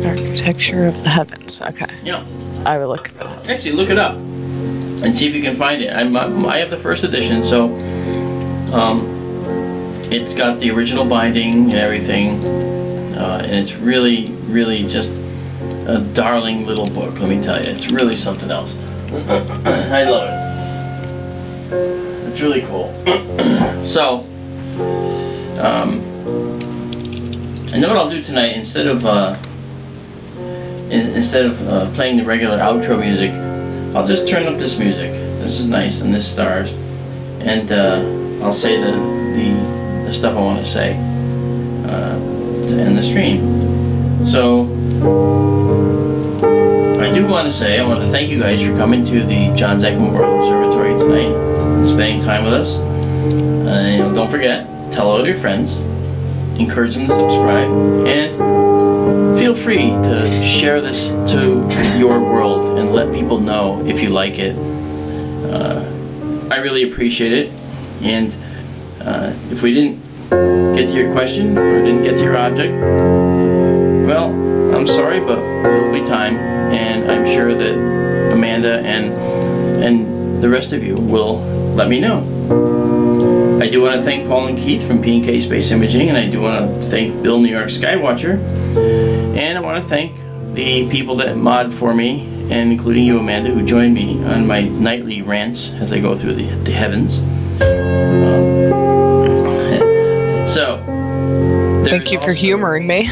Architecture of the Heavens, okay. Yeah. I will look for that. Actually, look it up and see if you can find it. I have the first edition, so it's got the original binding and everything, and it's really, really just a darling little book, let me tell you. It's really something else. I love it. It's really cool. So, I know what I'll do tonight. Instead of playing the regular outro music, I'll just turn up this music. This is nice, and this stars, and I'll say the stuff I want to say to end the stream. So. I do want to thank you guys for coming to the John Zechman World Observatory tonight and spending time with us. Don't forget, tell all of your friends, encourage them to subscribe, and feel free to share this to your world and let people know if you like it. I really appreciate it, and if we didn't get to your question or didn't get to your object, well, I'm sorry, but there'll be time, and I'm sure that Amanda and the rest of you will let me know. I do want to thank Paul and Keith from P&K Space Imaging, and I do want to thank Bill New York Skywatcher, and I want to thank the people that mod for me, and including you, Amanda, who joined me on my nightly rants as I go through the heavens. So, thank you for humoring me.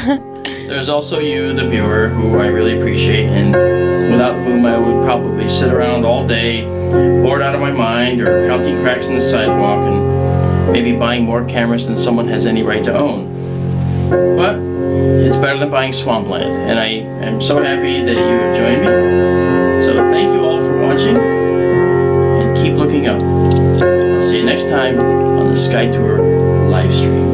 There's also you, the viewer, who I really appreciate, and without whom I would probably sit around all day, bored out of my mind, or counting cracks in the sidewalk, and maybe buying more cameras than someone has any right to own. But it's better than buying swampland, and I am so happy that you have joined me. So thank you all for watching, and keep looking up. I'll see you next time on the SkyTour Livestream.